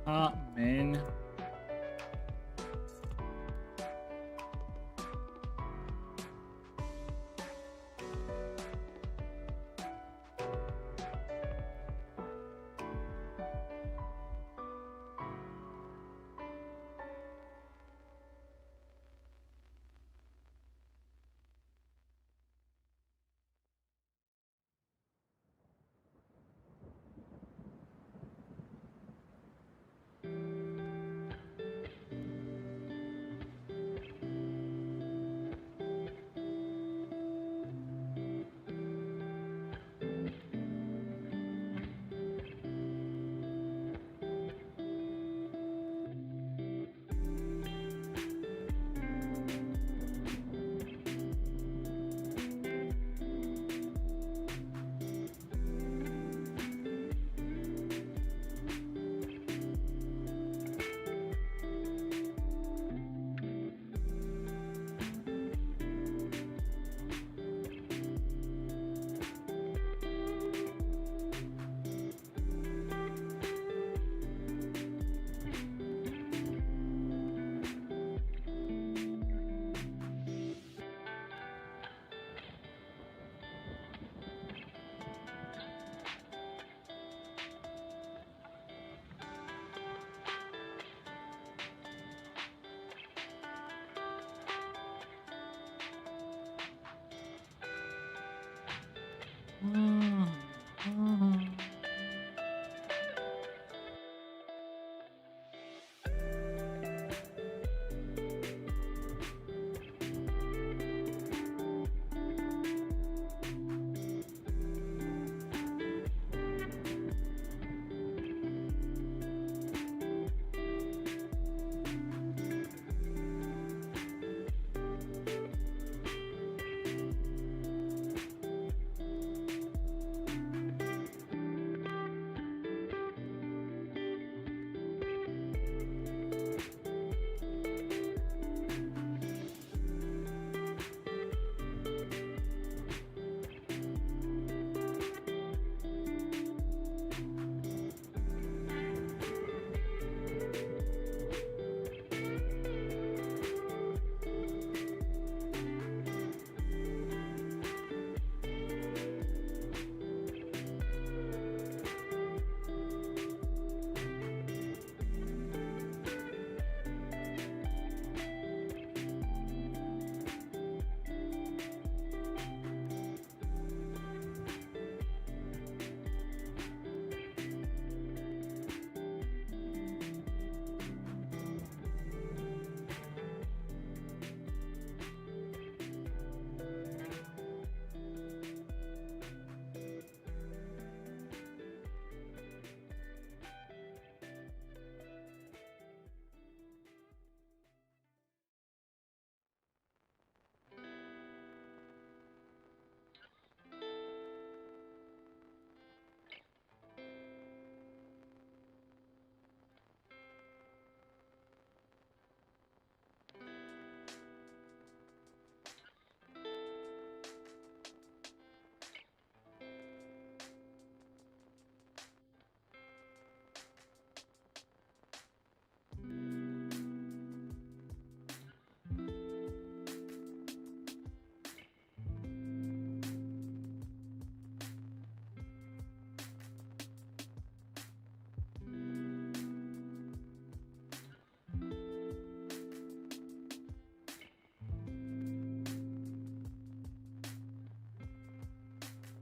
Ah, man.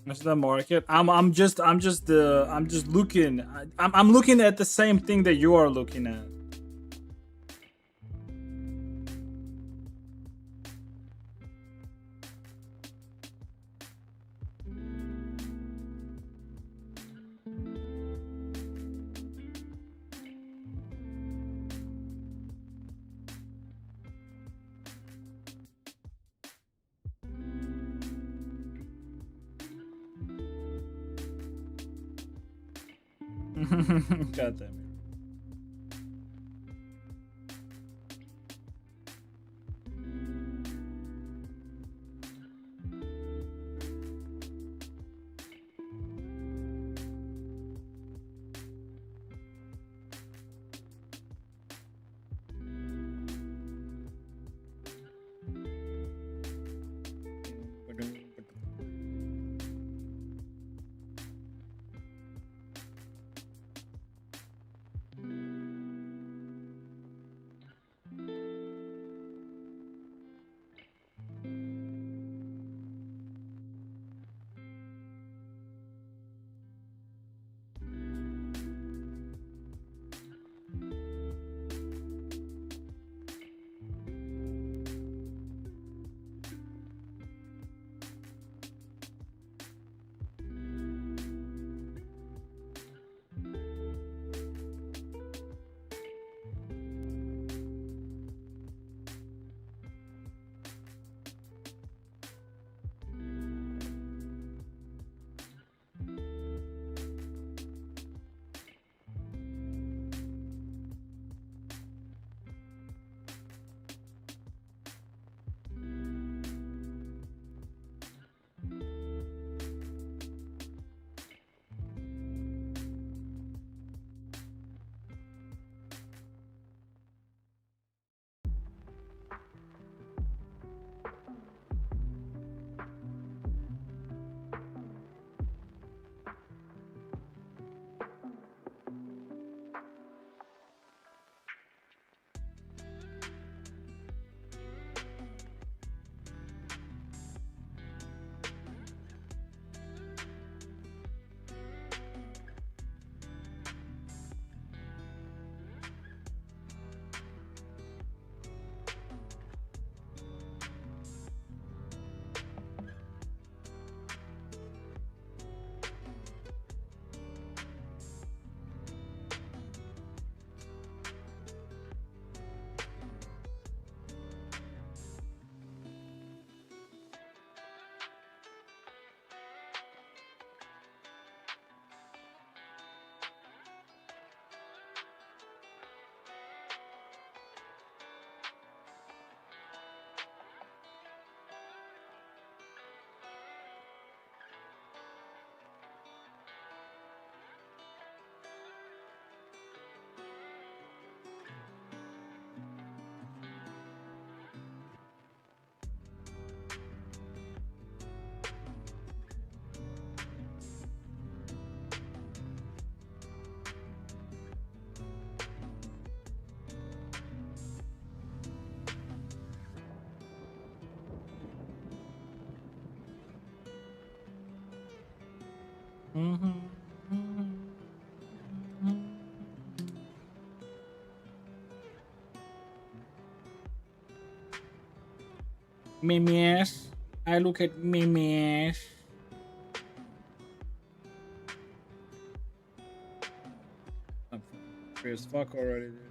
What's the market? I'm just looking. I'm looking at the same thing that you are looking at. God damn it. Memes. I look at memes. I'm free as fuck already, dude.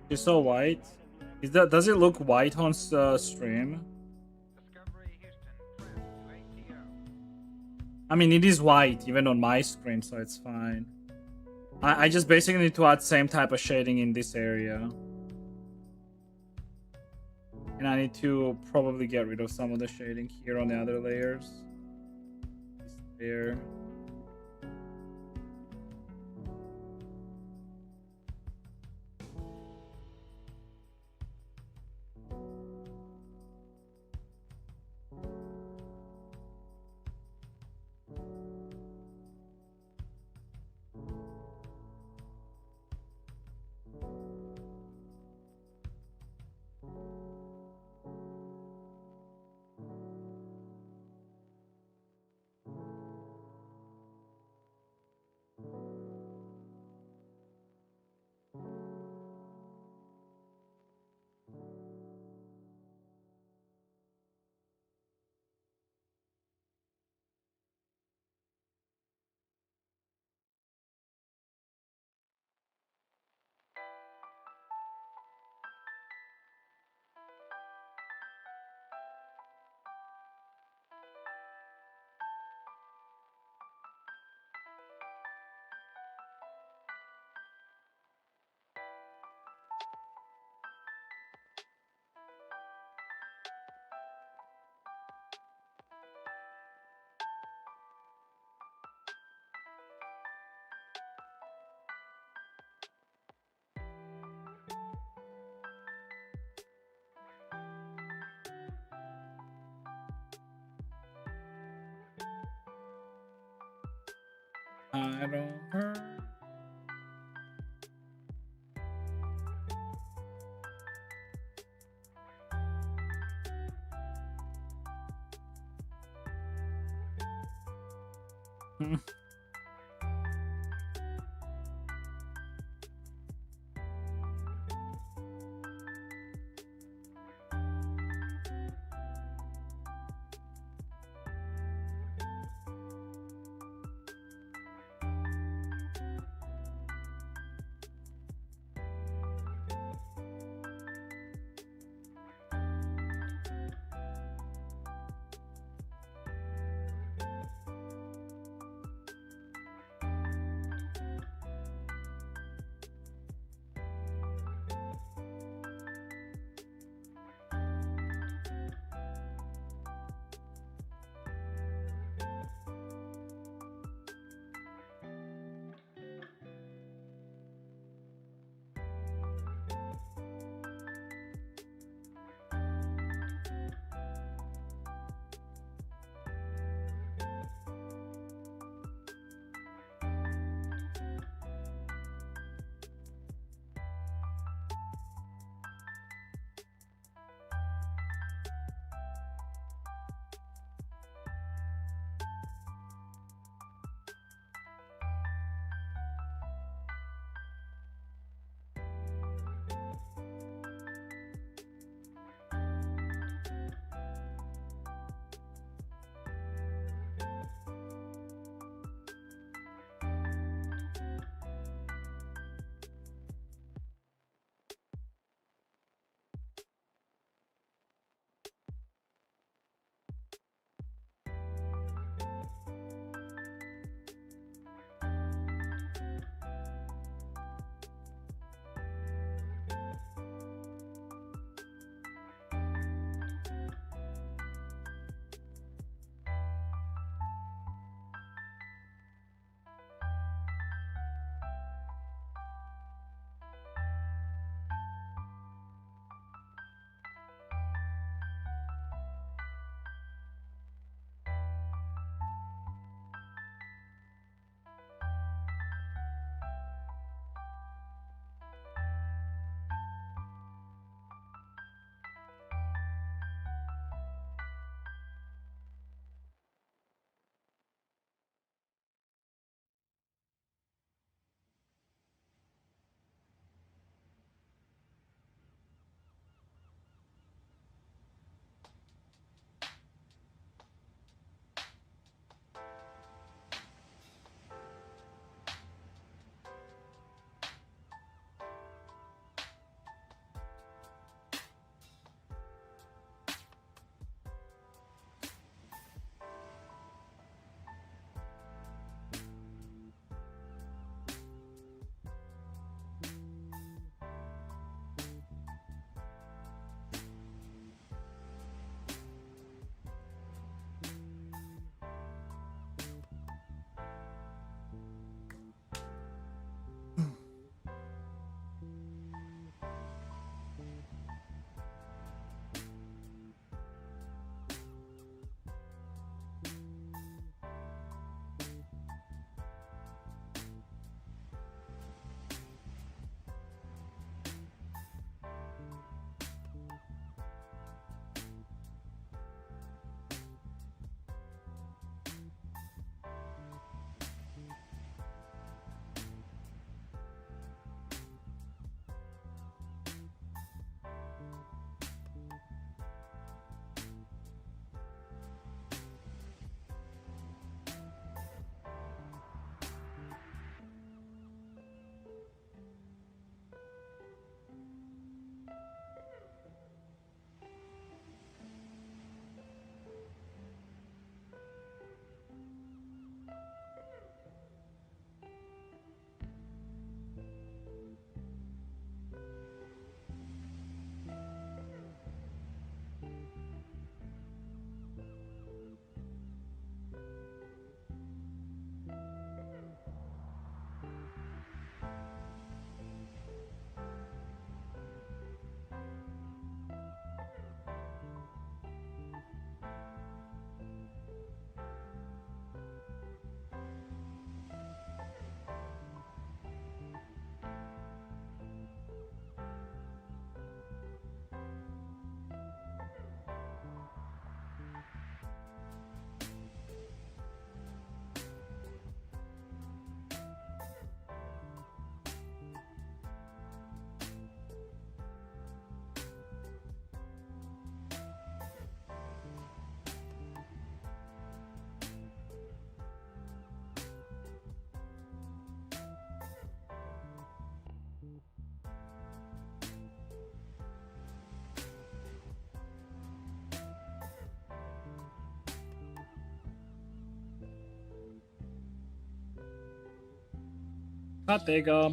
She's so white. Is that, does it look white on stream? Discovery Houston, press to ATO. I mean, it is white even on my screen, so it's fine. I just basically need to add same type of shading in this area. And I need to probably get rid of some of the shading here on the other layers. This layer. I don't hurt. Patega.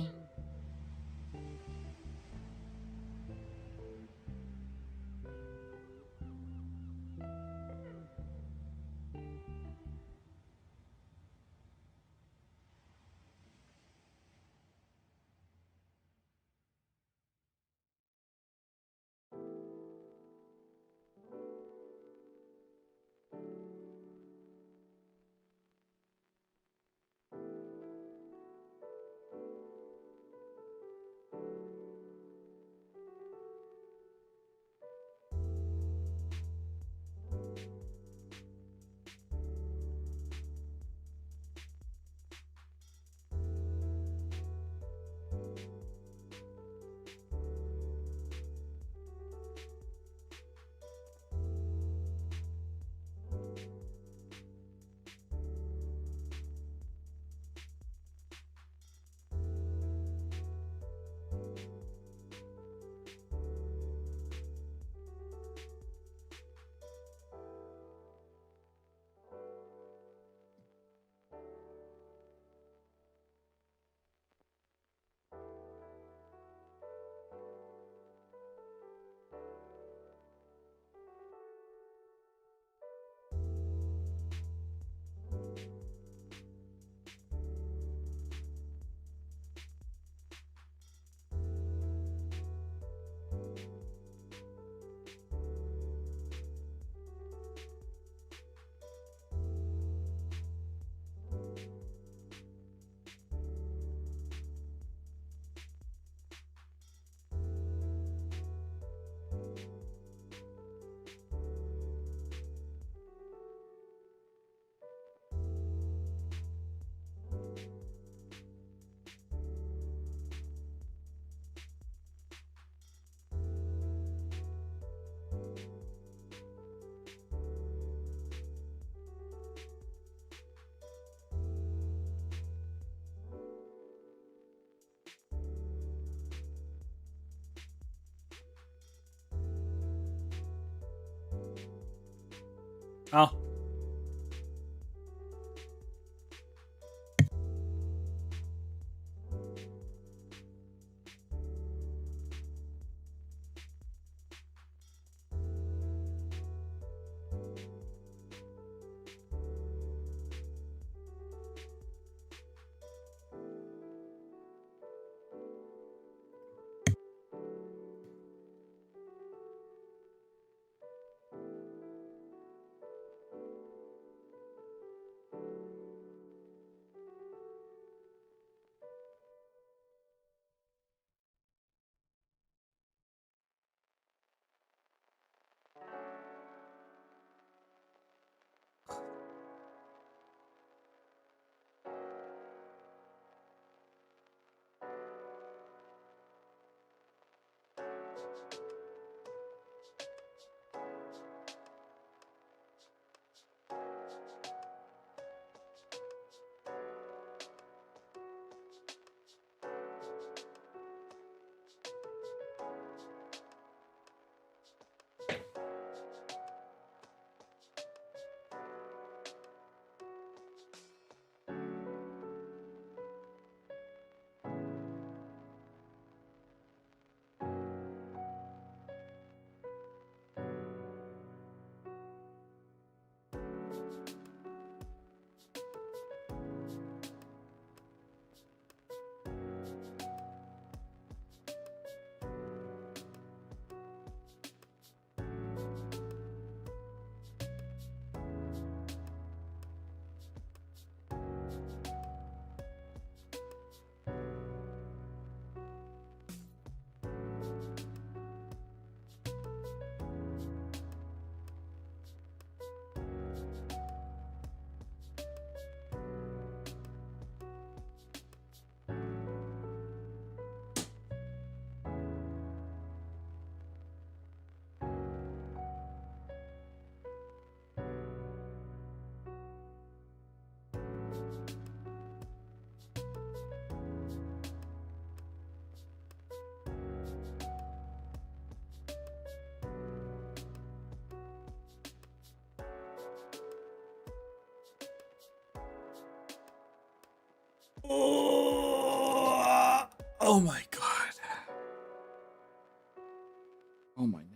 Oh. Oh. Oh my god. Oh my neck.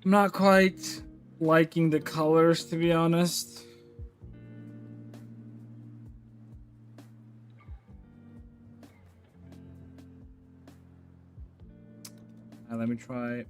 I'm not quite liking the colors, to be honest. Let me try.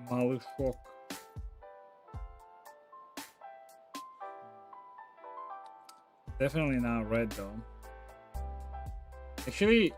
Motherfuck. Definitely not red though. Actually,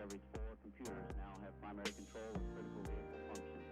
Discovery's 4 computers now have primary control of critical vehicle functions.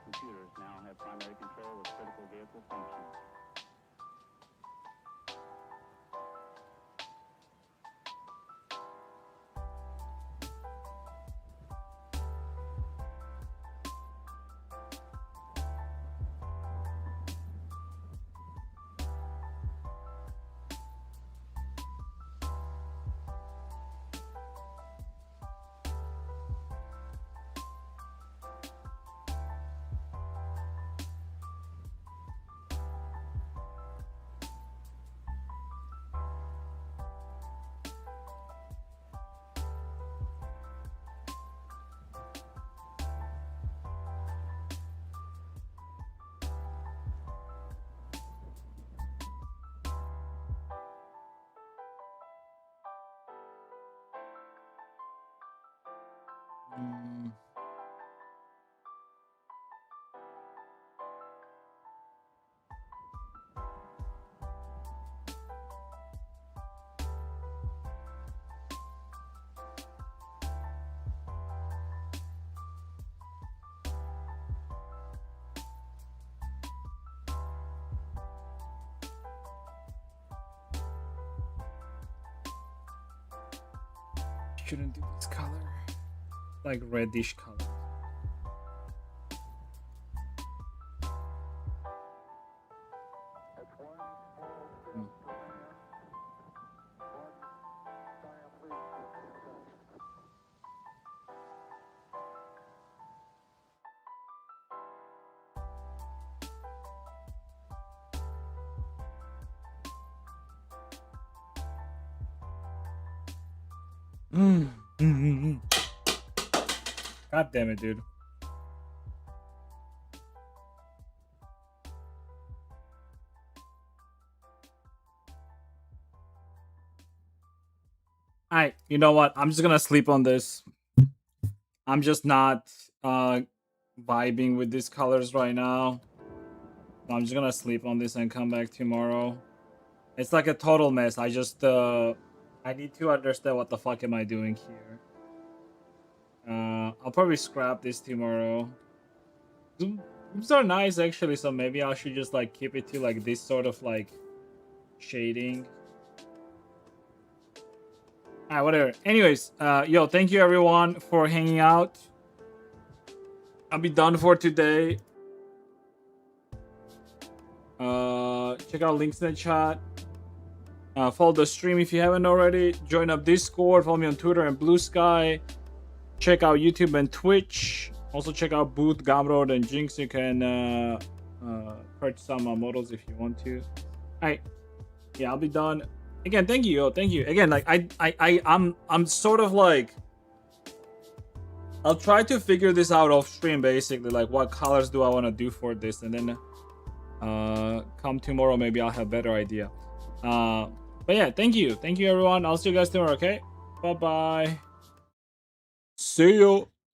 computers now have primary control of critical vehicle functions. Mm. Shouldn't do this color. Like reddish color. That's one small step for man, one giant leap for mankind. God damn it, dude. Alright, you know what? I'm just gonna sleep on this. I'm just not vibing with these colors right now. I'm just gonna sleep on this and come back tomorrow. It's like a total mess. I just I need to understand what the fuck am I doing here. I'll probably scrap this tomorrow. These are nice actually, so maybe I should just like keep it to like this sort of like shading. Alright, whatever. Anyways, yo, thank you everyone for hanging out. I'll be done for today. Check out links in the chat. Follow the stream if you haven't already. Join up Discord. Follow me on Twitter and Blue Sky. Check out YouTube and Twitch. Also check out Booth, Gamrod, and Jinx. You can purchase some models if you want to. Alright. Yeah, I'll be done. Again, thank you, yo. Thank you. Again, like I'm sort of like I'll try to figure this out off stream basically. Like what colors do I want to do for this, and then come tomorrow maybe I'll have a better idea. But yeah, thank you everyone. I'll see you guys tomorrow. Okay, bye bye. See you.